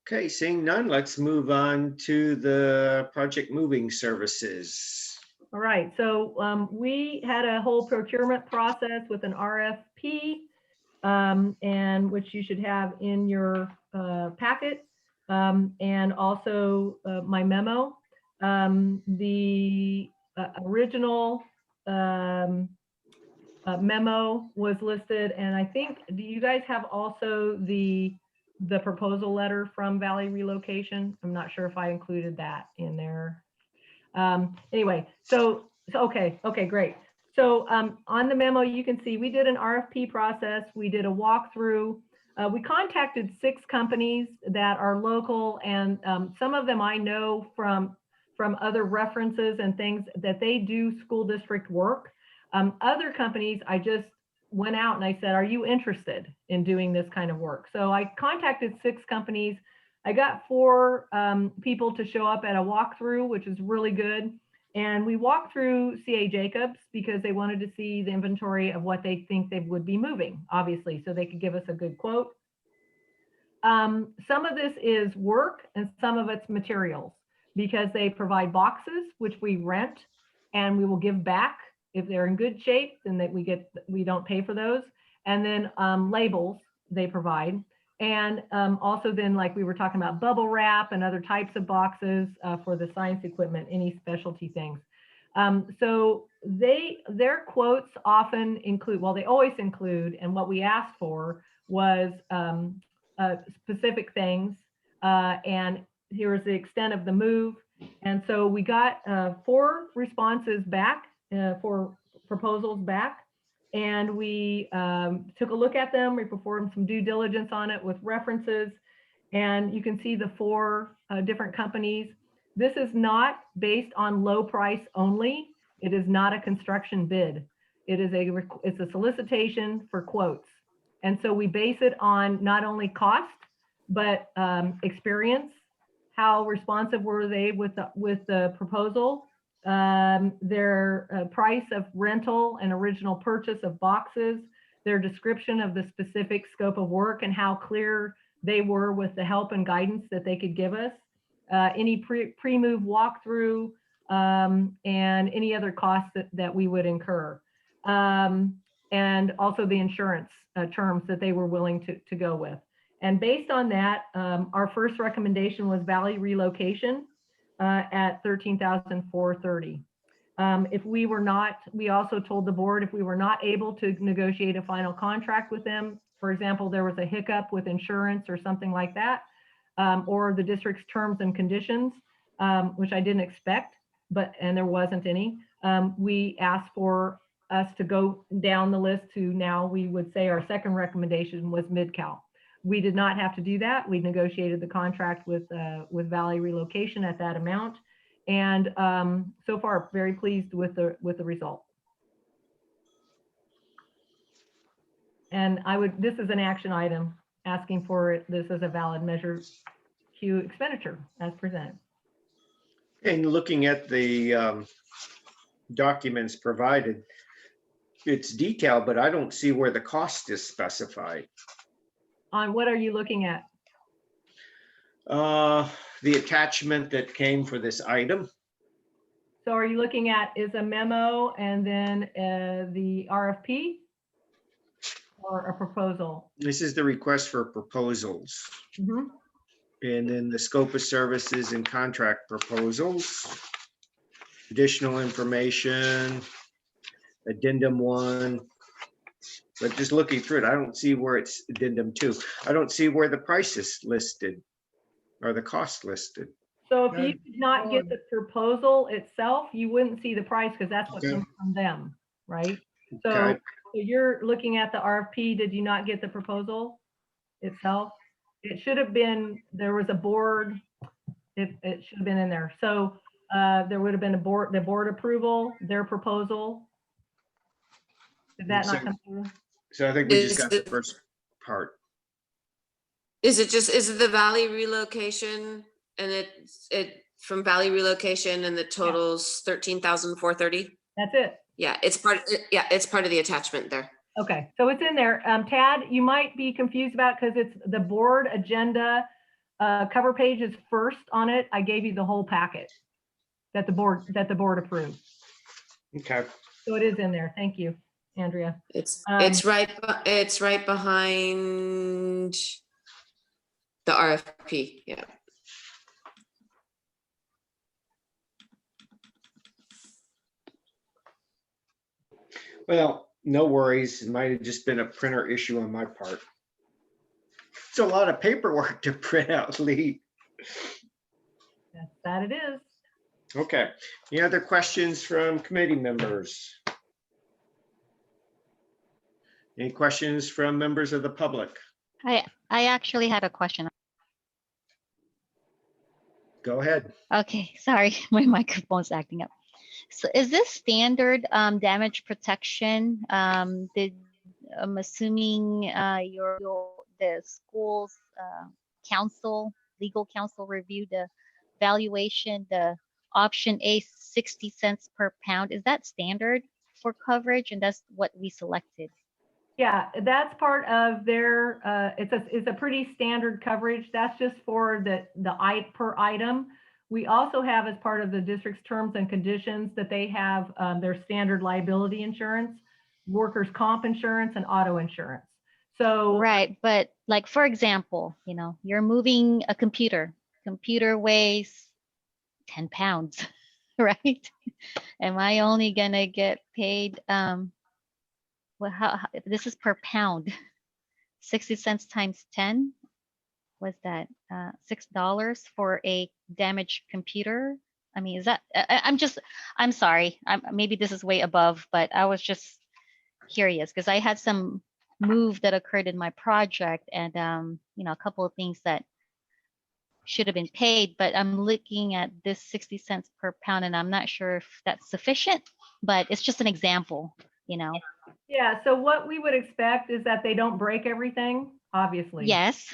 Okay, seeing none, let's move on to the project moving services.
All right, so we had a whole procurement process with an RFP, and which you should have in your packet, and also my memo. The original memo was listed, and I think, do you guys have also the proposal letter from Valley Relocation? I'm not sure if I included that in there. Anyway, so okay, great. So on the memo, you can see we did an RFP process. We did a walkthrough. We contacted 6 companies that are local, and some of them I know from other references and things that they do school district work. Other companies, I just went out and I said, are you interested in doing this kind of work? So I contacted 6 companies. I got 4 people to show up at a walkthrough, which is really good. And we walked through CA Jacobs because they wanted to see the inventory of what they think they would be moving, obviously, so they could give us a good quote. Some of this is work and some of it's materials, because they provide boxes, which we rent and we will give back if they're in good shape, then that we don't pay for those. And then labels they provide. And also then, like we were talking about, bubble wrap and other types of boxes for the science equipment, any specialty things. So their quotes often include, well, they always include, and what we asked for was specific things. And here's the extent of the move. And so we got 4 responses back, 4 proposals back. And we took a look at them. We performed some due diligence on it with references. And you can see the 4 different companies. This is not based on low price only. It is not a construction bid. It's a solicitation for quotes. And so we base it on not only cost, but experience. How responsive were they with the proposal? Their price of rental and original purchase of boxes, their description of the specific scope of work and how clear they were with the help and guidance that they could give us, any pre-move walkthrough, and any other costs that we would incur. And also the insurance terms that they were willing to go with. And based on that, our first recommendation was Valley Relocation at $13,430. If we were not, we also told the board if we were not able to negotiate a final contract with them, for example, there was a hiccup with insurance or something like that, or the district's terms and conditions, which I didn't expect, and there wasn't any, we asked for us to go down the list to, now we would say our second recommendation was Mid-Cal. We did not have to do that. We negotiated the contract with Valley Relocation at that amount, and so far very pleased with the result. And this is an action item asking for this as a valid measure Q expenditure as presented.
And looking at the documents provided, it's detailed, but I don't see where the cost is specified.
On what are you looking at?
The attachment that came for this item.
So are you looking at is a memo and then the RFP or a proposal?
This is the request for proposals.
Mhm.
And then the scope of services and contract proposals. Additional information, addendum 1. But just looking through it, I don't see where it's addendum 2. I don't see where the price is listed or the cost listed.
So if you did not get the proposal itself, you wouldn't see the price because that's what
Okay.
comes from them, right? So
Okay.
you're looking at the RFP, did you not get the proposal itself? It should have been, there was a board, it should have been in there. So there would have been the board approval, their proposal. Did that not come through?
So I think we just
Is
got the
it-
first part.
Is it the Valley relocation and it from Valley relocation and the totals 13,430?
That's it.
Yeah, it's part of the attachment there.
Okay, so it's in there. Tad, you might be confused about because it's the board agenda cover page is first on it. I gave you the whole packet that the board approved.
Okay.
So it is in there. Thank you, Andrea.
It's right behind the RFP. Yeah.
Well, no worries. It might have just been a printer issue on my part. It's a lot of paperwork to print out, Lee.
That it is.
Okay. Any other questions from committee members? Any questions from members of the public?
I actually had a question.
Go ahead.
Okay, sorry, my microphone's acting up. So is this standard damage protection? I'm assuming the school's council, legal counsel reviewed the valuation, the option A 60 cents per pound. Is that standard for coverage? And that's what we selected.
Yeah, that's part of their, it's a pretty standard coverage. That's just for the per item. We also have as part of the district's terms and conditions that they have their standard liability insurance, workers' comp insurance, and auto insurance. So
Right, but like, for example, you're moving a computer weighs 10 pounds, right? Am I only gonna get paid, well, how this is per pound, 60 cents times 10? Was that $6 for a damaged computer? I mean, is that, I'm sorry, maybe this is way above, but I was just curious because I had some move that occurred in my project and, a couple of things that should have been paid, but I'm looking at this 60 cents per pound and I'm not sure if that's sufficient, but it's just an example,
Yeah, so what we would expect is that they don't break everything, obviously.
Yes.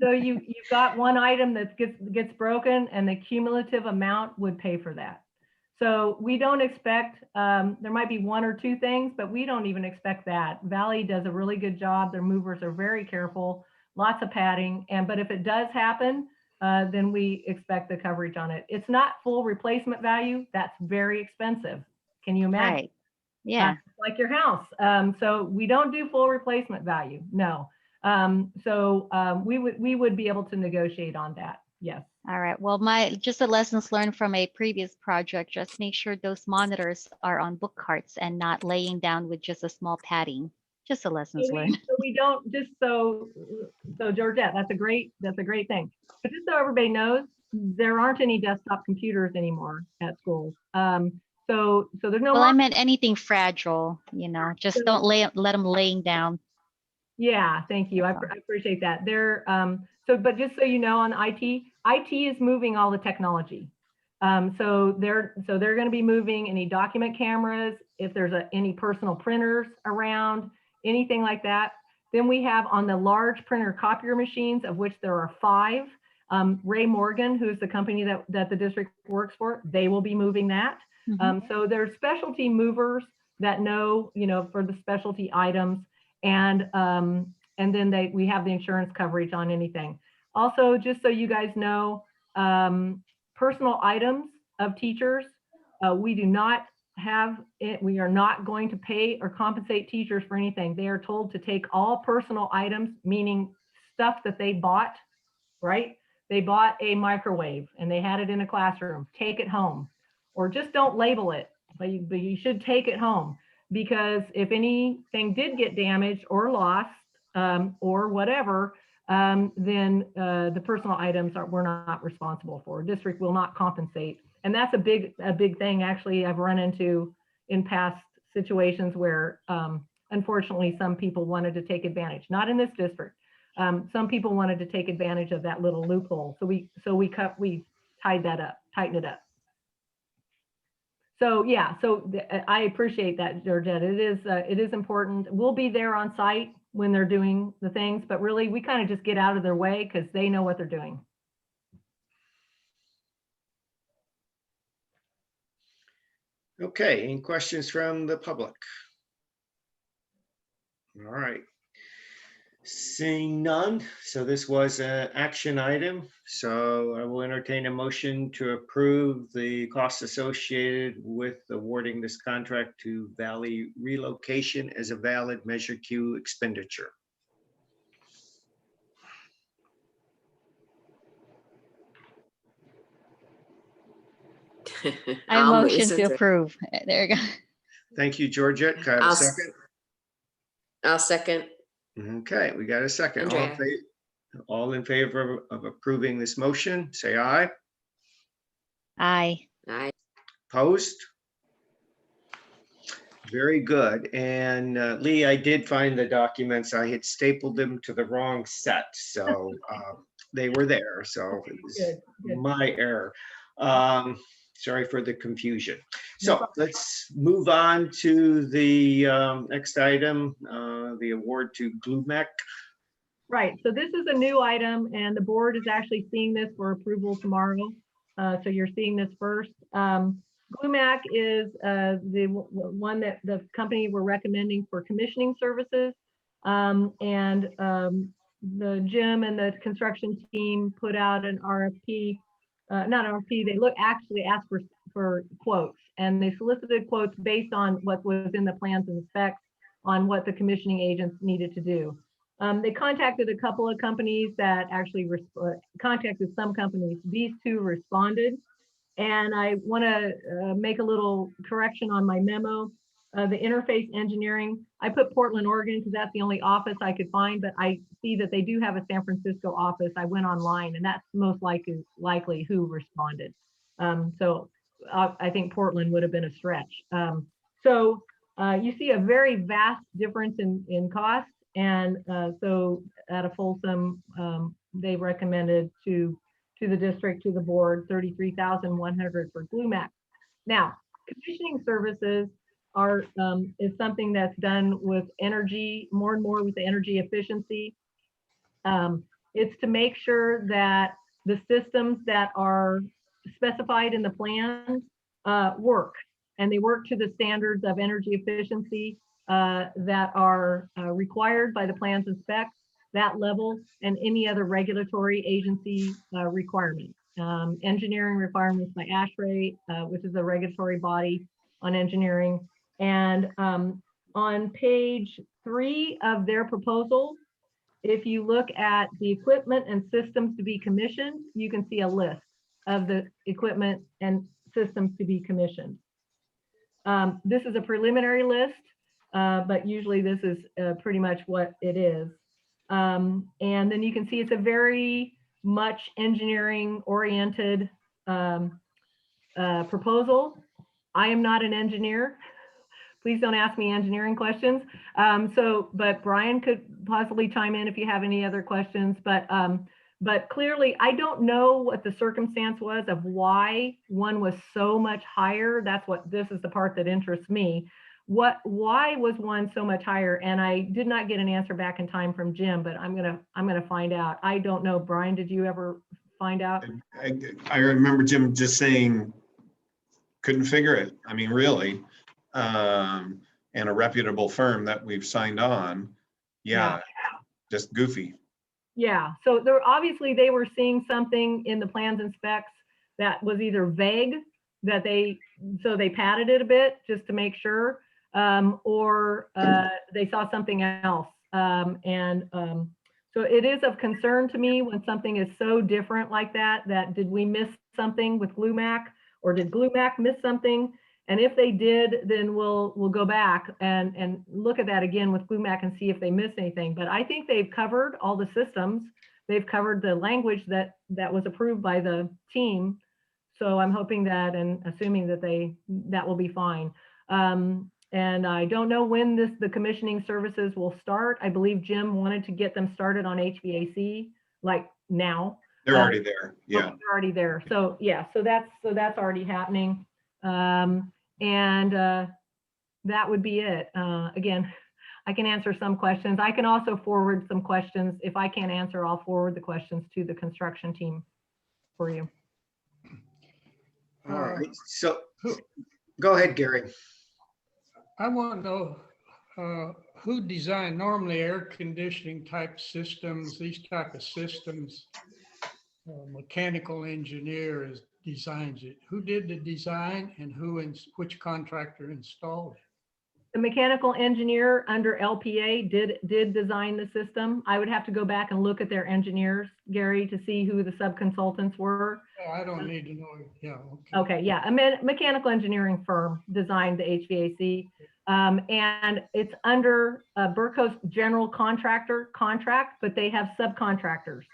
So you've got one item that gets broken and the cumulative amount would pay for that. So we don't expect, there might be one or two things, but we don't even expect that. Valley does a really good job. Their movers are very careful, lots of padding. But if it does happen, then we expect the coverage on it. It's not full replacement value. That's very expensive. Can you imagine?
Right. Yeah.
Like your house. So we don't do full replacement value. No. We would be able to negotiate on that. Yes.
All right. Well, just the lessons learned from a previous project, just make sure those monitors are on book carts and not laying down with just a small padding. Just the lessons learned.
So we don't so Georgette, that's a great thing. But just so everybody knows, there aren't any desktop computers anymore at schools. So there's no.
Well, I meant anything fragile, just don't let them laying down.
Yeah, thank you. I appreciate that. But just so you know, on IT is moving all the technology. So they're going to be moving any document cameras, if there's any personal printers around, anything like that. Then we have on the large printer copier machines, of which there are 5. Ray Morgan, who's the company that the district works for, they will be moving that.
Mm-hmm.
So there's specialty movers that know, for the specialty items. And then we have the insurance coverage on anything. Also, just so you guys know, personal items of teachers we do not have it. We are not going to pay or compensate teachers for anything. They are told to take all personal items, meaning stuff that they bought, right? They bought a microwave and they had it in a classroom, take it home, or just don't label it, but you should take it home, because if anything did get damaged or lost or whatever, then the personal items we're not responsible for. District will not compensate. And that's a big thing, actually, I've run into in past situations where unfortunately some people wanted to take advantage, not in this district. Some people wanted to take advantage of that little loophole. So we tightened it up. So yeah, I appreciate that, Georgette. It is important. We'll be there on site when they're doing the things, but really we kind of just get out of their way because they know what they're doing.
Okay, any questions from the public? All right. Seeing none, so this was an action item. So I will entertain a motion to approve the costs associated with awarding this contract to Valley Relocation as a valid Measure Q expenditure.
I
I'll
motion
listen
to approve. There you go.
Thank you, Georgette. Can I have a
I'll
second?
I'll second.
Okay, we got a second.
Andrea.
All in favor of approving this motion, say aye.
Aye.
Aye.
Opposed? Very good. And Lee, I did find the documents. I had stapled them to the wrong set, so they were there. So it was
Good.
my error. Sorry for the confusion.
No
So
problem.
let's move on to the next item, the award to GluMec.
Right, so this is a new item and the board is actually seeing this for approval tomorrow. So you're seeing this first. GluMac is the one that the company we're recommending for commissioning services. The Jim and the construction team put out an RFP, not RFP, they actually asked for quotes, and they solicited quotes based on what was in the plans and specs on what the commissioning agents needed to do. They contacted a couple of companies that actually contacted some companies. These two responded. And I want to make a little correction on my memo. The interface engineering, I put Portland, Oregon, because that's the only office I could find, but I see that they do have a San Francisco office. I went online and that's most likely who responded. I think Portland would have been a stretch. You see a very vast difference in cost. And so at a Folsom, they recommended to the district, to the board, $33,100 for GluMac. Now, commissioning services is something that's done with energy, more and more with the energy efficiency. It's to make sure that the systems that are specified in the plans work, and they work to the standards of energy efficiency that are required by the plans and specs, that level, and any other regulatory agency requirements. Engineering requirements by ASHRAE, which is a regulatory body on engineering. And on page 3 of their proposal, if you look at the equipment and systems to be commissioned, you can see a list of the equipment and systems to be commissioned. This is a preliminary list, but usually this is pretty much what it is. And then you can see it's a very much engineering oriented proposal. I am not an engineer. Please don't ask me engineering questions. But Brian could possibly chime in if you have any other questions. But clearly, I don't know what the circumstance was of why one was so much higher. This is the part that interests me. Why was one so much higher? And I did not get an answer back in time from Jim, but I'm gonna find out. I don't know. Brian, did you ever find out?
I remember Jim just saying, couldn't figure it. I mean, really. And a reputable firm that we've signed on. Yeah. Just goofy.
Yeah, so obviously they were seeing something in the plans and specs that was either vague, that they so they padded it a bit just to make sure, or they saw something else. So it is of concern to me when something is so different like that, that did we miss something with GluMac, or did GluMac miss something? And if they did, then we'll go back and look at that again with GluMac and see if they missed anything. But I think they've covered all the systems. They've covered the language that was approved by the team. So I'm hoping that and assuming that that will be fine. And I don't know when the commissioning services will start. I believe Jim wanted to get them started on HVAC like now.
They're already there. Yeah.
They're already there. So yeah, so that's already happening. That would be it. Again, I can answer some questions. I can also forward some questions. If I can't answer, I'll forward the questions to the construction team for you.
All right, so go ahead, Gary.
I want to know who designed, normally air conditioning type systems, these type of systems, mechanical engineer designs it. Who did the design and which contractor installed it?
The mechanical engineer under LPA did design the system. I would have to go back and look at their engineers, Gary, to see who the subconsultants were.
Oh, I don't need to know. Yeah.
Okay, yeah, a mechanical engineering firm designed the HVAC. And it's under Burco's general contractor contract, but they have subcontractors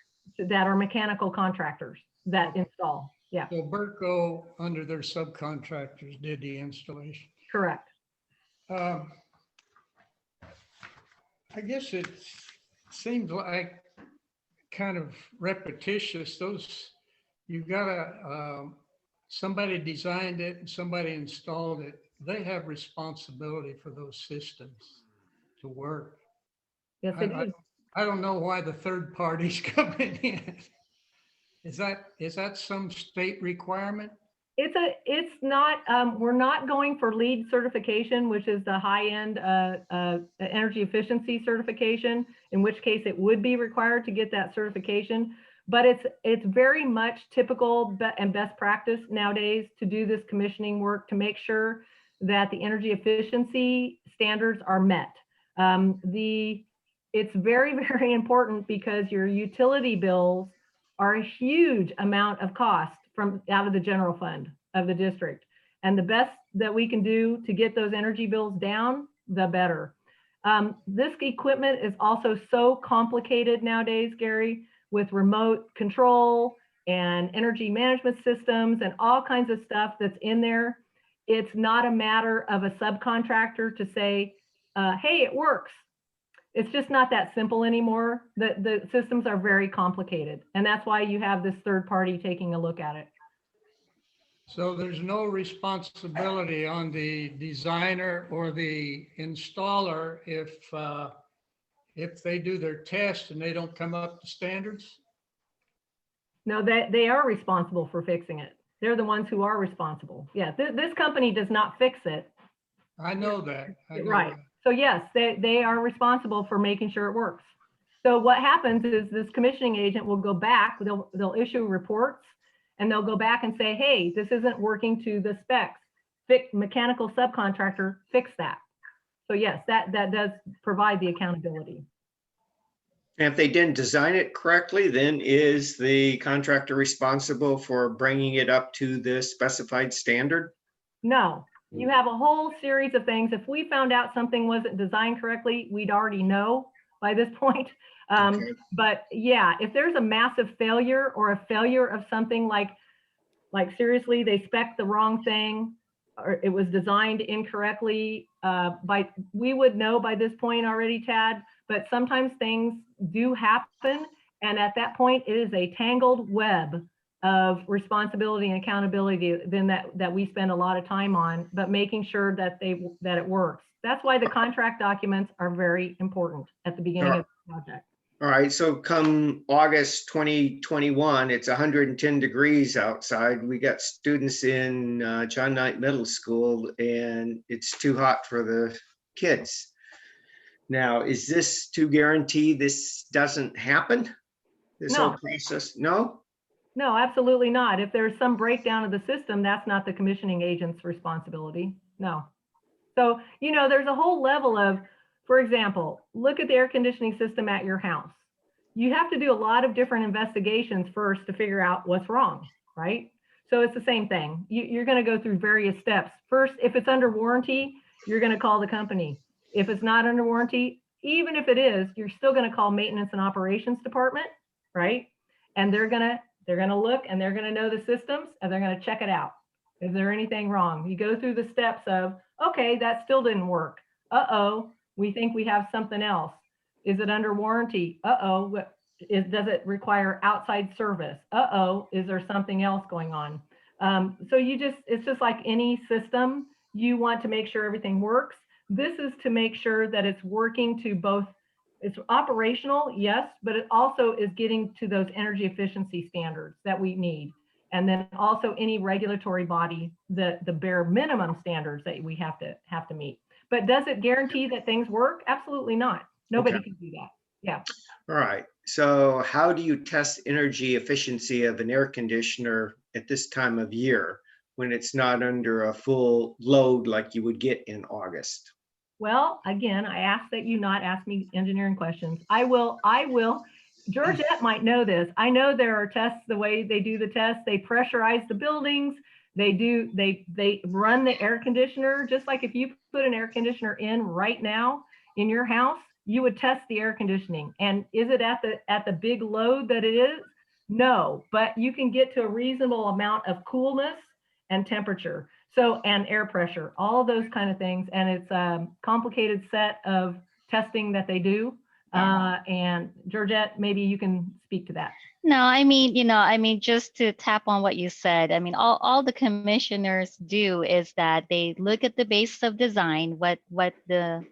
that are mechanical contractors that install. Yeah.
So Burco, under their subcontractors, did the installation.
Correct.
I guess it seems like kind of repetitious. You gotta, somebody designed it and somebody installed it. They have responsibility for those systems to work.
Yes, they do.
I don't know why the third party's coming in. Is that some state requirement?
It's not, we're not going for LEED certification, which is the high-end energy efficiency certification, in which case it would be required to get that certification. But it's very much typical and best practice nowadays to do this commissioning work to make sure that the energy efficiency standards are met. It's very, very important because your utility bills are a huge amount of cost from out of the general fund of the district. And the best that we can do to get those energy bills down, the better. This equipment is also so complicated nowadays, Gary, with remote control and energy management systems and all kinds of stuff that's in there. It's not a matter of a subcontractor to say, hey, it works. It's just not that simple anymore. The systems are very complicated. And that's why you have this third party taking a look at it.
So there's no responsibility on the designer or the installer if they do their test and they don't come up to standards?
No, they are responsible for fixing it. They're the ones who are responsible. Yeah, this company does not fix it.
I know that.
Right. So yes, they are responsible for making sure it works. So what happens is this commissioning agent will go back, they'll issue reports, and they'll go back and say, hey, this isn't working to the specs. Mechanical subcontractor, fix that. So yes, that does provide the accountability.
And if they didn't design it correctly, then is the contractor responsible for bringing it up to the specified standard?
No, you have a whole series of things. If we found out something wasn't designed correctly, we'd already know by this point.
Okay.
But yeah, if there's a massive failure or a failure of something like seriously, they spec'd the wrong thing or it was designed incorrectly, we would know by this point already, Tad, but sometimes things do happen. And at that point, it is a tangled web of responsibility and accountability then that we spend a lot of time on, but making sure that it works. That's why the contract documents are very important at the beginning of the project.
All right, so come August 2021, it's 110 degrees outside. We got students in John Knight Middle School and it's too hot for the kids. Now, is this to guarantee this doesn't happen? This whole process? No?
No, absolutely not. If there's some breakdown of the system, that's not the commissioning agent's responsibility. No. So, you know, there's a whole level of, for example, look at the air conditioning system at your house. You have to do a lot of different investigations first to figure out what's wrong, right? So it's the same thing. You're going to go through various steps. First, if it's under warranty, you're going to call the company. If it's not under warranty, even if it is, you're still going to call maintenance and operations department, right? And they're going to look and they're going to know the systems and they're going to check it out. Is there anything wrong? You go through the steps of, okay, that still didn't work. Uh-oh, we think we have something else. Is it under warranty? Uh-oh, does it require outside service? Uh-oh, is there something else going on? So it's just like any system, you want to make sure everything works. This is to make sure that it's working to both, it's operational, yes, but it also is getting to those energy efficiency standards that we need. And then also any regulatory body, the bare minimum standards that we have to meet. But does it guarantee that things work? Absolutely not. Nobody can do that. Yeah.
All right. So how do you test energy efficiency of an air conditioner at this time of year when it's not under a full load like you would get in August?
Well, again, I ask that you not ask me engineering questions. I will. Georgette might know this. I know there are tests, the way they do the tests, they pressurize the buildings. They run the air conditioner, just like if you put an air conditioner in right now in your house, you would test the air conditioning. And is it at the big load that it is? No, but you can get to a reasonable amount of coolness and temperature. So, and air pressure, all those kind of things. And it's a complicated set of testing that they do. And Georgette, maybe you can speak to that.
No, I mean, just to tap on what you said, I mean, all the commissioners do is that they look at the basis of design, what the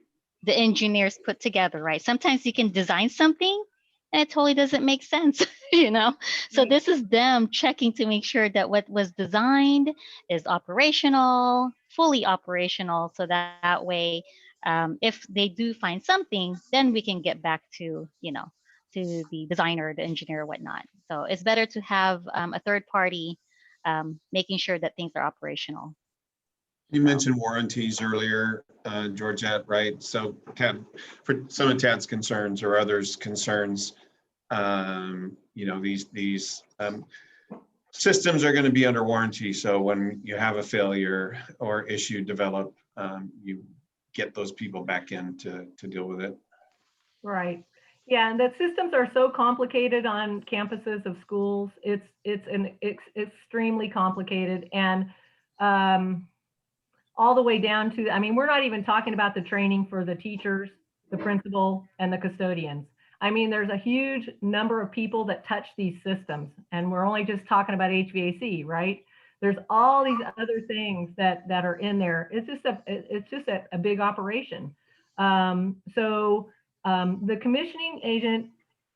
engineers put together, right? Sometimes you can design something and it totally doesn't make sense, So
Right.
this is them checking to make sure that what was designed is operational, fully operational, so that way, if they do find something, then we can get back to, to the designer, the engineer, whatnot. So it's better to have a third party making sure that things are operational.
You mentioned warranties earlier, Georgette, right? So Tad, for some of Tad's concerns or others' concerns, these systems are going to be under warranty. So when you have a failure or issue develop, you get those people back in to deal with it.
Right. Yeah, and that systems are so complicated on campuses of schools. It's extremely complicated, and all the way down to, I mean, we're not even talking about the training for the teachers, the principal, and the custodians. I mean, there's a huge number of people that touch these systems, and we're only just talking about HVAC, right? There's all these other things that are in there. It's just a big operation. The commissioning agent,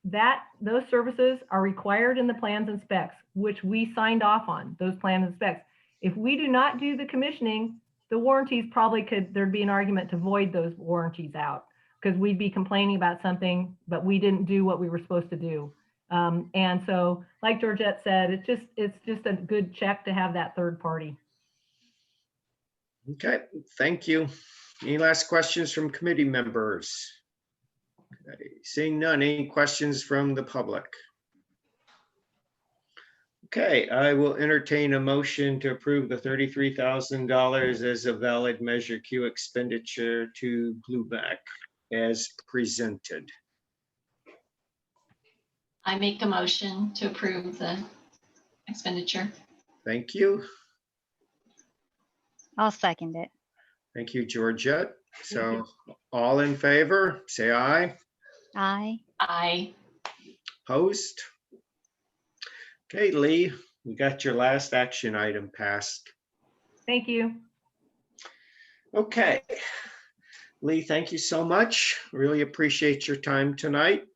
those services are required in the plans and specs, which we signed off on, those plans and specs. If we do not do the commissioning, the warranties there'd be an argument to void those warranties out, because we'd be complaining about something, but we didn't do what we were supposed to do. And so, like Georgette said, it's just a good check to have that third party.
Okay, thank you. Any last questions from committee members? Okay, seeing none, any questions from the public? Okay, I will entertain a motion to approve the $33,000 as a valid Measure Q expenditure to Blueback as presented.
I make a motion to approve the expenditure.
Thank you.
I'll second it.
Thank you, Georgette. So all in favor, say aye.
Aye.
Aye.
Opposed? Okay, Lee, we got your last action item passed.
Thank you.
Okay. Lee, thank you so much. Really appreciate your time tonight.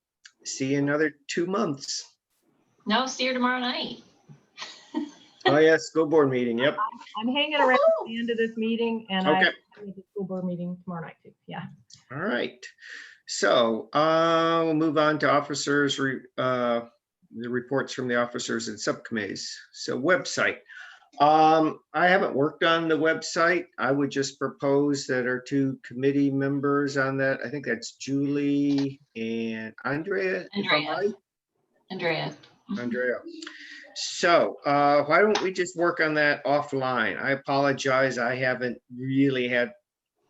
See you another 2 months.
No, see you tomorrow night.
Oh, yeah, school board meeting. Yep.
I'm hanging around at the end of this meeting, and
Okay.
I have the school board meeting tomorrow night too. Yeah.
All right. So we'll move on to officers the reports from the officers and subcommittees. So website. I haven't worked on the website. I would just propose that our two committee members on that, I think that's Julie and Andrea. if I'm
Andrea.
right.
Andrea.
Andrea. So why don't we just work on that offline? I apologize. I haven't really had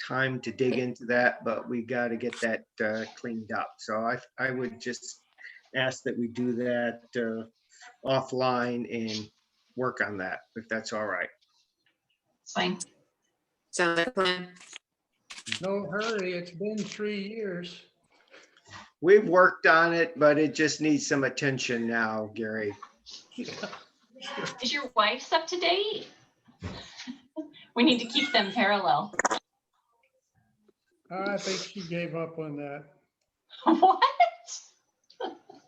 time to dig into that, but we got to get that cleaned up. So I would just ask that we do that offline and work on that, if that's all right.
It's fine.
Sounds like a plan.
No hurry, it's been 3 years.
We've worked on it, but it just needs some attention now, Gary.
Is your wife's up to date? We need to keep them parallel.
I think she gave up on that.
What?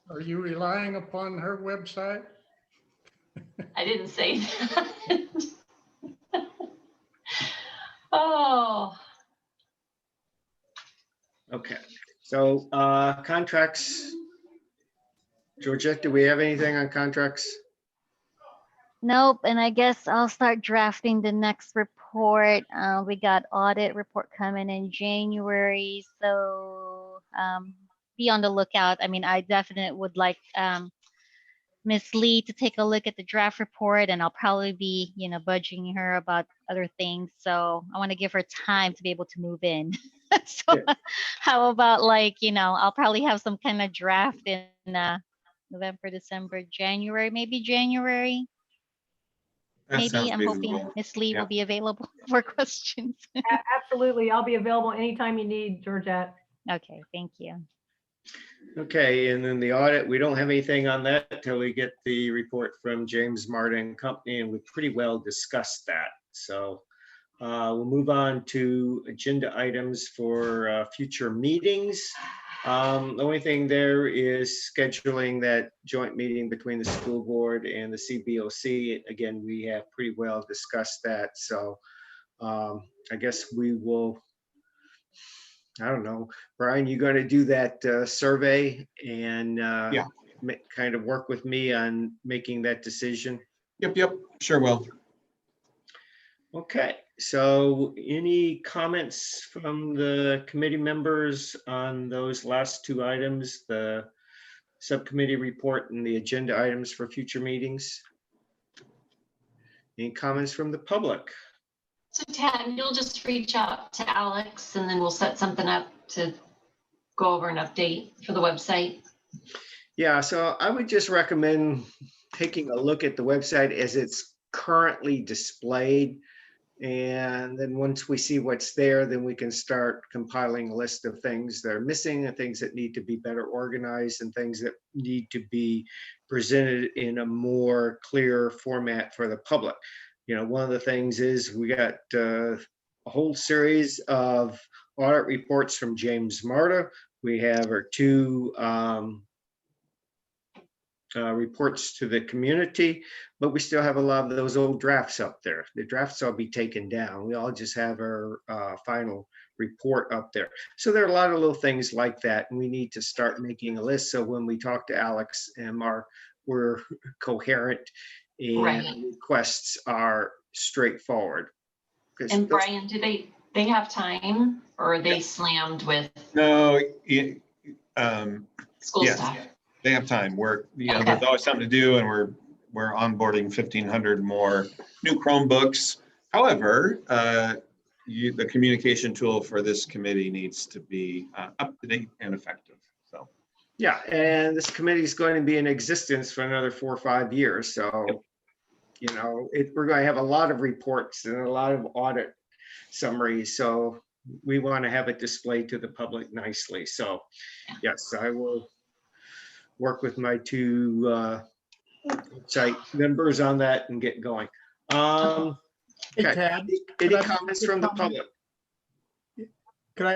Are you relying upon her website?
I didn't say that. Oh,
Okay, so contracts. Georgette, do we have anything on contracts?
Nope, and I guess I'll start drafting the next report. We got audit report coming in January, so be on the lookout. I mean, I definitely would like Miss Lee to take a look at the draft report, and I'll probably be, budging her about other things. So I want to give her time to be able to move in. So how about I'll probably have some kind of draft in November, December, January, maybe January.
That
Maybe
sounds
I'm hoping
reasonable.
Miss Lee
Yeah.
will be available for questions.
Absolutely. I'll be available anytime you need, Georgette.
Okay, thank you.
Okay, and then the audit, we don't have anything on that until we get the report from James Martin and Company, and we pretty well discussed that. So we'll move on to agenda items for future meetings. The only thing there is scheduling that joint meeting between the school board and the CBOC. Again, we have pretty well discussed that. So I guess we will, I don't know, Brian, you're going to do that survey and kind of work with me on making that decision.
Yep, sure will.
Okay, so any comments from the committee members on those last two items, the subcommittee report and the agenda items for future meetings? Any comments from the public?
so Tad, you'll just reach out to Alex and then we'll set something up to go over an update for the website.
Yeah, so I would just recommend taking a look at the website as it's currently displayed. And then once we see what's there, then we can start compiling a list of things that are missing and things that need to be better organized and things that need to be presented in a more clear format for the public. One of the things is we got a whole series of audit reports from James Marta. We have our two reports to the community, but we still have a lot of those old drafts up there. The drafts will be taken down. We all just have our final report up there. So there are a lot of little things like that, and we need to start making a list. So when we talk to Alex and we're coherent and
Right.
requests are straightforward.
And Brian, do they have time or are they slammed with
No,
school
yes.
stuff?
They have time.
Okay.
There's always something to do, and we're onboarding 1,500 more new Chromebooks. However, the communication tool for this committee needs to be up to date and effective. So
Yeah, and this committee is going to be in existence for another 4 or 5 years. So, we're going to have a lot of reports and a lot of audit summaries. So we want to have it displayed to the public nicely. So yes, I will work with my two site members on that and get going.
Hey,
Okay.
Tad,
Any
could I make
comments
a
from the
comment?
public?
Could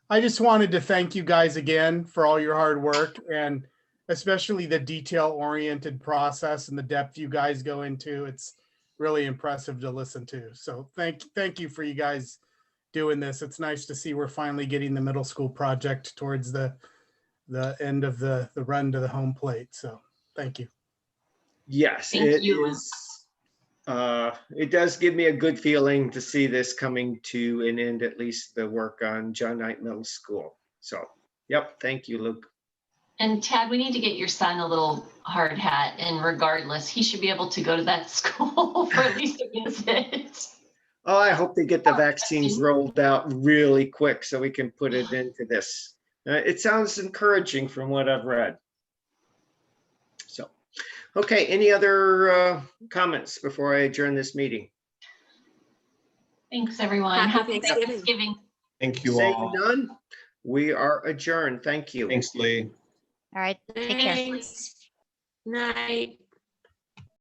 I just wanted to thank you guys again for all your hard work, and especially the detail-oriented process and the depth you guys go into. It's really impressive to listen to. So thank you for you guys doing this. It's nice to see we're finally getting the middle school project towards the end of the run to the home plate. So Thank you.
Yes,
Thank
it
you.
is. It does give me a good feeling to see this coming to an end, at least the work on John Knight Middle School. So, yep, thank you, Luke.
And Tad, we need to get your son a little hard hat, and regardless, he should be able to go to that school for at least a visit.
Oh, I hope they get the vaccines rolled out really quick so we can put it into this. It sounds encouraging from what I've read. So, okay, any other comments before I adjourn this meeting?
Thanks, everyone.
Happy
Happy
Thanksgiving.
Thanksgiving.
Thank you
Saying
all.
none, we are adjourned. Thank you.
Thanks, Lee.
All right, take care.
Thanks. Night.